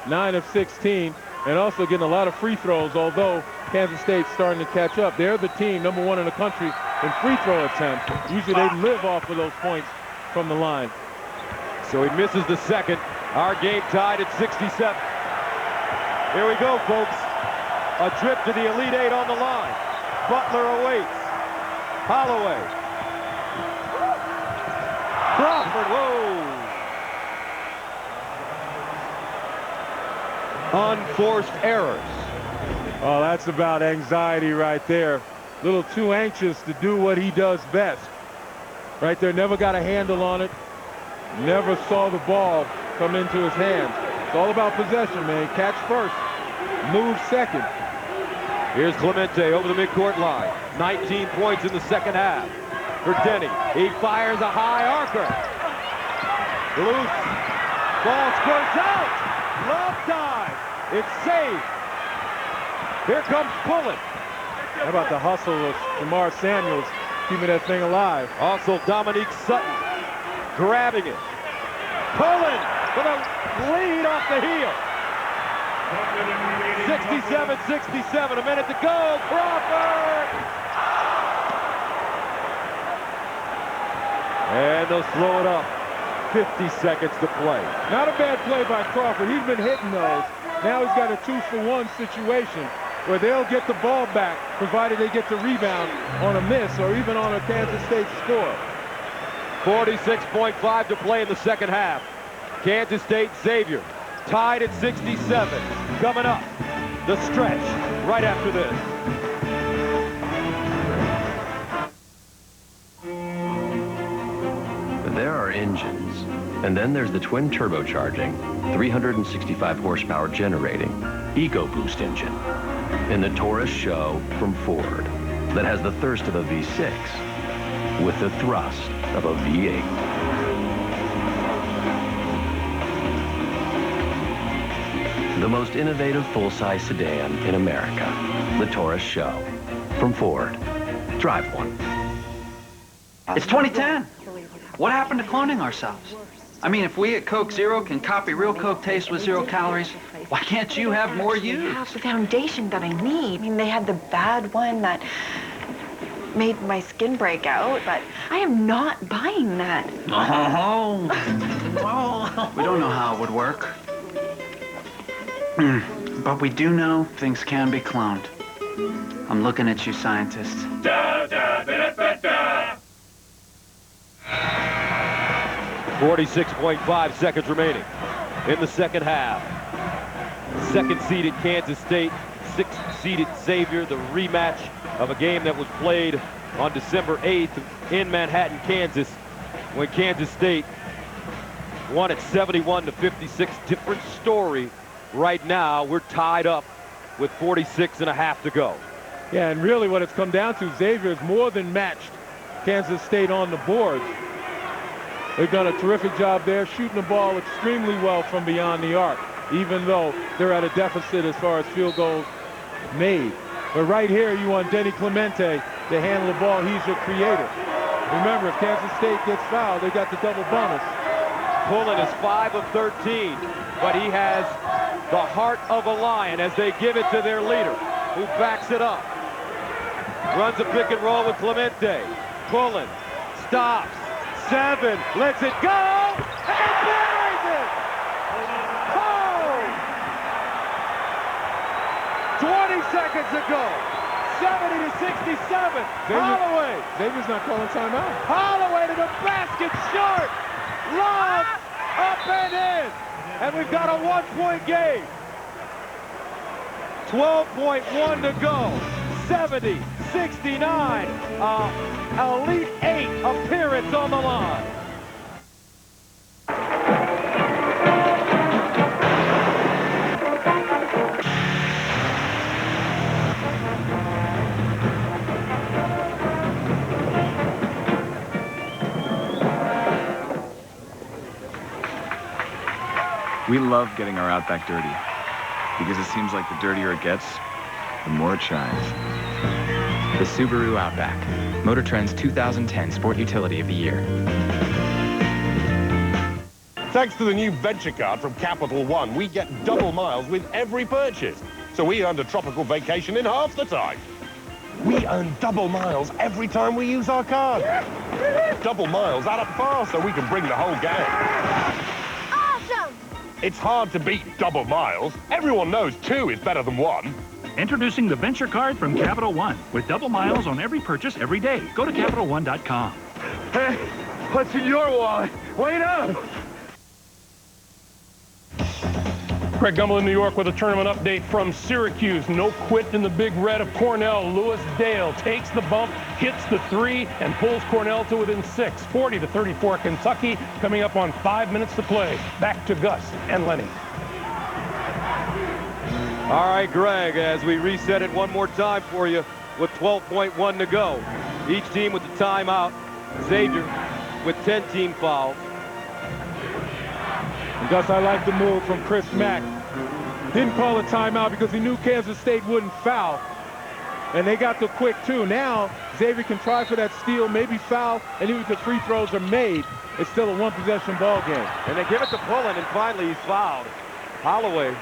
9 of 16, and also getting a lot of free throws, although Kansas State's starting to catch up. They're the team number 1 in the country in free throw attempts. Usually they live off of those points from the line. So he misses the second. Our game tied at 67. Here we go, folks. A trip to the Elite Eight on the line. Butler awaits. Holloway. Crawford, whoa. Unforced errors. Oh, that's about anxiety right there. A little too anxious to do what he does best. Right there, never got a handle on it. Never saw the ball come into his hands. It's all about possession, man. Catch first, move second. Here's Clemente over the midcourt line. 19 points in the second half for Denny. He fires a high arcer. Loose. Ball squirts out. Love dive. It's safe. Here comes Pullen. How about the hustle of Jamar Samuels keeping that thing alive? Also Dominique Sutton grabbing it. Pullen for the lead off the heel. 67-67, a minute to go. Crawford! And they'll slow it up. 50 seconds to play. Not a bad play by Crawford. He's been hitting those. Now he's got a 2-for-1 situation where they'll get the ball back, provided they get the rebound on a miss or even on a Kansas State score. 46.5 to play in the second half. Kansas State Xavier tied at 67. Coming up, the stretch right after this. There are engines, and then there's the twin turbocharging, 365 horsepower generating EcoBoost engine in the Taurus Show from Ford that has the thirst of a V6 with the thrust of a V8. The most innovative full-size sedan in America, the Taurus Show from Ford. Drive one. It's 2010. What happened to cloning ourselves? I mean, if we at Coke Zero can copy real Coke taste with 0 calories, why can't you have more you? They have the foundation that I need. I mean, they had the bad one that made my skin break out, but I am not buying that. Oh. We don't know how it would work. But we do know things can be cloned. I'm looking at you, scientists. 46.5 seconds remaining in the second half. Second-seeded Kansas State, 6th-seeded Xavier, the rematch of a game that was played on December 8th in Manhattan, Kansas, when Kansas State won at 71-56. Different story right now. We're tied up with 46.5 to go. Yeah, and really what it's come down to, Xavier has more than matched Kansas State on the boards. They've done a terrific job there, shooting the ball extremely well from beyond the arc, even though they're at a deficit as far as field goals made. But right here, you want Denny Clemente to handle the ball. He's your creator. Remember, if Kansas State gets fouled, they got the double bonus. Pullen is 5 of 13, but he has the heart of a lion as they give it to their leader, who backs it up. Runs a pick and roll with Clemente. Pullen stops. 7, lets it go, and buries it! Oh! 20 seconds ago, 70-67. Holloway. Xavier's not calling timeout. Holloway to the basket, short. Love, up and in. And we've got a 1-point game. 12.1 to go. 69. Elite 8 appearance on the line. We love getting our Outback dirty because it seems like the dirtier it gets, the more it shines. The Subaru Outback, Motor Trend's 2010 Sport Utility of the Year. Thanks to the new Venture Card from Capital One, we get double miles with every purchase. So we earned a tropical vacation in half the time. We earn double miles every time we use our card. Double miles add up fast so we can bring the whole gang. It's hard to beat double miles. Everyone knows 2 is better than 1. Introducing the Venture Card from Capital One with double miles on every purchase every day. Go to CapitalOne.com. Hey, what's in your wallet? Wait up! Craig Gumbel in New York with a tournament update from Syracuse. No quit in the big red of Cornell. Lewis Dale takes the bump, hits the 3, and pulls Cornell to within 6. 40-34 Kentucky, coming up on 5 minutes to play. Back to Gus and Lenny. All right, Greg, as we reset it one more time for you with 12.1 to go. Each team with the timeout. Xavier with 10 team fouls. And Gus, I like the move from Chris Mack. Didn't call a timeout because he knew Kansas State wouldn't foul. And they got the quick 2. Now, Xavier can try for that steal, maybe foul, and even if the free throws are made, it's still a one-possession ball game. And they give it to Pullen, and finally he's fouled. Holloway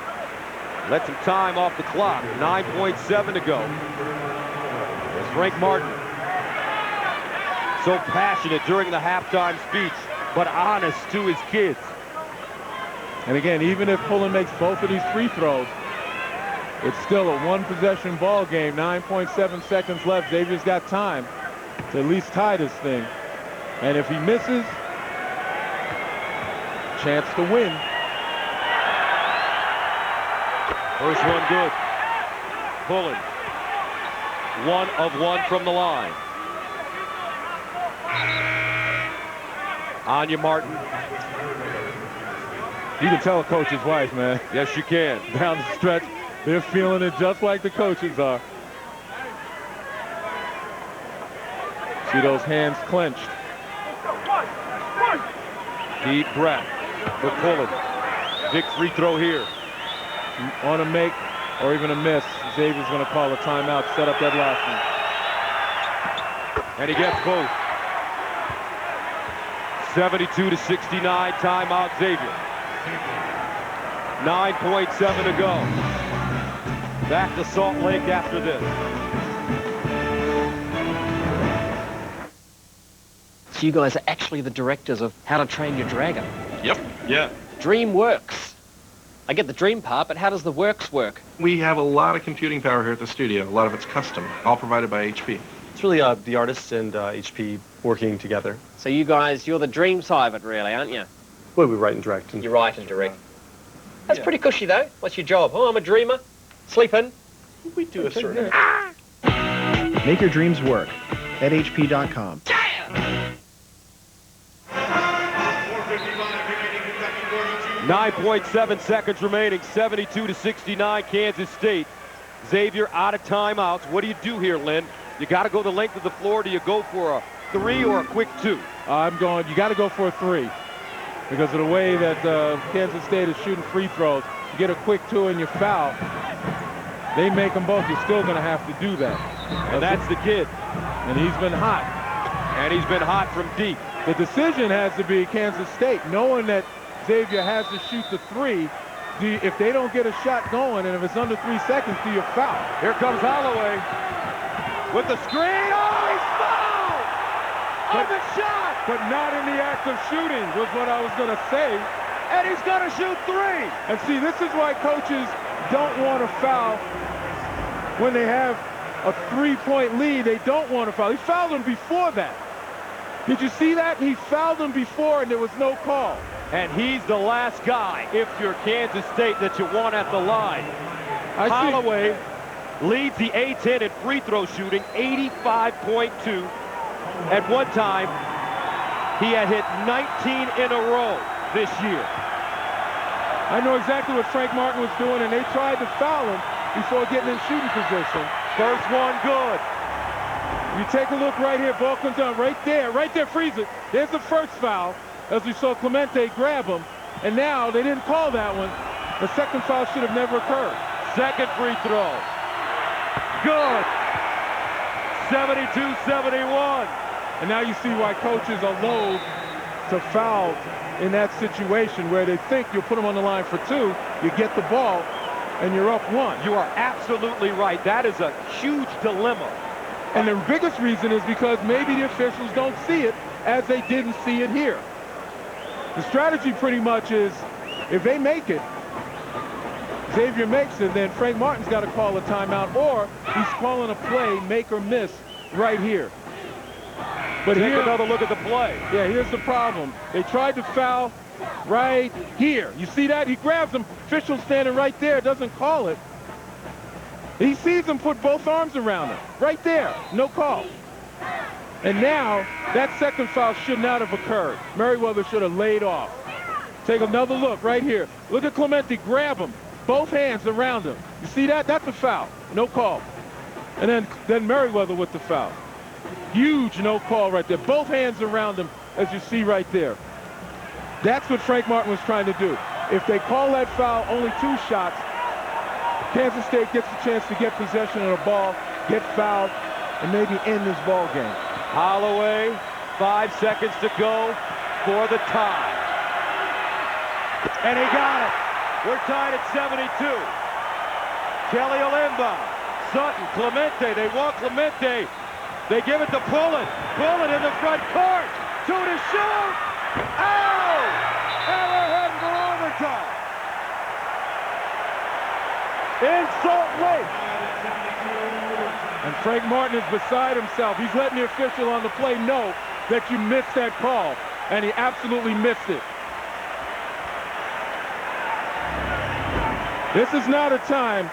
lets some time off the clock. 9.7 to go. There's Frank Martin. So passionate during the halftime speech, but honest to his kids. And again, even if Pullen makes both of these free throws, it's still a one-possession ball game. 9.7 seconds left. Xavier's got time to at least tie this thing. And if he misses, chance to win. First one good. Pullen. 1 of 1 from the line. Anya Martin. You can tell a coach is wife, man. Yes, you can. Down the stretch, they're feeling it just like the coaches are. See those hands clenched. Deep breath for Pullen. Big free throw here. On a make or even a miss, Xavier's going to call a timeout, set up that last one. And he gets both. 72-69, timeout Xavier. 9.7 to go. Back to Salt Lake after this. So you guys are actually the directors of How to Train Your Dragon? Yep. Yeah. Dream works. I get the dream part, but how does the works work? We have a lot of computing power here at the studio. A lot of it's custom, all provided by HP. It's really the artists and HP working together. So you guys, you're the dream side of it, really, aren't you? Well, we write and direct. You write and direct. That's pretty cushy, though. What's your job? Oh, I'm a dreamer. Sleeping. We do a certain... Make your dreams work at HP.com. 9.7 seconds remaining, 72-69, Kansas State. Xavier out of timeouts. What do you do here, Lynn? You got to go the length of the floor. Do you go for a 3 or a quick 2? You got to go for a 3. Because of the way that Kansas State is shooting free throws, you get a quick 2 and you foul. They make them both. You're still going to have to do that. And that's the kid. And he's been hot. And he's been hot from deep. The decision has to be Kansas State, knowing that Xavier has to shoot the 3. If they don't get a shot going, and if it's under 3 seconds, do you foul? Here comes Holloway with the screen. Oh, he's fouled! On the shot! But not in the act of shooting, was what I was going to say. And he's going to shoot 3! And see, this is why coaches don't want to foul when they have a 3-point lead. They don't want to foul. He fouled him before that. Did you see that? He fouled him before, and there was no call. And he's the last guy, if you're Kansas State, that you want at the line. Holloway leads the A-10 in free throw shooting, 85.2. At one time, he had hit 19 in a row this year. I know exactly what Frank Martin was doing, and they tried to foul him before getting in shooting position. First one good. You take a look right here, ball comes down right there, freeze it. There's the first foul, as we saw Clemente grab him, and now they didn't call that one. The second foul should have never occurred. Second free throw. Good. 72-71. And now you see why coaches are loath to foul in that situation where they think you'll put them on the line for 2, you get the ball, and you're up 1. You are absolutely right. That is a huge dilemma. And the biggest reason is because maybe the officials don't see it as they didn't see it here. The strategy pretty much is, if they make it, Xavier makes it, then Frank Martin's got to call a timeout, or he's calling a play, make or miss, right here. But Take here, another look at the play. Yeah, here's the problem. They tried to foul right here. You see that? He grabs him. Official standing right there, doesn't call it. He sees him put both arms around him. Right there, no call. And now, that second foul should not have occurred. Merriweather should have laid off. Take another look right here. Look at Clemente, grab him. Both hands around him. You see that? That's a foul. No call. And then Merriweather with the foul. Huge no call right there. Both hands around him, as you see right there. That's what Frank Martin was trying to do. If they call that foul, only 2 shots, Kansas State gets a chance to get possession of the ball, get fouled, and maybe end this ball game. Holloway, 5 seconds to go for the tie. And he got it. We're tied at 72. Kelly will inbound. Sutton, Clemente, they want Clemente. They give it to Pullen. Pullen in the front court. 2 to shoot. Oh! And we're heading for overtime. In Salt Lake. And Frank Martin is beside himself. He's letting the official on the play know that you missed that call. And he absolutely missed it. This is not a time.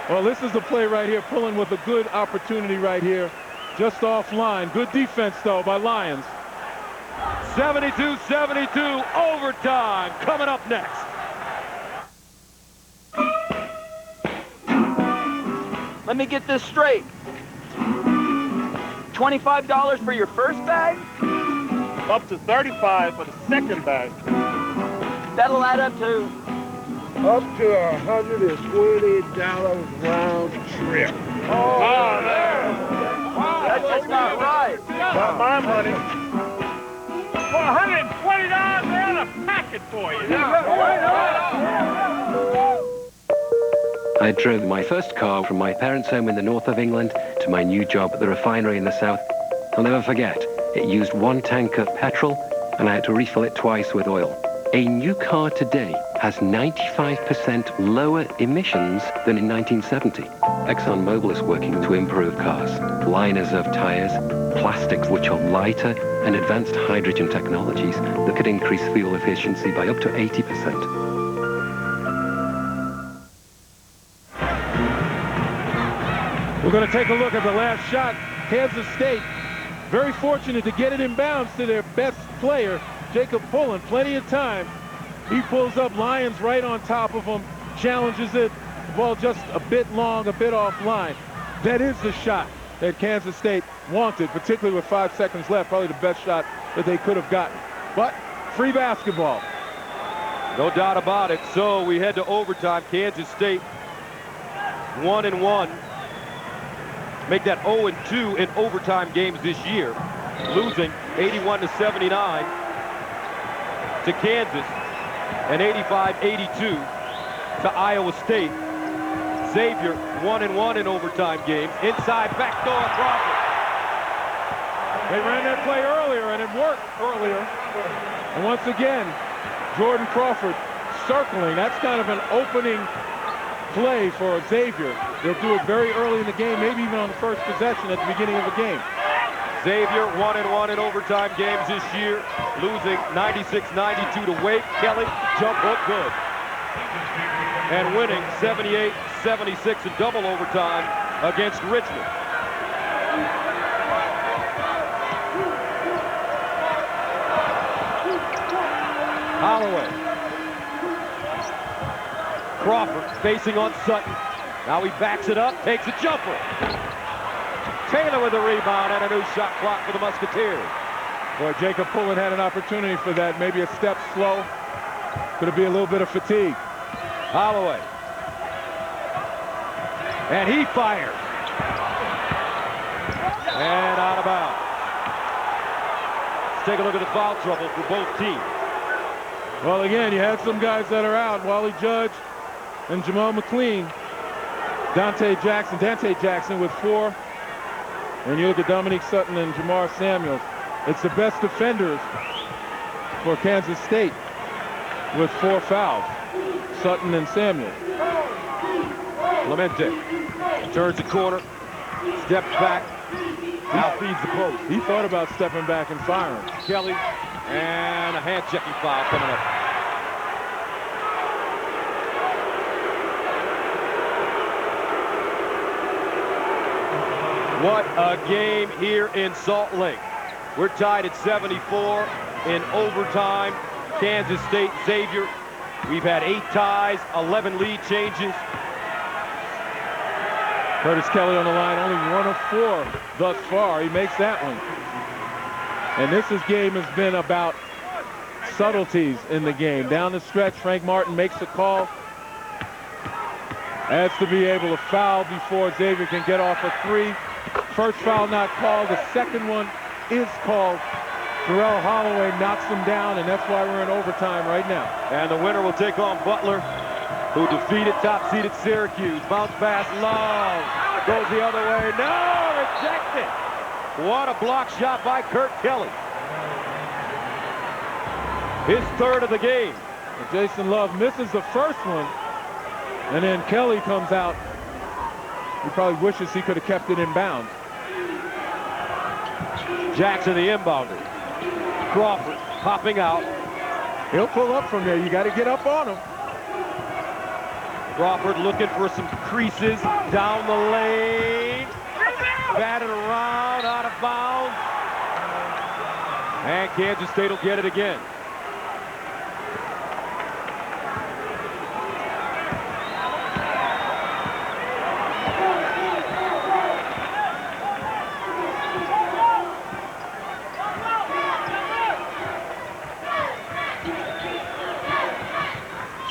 Well, this is the play right here. Pullen with a good opportunity right here. Just offline. Good defense, though, by Lions. 72-72, overtime coming up next. Let me get this straight. $25 for your first bag? Up to $35 for the second bag. That'll add up to... Up to $120 round trip. Oh, there. That's not right. Not my money. For $120, they're in a packet for you. I drove my first car from my parents' home in the north of England to my new job at the refinery in the south. I'll never forget, it used 1 tank of petrol, and I had to refill it twice with oil. A new car today has 95% lower emissions than in 1970. ExxonMobil is working to improve cars, liners of tires, plastics which are lighter, and advanced hydrogen technologies that could increase fuel efficiency by up to 80%. We're going to take a look at the last shot. Kansas State, very fortunate to get it in bounds to their best player, Jacob Pullen. Plenty of time. He pulls up, Lions right on top of him, challenges it. The ball just a bit long, a bit offline. That is the shot that Kansas State wanted, particularly with 5 seconds left. Probably the best shot that they could have gotten. But free basketball. No doubt about it. So we head to overtime. Kansas State 1-1. Make that 0-2 in overtime games this year. Losing 81-79 to Kansas and 85-82 to Iowa State. Xavier 1-1 in overtime games. Inside backdoor Crawford. They ran that play earlier and it worked earlier. And once again, Jordan Crawford circling. That's kind of an opening play for Xavier. They'll do it very early in the game, maybe even on the first possession at the beginning of the game. Xavier 1-1 in overtime games this year, losing 96-92 to Wake. Kelly, jump hook good. And winning 78-76 in double overtime against Richmond. Holloway. Crawford facing on Sutton. Now he backs it up, takes a jumper. Taylor with the rebound and a new shot clock for the Musketeers. Boy, Jacob Pullen had an opportunity for that. Maybe a step slow. Could it be a little bit of fatigue? Holloway. And he fires. And out of bounds. Let's take a look at the foul trouble for both teams. Well, again, you had some guys that are out. Wally Judge and Jamal McLean. Dante Jackson with 4. And you look at Dominique Sutton and Jamar Samuels. It's the best defenders for Kansas State with 4 fouls. Sutton and Samuels. Clemente turns the corner, steps back, now feeds the post. He thought about stepping back and firing. Kelly, and a hand-checking foul coming up. What a game here in Salt Lake. We're tied at 74 in overtime. Kansas State, Xavier. We've had 8 ties, 11 lead changes. Curtis Kelly on the line, only 1 of 4 thus far. He makes that one. And this game has been about subtleties in the game. Down the stretch, Frank Martin makes a call. Has to be able to foul before Xavier can get off a 3. First foul not called. The second one is called. Terrell Holloway knocks him down, and that's why we're in overtime right now. And the winner will take on Butler, who defeated top-seeded Syracuse. Bounce pass, Love. Goes the other way. No, rejected. What a block shot by Kurt Kelly. His 3rd of the game. And Jason Love misses the first one, and then Kelly comes out. He probably wishes he could have kept it in bounds. Jackson, the inbounder. Crawford popping out. He'll pull up from there. You got to get up on him. Crawford looking for some creases down the lane. Batted around, out of bounds. And Kansas State will get it again.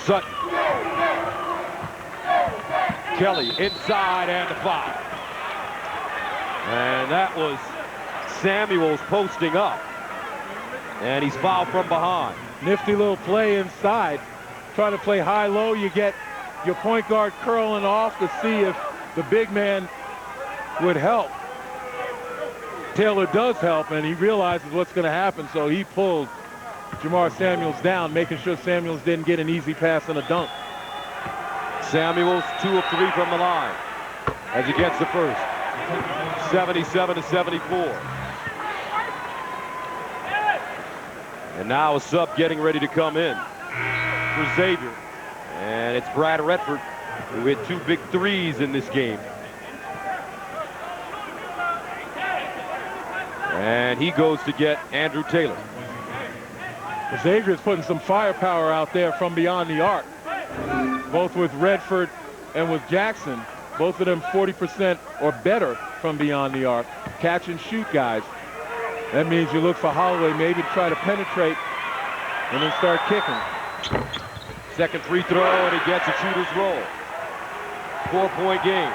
Sutton. Kelly inside and the foul. And that was Samuels posting up. And he's fouled from behind. Nifty little play inside. Trying to play high-low. You get your point guard curling off to see if the big man would help. Taylor does help, and he realizes what's going to happen, so he pulls Jamar Samuels down, making sure Samuels didn't get an easy pass and a dunk. Samuels 2 of 3 from the line as he gets the first. 77-74. And now a sub getting ready to come in for Xavier. And it's Brad Redford, who hit 2 big threes in this game. And he goes to get Andrew Taylor. Xavier's putting some firepower out there from beyond the arc. Both with Redford and with Jackson. Both of them 40% or better from beyond the arc. Catch and shoot guys. That means you look for Holloway maybe to try to penetrate and then start kicking. Second free throw, and he gets a shooter's roll. 4-point game.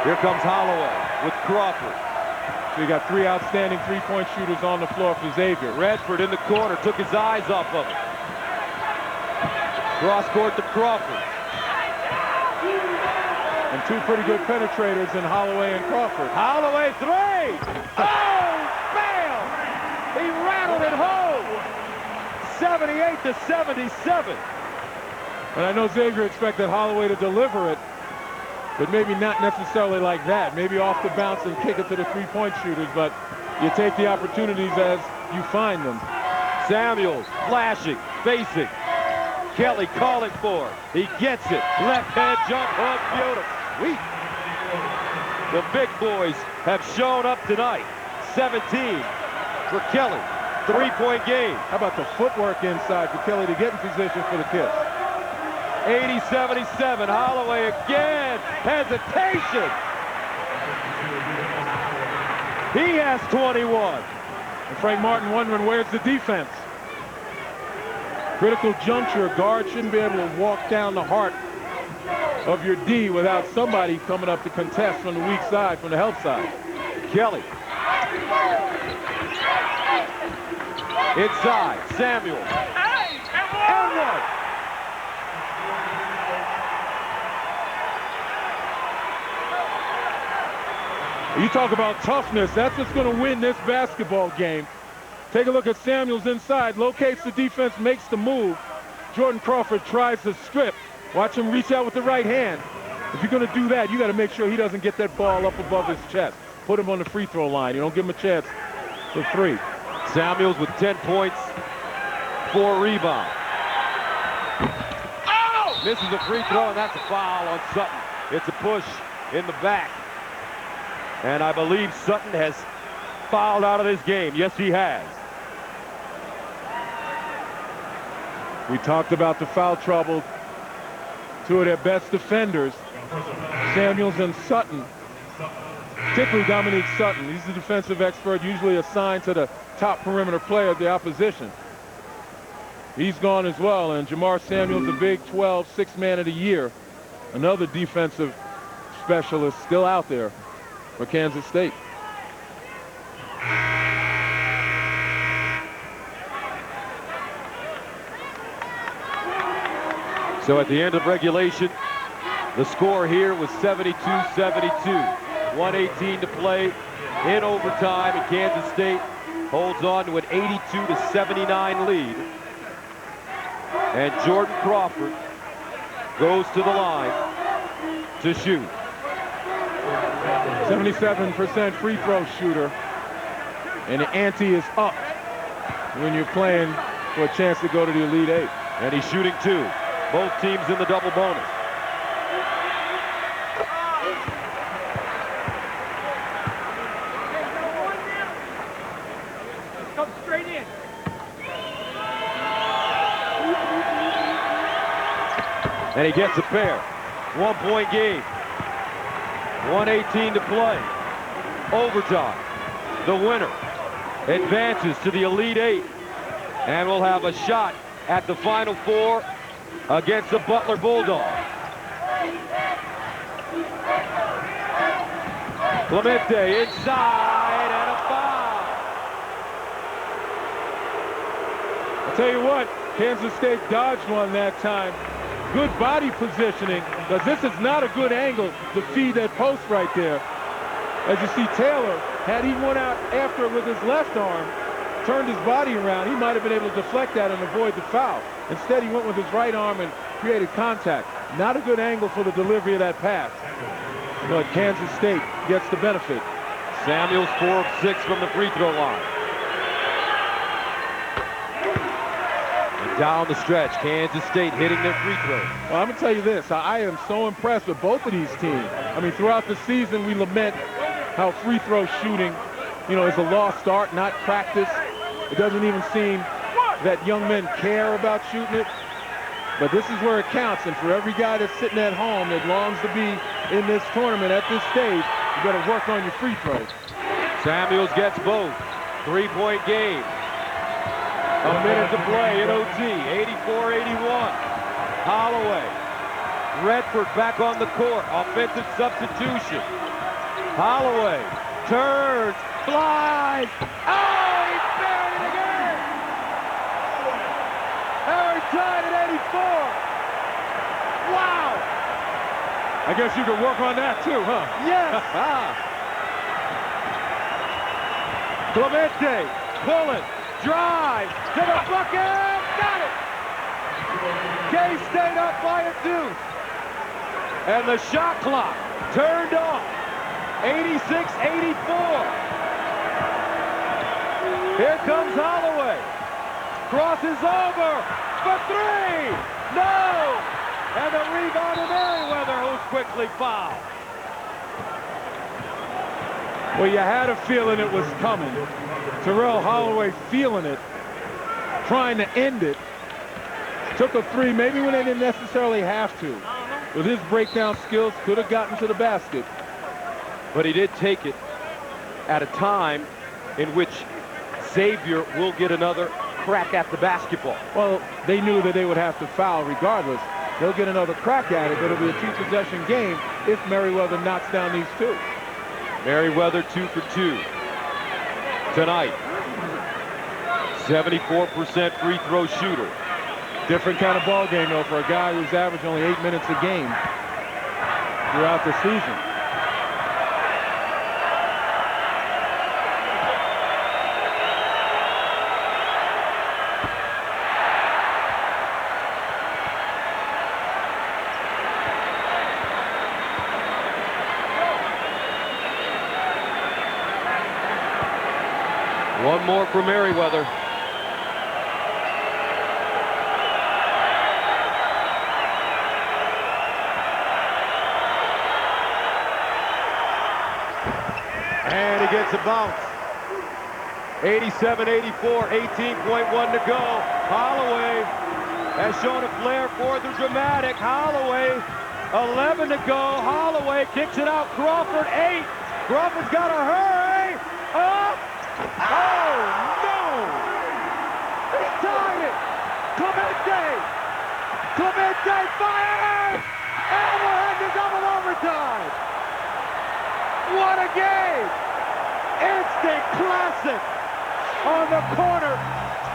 Here comes Holloway with Crawford. So you got 3 outstanding 3-point shooters on the floor for Xavier. Redford in the corner, took his eyes off of it. Cross court to Crawford. And 2 pretty good penetrators in Holloway and Crawford. Holloway 3! Oh, bam! He rattled it home! 78-77. And I know Xavier expected Holloway to deliver it, but maybe not necessarily like that. Maybe off the bounce and kick it to the 3-point shooters, but you take the opportunities as you find them. Samuels flashing, facing. Kelly calling for it. He gets it. Left hand jump hook. Beautiful. Sweet. The big boys have shown up tonight. 17 for Kelly. 3-point game. How about the footwork inside for Kelly to get in position for the kiss? 80-77. Holloway again. Hesitation. He has 21. And Frank Martin wondering where's the defense. Critical juncture, a guard shouldn't be able to walk down the heart of your D without somebody coming up to contest from the weak side, from the help side. Kelly. Inside, Samuel. And one. You talk about toughness. That's what's going to win this basketball game. Take a look at Samuels inside. Locates the defense, makes the move. Jordan Crawford tries to strip. Watch him reach out with the right hand. If you're going to do that, you got to make sure he doesn't get that ball up above his chest. Put him on the free throw line. You don't give him a chance for three. Samuels with 10 points, 4 rebounds. Oh! Misses a free throw, and that's a foul on Sutton. It's a push in the back. And I believe Sutton has fouled out of this game. Yes, he has. We talked about the foul trouble. Two of their best defenders, Samuels and Sutton. Particularly Dominique Sutton. He's the defensive expert, usually assigned to the top perimeter player of the opposition. He's gone as well, and Jamar Samuels, the Big 12 Sixth Man of the Year, another defensive specialist still out there for Kansas State. So at the end of regulation, the score here was 72-72. 1:18 to play in overtime, and Kansas State holds on to an 82-79 lead. And Jordan Crawford goes to the line to shoot. 77% free throw shooter, and the ante is up when you're playing for a chance to go to the Elite Eight. And he's shooting 2. Both teams in the double bonus. Come straight in. And he gets a pair. 1-point game. 1:18 to play. Overtime. The winner advances to the Elite Eight and will have a shot at the Final Four against the Butler Bulldogs. Clemente inside and a foul. I'll tell you what, Kansas State dodged one that time. Good body positioning, because this is not a good angle to feed that post right there. As you see, Taylor, had he went out after it with his left arm, turned his body around, he might have been able to deflect that and avoid the foul. Instead, he went with his right arm and created contact. Not a good angle for the delivery of that pass. But Kansas State gets the benefit. Samuels 4 of 6 from the free throw line. And down the stretch, Kansas State hitting their free throws. Well, I'm going to tell you this. I am so impressed with both of these teams. I mean, throughout the season, we lament how free throw shooting, is a lost art, not practice. It doesn't even seem that young men care about shooting it. But this is where it counts. And for every guy that's sitting at home that longs to be in this tournament at this stage, you better work on your free throws. Samuels gets both. 3-point game. A minute to play in OT. 84-81. Holloway. Redford back on the court. Offensive substitution. Holloway turns, flies. Oh, he buried it again. Harry tied at 84. Wow. I guess you could work on that too, huh? Yes. Clemente, pulling, drive to the bucket, got it. K-State up by a deuce. And the shot clock turned off. 86-84. Here comes Holloway. Crosses over for 3. No! And the rebound of Merriweather, who's quickly fouled. Well, you had a feeling it was coming. Terrell Holloway feeling it, trying to end it. Took a three, maybe when they didn't necessarily have to. With his breakdown skills, could have gotten to the basket. But he did take it at a time in which Xavier will get another crack at the basketball. Well, they knew that they would have to foul regardless. They'll get another crack at it, but it'll be a two-possession game if Merriweather knocks down these two. Merriweather 2 for 2 tonight. 74% free throw shooter. Different kind of ball game, though, for a guy who's averaged only 8 minutes a game throughout the season. One more for Merriweather. And he gets a bounce. 87-84, 18.1 to go. Holloway has shown a flair for the dramatic. Holloway, 11 to go. Holloway kicks it out. Crawford, 8. Crawford's got to hurry. Up. Oh, no! He tied it! Clemente fires! And we're into double overtime! What a game! Instant classic on the corner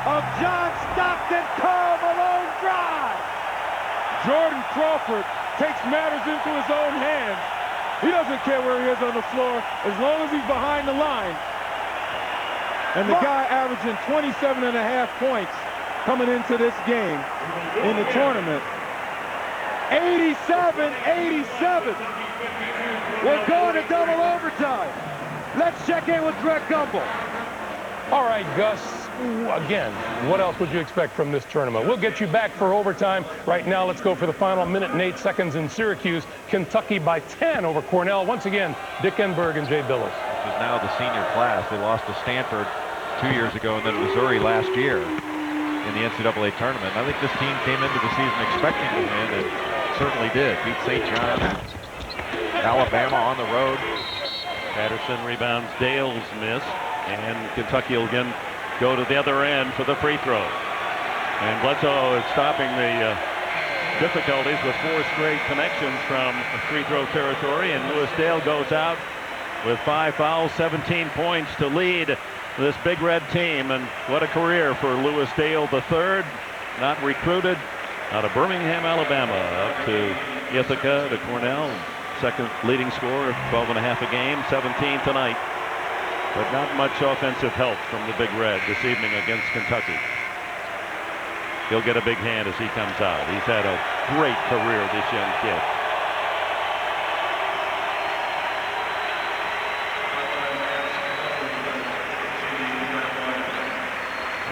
of John Stockton, Karl Malone Drive! Jordan Crawford takes matters into his own hands. He doesn't care where he is on the floor as long as he's behind the line. And the guy averaging 27.5 points coming into this game in the tournament. 87-87. We're going to double overtime. Let's check in with Greg Gumbel. All right, Gus. Again, what else would you expect from this tournament? We'll get you back for overtime. Right now, let's go for the final minute and 8 seconds in Syracuse. Kentucky by 10 over Cornell. Once again, Dick Enberg and Jay Billis. This is now the senior class. They lost to Stanford 2 years ago and then Missouri last year in the NCAA tournament. I think this team came into the season expecting to win and certainly did. Beat St. John, Alabama on the road. Patterson rebounds Dale's miss, and Kentucky will again go to the other end for the free throw. And Bledsoe is stopping the difficulties with 4 straight connections from free throw territory, and Lewis Dale goes out with 5 fouls, 17 points to lead this Big Red team. And what a career for Lewis Dale III, not recruited out of Birmingham, Alabama, up to Ithaca, to Cornell. Second leading scorer, 12.5 a game, 17 tonight. But not much offensive help from the Big Red this evening against Kentucky. He'll get a big hand as he comes out. He's had a great career, this young kid.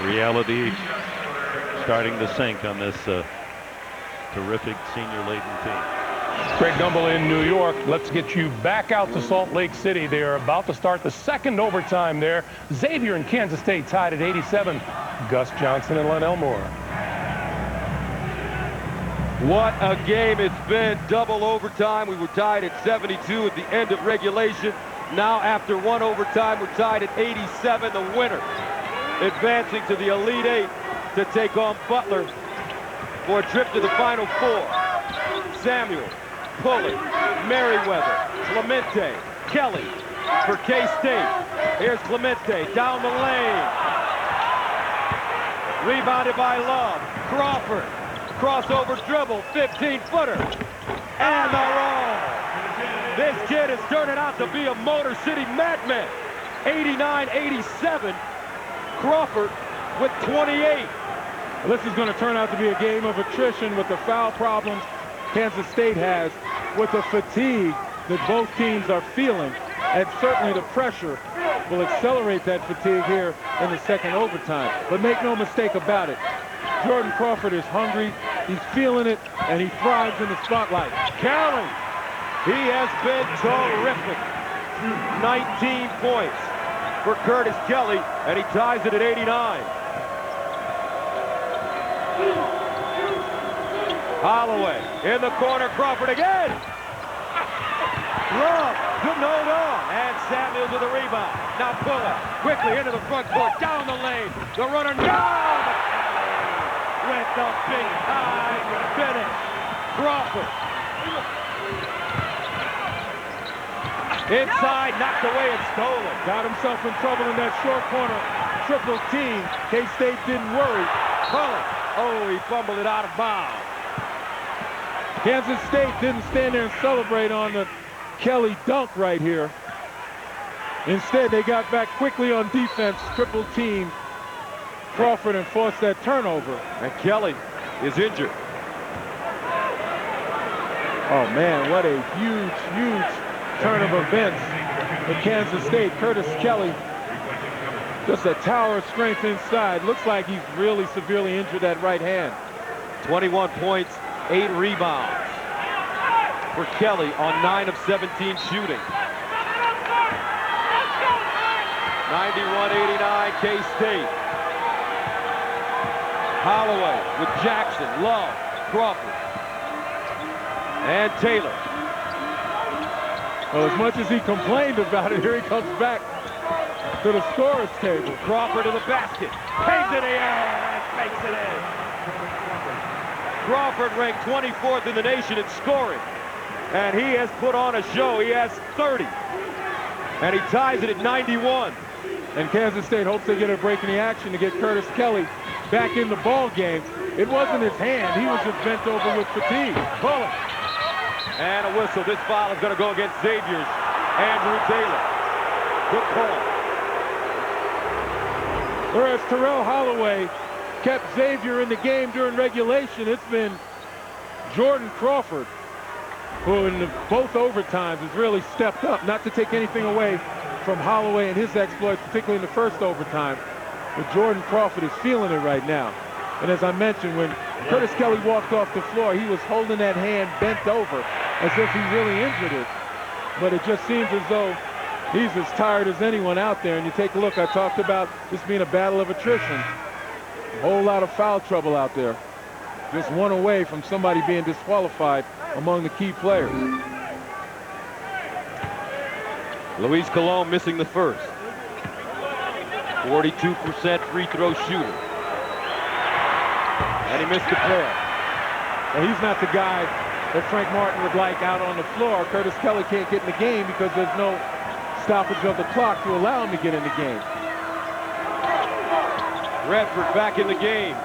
Reality starting to sink on this terrific senior-laden team. Greg Gumbel in New York. Let's get you back out to Salt Lake City. They are about to start the second overtime there. Xavier and Kansas State tied at 87. Gus Johnson and Len Elmore. What a game it's been. Double overtime. We were tied at 72 at the end of regulation. Now after one overtime, we're tied at 87. The winner advancing to the Elite Eight to take on Butler for a trip to the Final Four. Samuel, Pulley, Merriweather, Clemente, Kelly for K-State. Here's Clemente down the lane. Rebounded by Love. Crawford, crossover dribble, 15-footer. And the roll. This kid is turning out to be a Motor City madman. 89-87. Crawford with 28. Well, this is going to turn out to be a game of attrition with the foul problems Kansas State has, with the fatigue that both teams are feeling, and certainly the pressure will accelerate that fatigue here in the second overtime. But make no mistake about it, Jordan Crawford is hungry, He's feeling it, and he thrives in the spotlight. Kelly, he has been terrific. 19 points for Curtis Kelly, and he ties it at 89. Holloway in the corner, Crawford again. Love, good note on, and Samuels with a rebound. Now Puller quickly into the front court, down the lane. The runner down with the big high finish. Crawford. Inside, knocked away and stolen. Got himself in trouble in that short corner. Triple team. K-State didn't worry. Puller. Oh, he fumbled it out of bounds. Kansas State didn't stand there and celebrate on the Kelly dunk right here. Instead, they got back quickly on defense, triple team Crawford, and forced that turnover. And Kelly is injured. Oh man, what a huge turn of events for Kansas State. Curtis Kelly, just a tower of strength inside. Looks like he's really severely injured that right hand. 21 points, 8 rebounds for Kelly on 9 of 17 shooting. 91-89 K-State. Holloway with Jackson, Love, Crawford, and Taylor. Well, as much as he complained about it, here he comes back to the scorer's table. Crawford to the basket, hangs it in and makes it in. Crawford ranked 24th in the nation in scoring, and he has put on a show. He has 30, and he ties it at 91. And Kansas State hopes they get a break in the action to get Curtis Kelly back in the ball game. It wasn't his hand. He was just bent over with fatigue. Bullet. And a whistle. This foul is going to go against Xavier's Andrew Taylor. Good call. Whereas Terrell Holloway kept Xavier in the game during regulation, it's been Jordan Crawford who in both overtimes has really stepped up. Not to take anything away from Holloway and his exploits, particularly in the first overtime. But Jordan Crawford is feeling it right now. And as I mentioned, when Curtis Kelly walked off the floor, he was holding that hand bent over as if he really injured it. But it just seems as though he's as tired as anyone out there. And you take a look, I talked about this being a battle of attrition. A whole lot of foul trouble out there. Just one away from somebody being disqualified among the key players. Luis Colon missing the first. 42% free throw shooter. And he missed the pair. Well, he's not the guy that Frank Martin would like out on the floor. Curtis Kelly can't get in the game because there's no stoppage of the clock to allow him to get in the game. Redford back in the game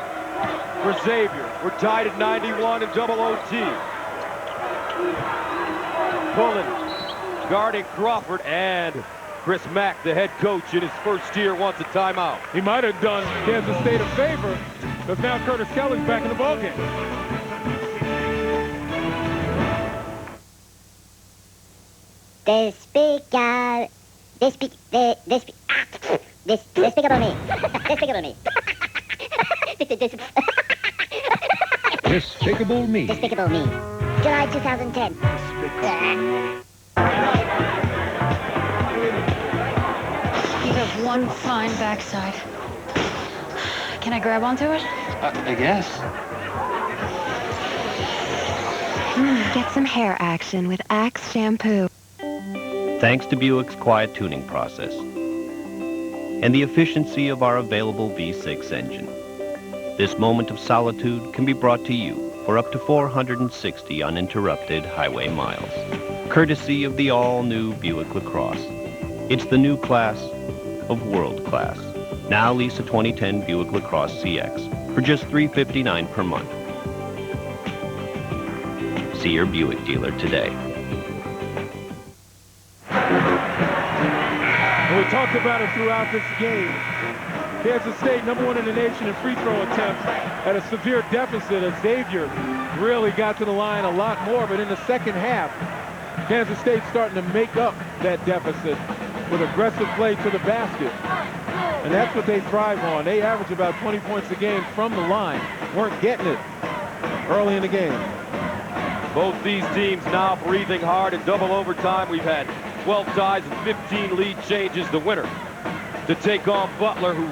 for Xavier. We're tied at 91 in double OT. Pullen guarding Crawford, and Chris Mack, the head coach in his first year, wants a timeout. He might have done Kansas State a favor, because now Curtis Kelly's back in the ballgame. Despicable me. Despicable me. Despicable Me. Despicable Me. July 2010. You have one fine backside. Can I grab onto it? I guess. Get some hair action with Axe shampoo. Thanks to Buick's quiet tuning process and the efficiency of our available V6 engine, this moment of solitude can be brought to you for up to 460 uninterrupted highway miles, courtesy of the all-new Buick LaCrosse. It's the new class of world class. Now lease a 2010 Buick LaCrosse CX for just $359 per month. See your Buick dealer today. And we talked about it throughout this game. Kansas State, #1 in the nation in free throw attempts, at a severe deficit as Xavier really got to the line a lot more. But in the second half, Kansas State starting to make up that deficit with aggressive play to the basket. And that's what they thrive on. They average about 20 points a game from the line. Weren't getting it early in the game. Both these teams now breathing hard in double overtime. We've had 12 ties and 15 lead changes. The winner to take on Butler, who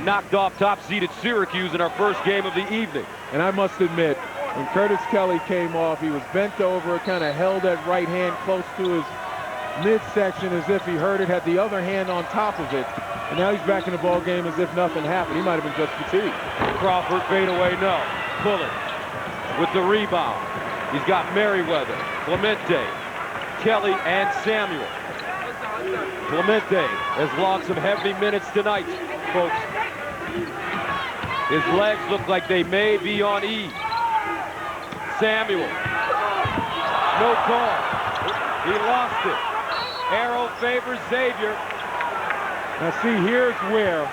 knocked off top-seeded Syracuse in our first game of the evening. And I must admit, when Curtis Kelly came off, he was bent over, kind of held that right hand close to his midsection as if he heard it, had the other hand on top of it. And now he's back in the ball game as if nothing happened. He might have been just fatigued. Crawford fade away, no. Bullet with the rebound. He's got Merriweather, Clemente, Kelly, and Samuel. Clemente has logged some heavy minutes tonight, folks. His legs look like they may be on E. Samuel. No call. He lost it. Arrow favors Xavier. Now see, here's where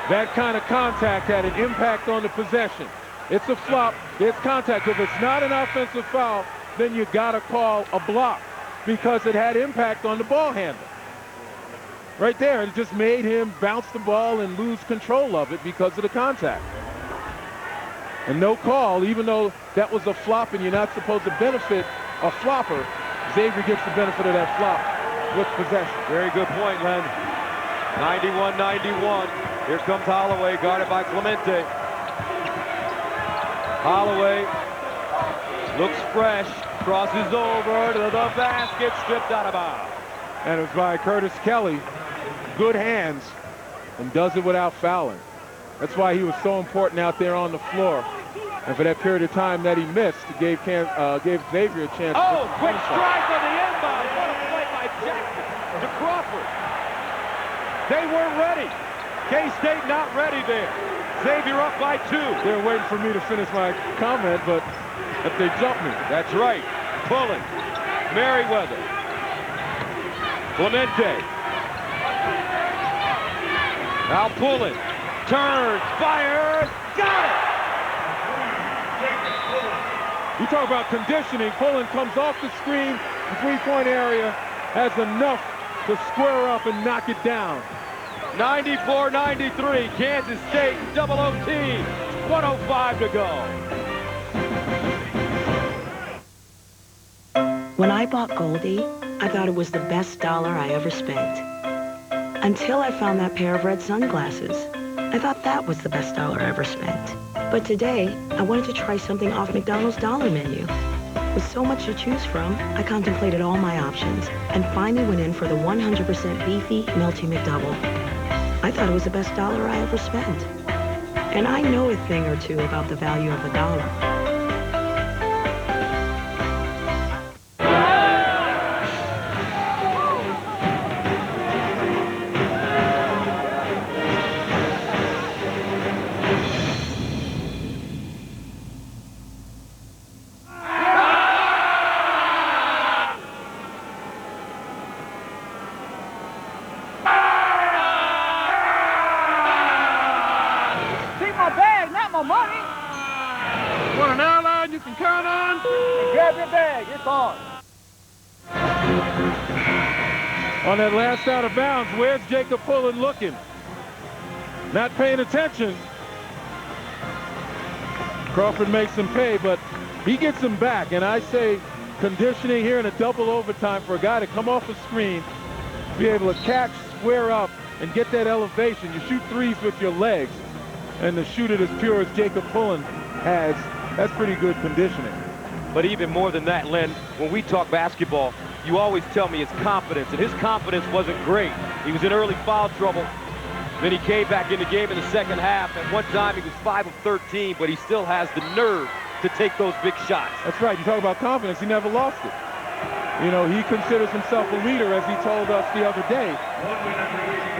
that kind of contact had an impact on the possession. It's a flop, it's contact. If it's not an offensive foul, then you gotta call a block because it had impact on the ball handler. Right there, it just made him bounce the ball and lose control of it because of the contact. And no call, even though that was a flop and you're not supposed to benefit a flopper, Xavier gets the benefit of that flop with possession. Very good point, Len. 91-91. Here comes Holloway, guarded by Clemente. Holloway looks fresh, crosses over to the basket, stripped out of bounds. And it was by Curtis Kelly. Good hands, and does it without fouling. That's why he was so important out there on the floor. And for that period of time that he missed, it gave Xavier a chance. Oh, quick strike on the inbound. What a play by Jackson to Crawford. They weren't ready. K-State not ready there. Xavier up by 2. They're waiting for me to finish my comment, but if they jump me. That's right. Pulling. Merriweather. Clemente. Now Pullen. Turns. Fires. Got it. You talk about conditioning. Pullen comes off the screen. The three-point area has enough to square up and knock it down. 94-93, Kansas State, double OT, 1:05 to go. When I bought Goldie, I thought it was the best dollar I ever spent. Until I found that pair of red sunglasses. I thought that was the best dollar I ever spent. But today, I wanted to try something off McDonald's dollar menu. With so much to choose from, I contemplated all my options and finally went in for the 100% beefy, melty McDouble. I thought it was the best dollar I ever spent. And I know a thing or two about the value of a dollar. On that last out of bounds, where's Jacob Pullen looking? Not paying attention. Crawford makes him pay, but he gets him back. And I say conditioning here in a double overtime for a guy to come off a screen, be able to catch, square up, and get that elevation. You shoot threes with your legs, and to shoot it as pure as Jacob Pullen has, that's pretty good conditioning. But even more than that, Len, when we talk basketball, you always tell me it's confidence, and his confidence wasn't great. He was in early foul trouble. Then he came back in the game in the second half. At one time, he was 5 of 13, but he still has the nerve to take those big shots. That's right. You talk about confidence. He never lost it. You know, he considers himself a leader, as he told us the other day.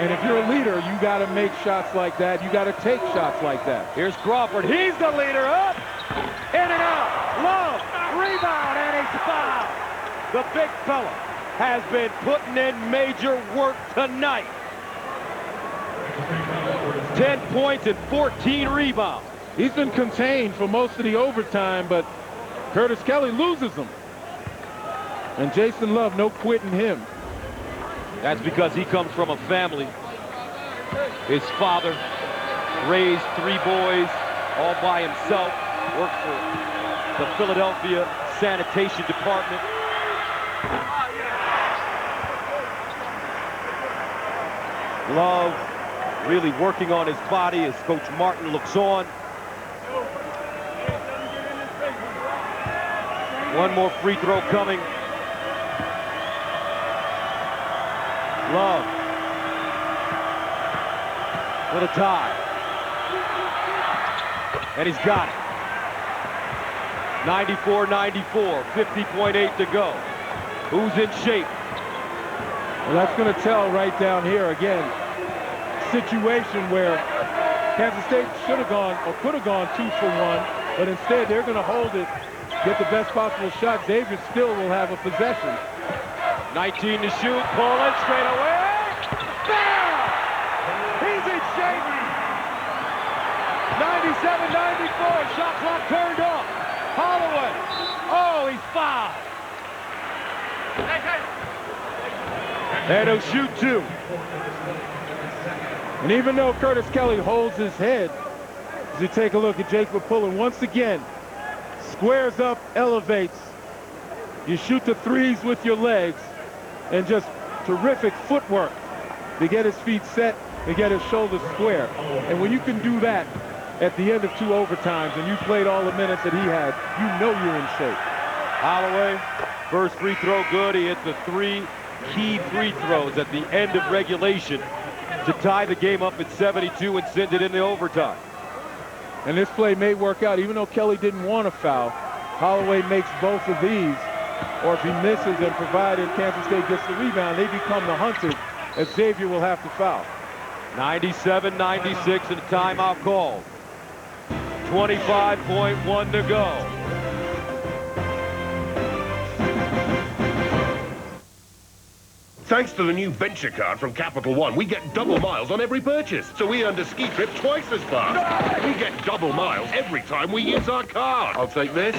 And if you're a leader, you got to make shots like that. You got to take shots like that. Here's Crawford. He's the leader. Up, in and out. Love, rebound, and he's fouled. The big fella has been putting in major work tonight. 10 points and 14 rebounds. He's been contained for most of the overtime, but Curtis Kelly loses them. And Jason Love, no quitting him. That's because he comes from a family. His father raised 3 boys all by himself. Worked for the Philadelphia Sanitation Department. Love really working on his body as Coach Martin looks on. One more free throw coming. Love for the tie. And he's got it. 94-94, 50.8 to go. Who's in shape? Well, that's going to tell right down here again. Situation where Kansas State should have gone or could have gone 2 for 1, but instead they're going to hold it, get the best possible shot. Xavier still will have a possession. 19 to shoot, pull it straight away. Bam! He's in shape. 97-94, shot clock turned off. Holloway. Oh, he's fouled. And he'll shoot 2. And even though Curtis Kelly holds his head, as you take a look at Jacob Pullen, once again, squares up, elevates. You shoot the threes with your legs, and just terrific footwork to get his feet set, to get his shoulders square. And when you can do that at the end of 2 overtimes, and you played all the minutes that he had, you know you're in shape. Holloway, first free throw good. He hit the 3 key free throws at the end of regulation to tie the game up at 72 and send it into overtime. And this play may work out, even though Kelly didn't want a foul. Holloway makes both of these, or if he misses and provided Kansas State gets the rebound, they become the hunters, as Xavier will have to foul. 97-96 and a timeout called. 25.1 to go. Thanks to the new Venture card from Capital One, we get double miles on every purchase. So we earn a ski trip twice as fast. We get double miles every time we use our card. I'll take this.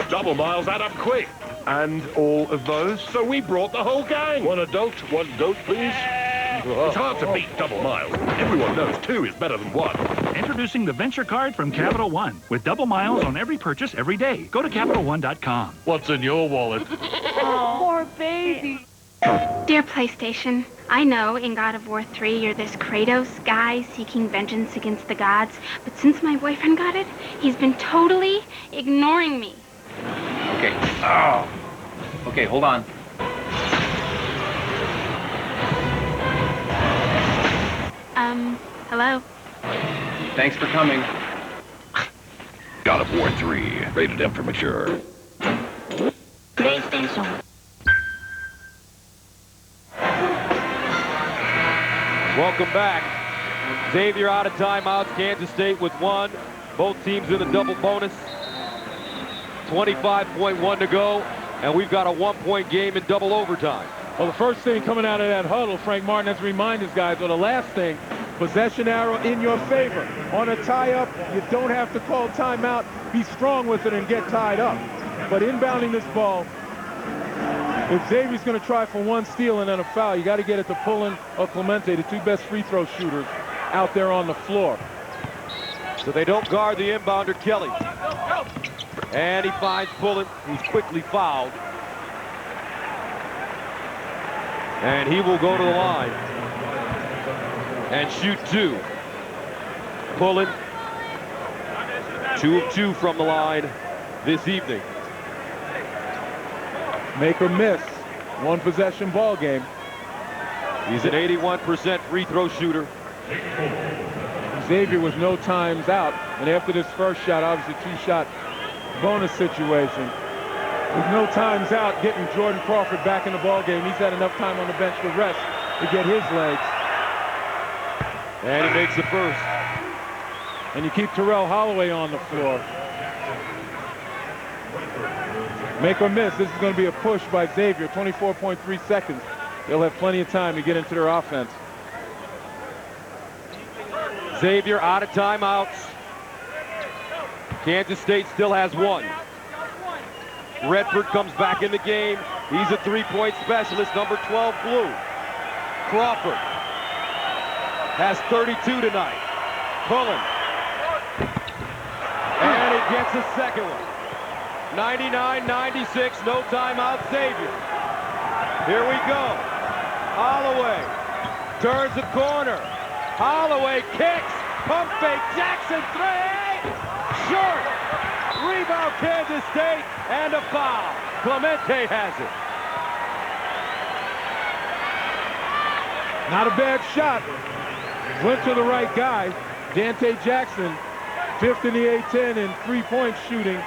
Double miles add up quick. And all of those? So we brought the whole gang. One adult, one goat, please. It's hard to beat double miles. Everyone knows 2 is better than 1. Introducing the Venture card from Capital One with double miles on every purchase every day. Go to CapitalOne.com. What's in your wallet? Oh, poor baby. Dear PlayStation, I know in God of War 3 you're this Kratos guy seeking vengeance against the gods, but since my boyfriend got it, he's been totally ignoring me. Okay. Oh. Okay, hold on. Hello? Thanks for coming. God of War 3, rated M for mature. PlayStation. Welcome back. Xavier out of timeouts. Kansas State with 1. Both teams in the double bonus. 25.1 to go. And we've got a 1-point game in double overtime. Well, the first thing coming out of that huddle, Frank Martin has to remind his guys, or the last thing, possession arrow in your favor. On a tie-up, you don't have to call timeout. Be strong with it and get tied up. But inbounding this ball, if Xavier's going to try for 1 steal and then a foul, you got to get it to Pullen or Clemente, the 2 best free throw shooters out there on the floor. So they don't guard the inbounder, Kelly. And he finds Pullen, who's quickly fouled. And he will go to the line and shoot 2. Pullen, 2 of 2 from the line this evening. Make or miss. 1 possession ball game. He's an 81% free throw shooter. Xavier with no times out. And after this first shot, obviously 2-shot bonus situation. With no times out, getting Jordan Crawford back in the ball game. He's had enough time on the bench to rest to get his legs. And he makes the first. And you keep Terrell Holloway on the floor. Make or miss. This is going to be a push by Xavier. 24.3 seconds. They'll have plenty of time to get into their offense. Xavier out of timeouts. Kansas State still has 1. Redford comes back in the game. He's a 3-point specialist, number 12 blue. Crawford has 32 tonight. Pullen. And it gets the second one. 99-96, no timeout, Xavier. Here we go. Holloway turns the corner. Holloway kicks. Pump fake. Jackson three. Short. Rebound Kansas State and a foul. Clemente has it. Not a bad shot. Went to the right guy. Dante Jackson, 5th in the A-10 in three-point shooting,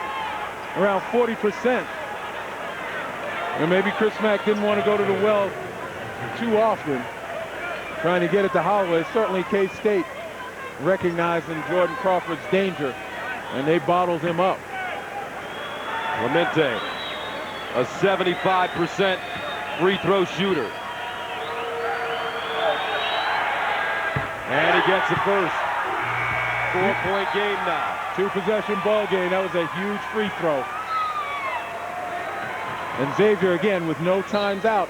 around 40%. And maybe Chris Mack didn't want to go to the well too often, trying to get it to Holloway. Certainly K-State recognizing Jordan Crawford's danger, and they bottled him up. Clemente, a 75% free throw shooter. And he gets the first. 4-point game now. 2-possession ball game. That was a huge free throw. And Xavier, again, with no times out,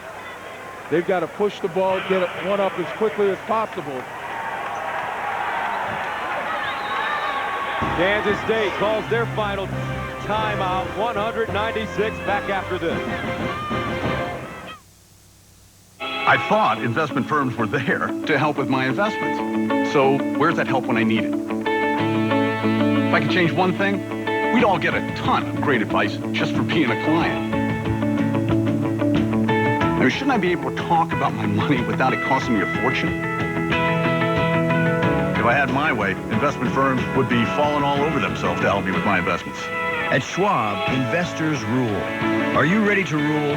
they've got to push the ball, get one up as quickly as possible. Kansas State calls their final timeout. 196 back after this. I thought investment firms were there to help with my investments. So where's that help when I need it? If I could change one thing, we'd all get a ton of great advice just for being a client. I mean, shouldn't I be able to talk about my money without it costing me a fortune? If I had my way, investment firms would be falling all over themselves to help me with my investments. At Schwab, investors rule. Are you ready to rule?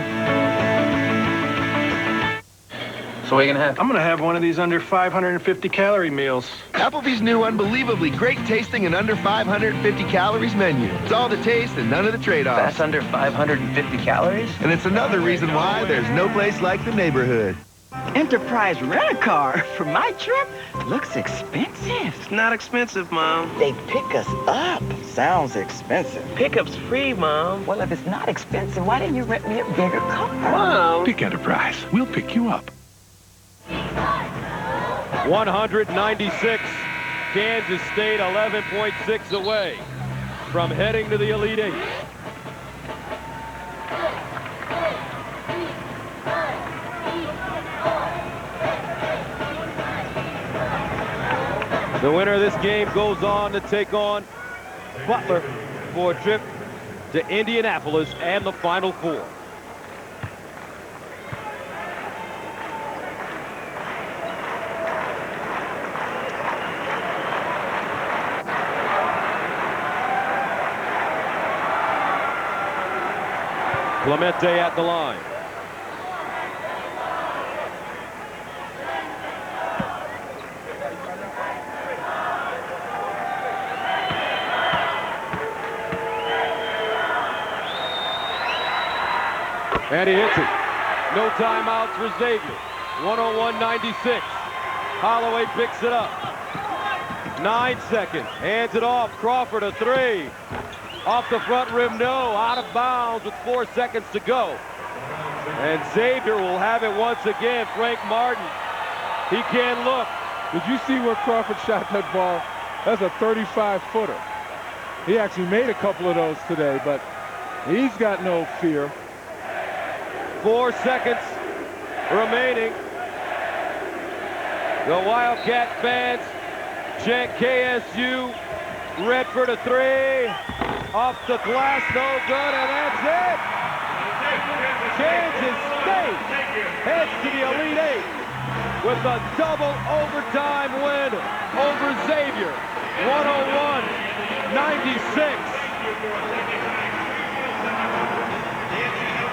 So what are you gonna have? I'm gonna have one of these under 550 calorie meals. Applebee's new unbelievably great tasting and under 550 calories menu. It's all the taste and none of the trade-offs. That's under 550 calories? And it's another reason why there's no place like the neighborhood. Enterprise rent-a-car for my trip looks expensive. It's not expensive, Mom. They pick us up. Sounds expensive. Pickup's free, Mom. Well, if it's not expensive, why didn't you rent me a bigger car? Mom. Pick Enterprise. We'll pick you up. 196. Kansas State 11.6 away from heading to the Elite Eight. The winner of this game goes on to take on Butler for a trip to Indianapolis and the Final Four. Clemente at the line. And he hits it. No timeouts for Xavier. 101-96. Holloway picks it up. 9 seconds. Hands it off. Crawford a three. Off the front rim, no. Out of bounds with 4 seconds to go. And Xavier will have it once again. Frank Martin. He can't look. Did you see where Crawford shot that ball? That's a 35-footer. He actually made a couple of those today, but he's got no fear. 4 seconds remaining. The Wildcat fans chant KSU. Redford a three. Off the glass, no good, and that's it. Kansas State heads to the Elite Eight with a double overtime win over Xavier. 101-96.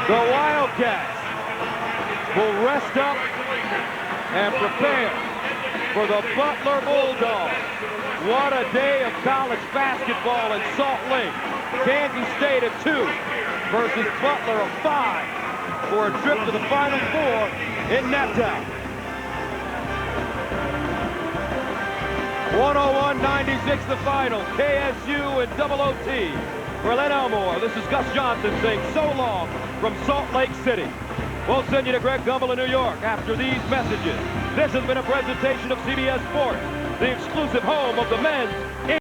The Wildcats will rest up and prepare for the Butler Bulldogs. What a day of college basketball in Salt Lake. Kansas State at 2 versus Butler of 5 for a trip to the Final Four in Naptown. 101-96 the final. KSU and double OT. For Len Elmore, this is Gus Johnson saying so long from Salt Lake City. We'll send you to Greg Gumbel in New York after these messages. This has been a presentation of CBS Sports, the exclusive home of the men's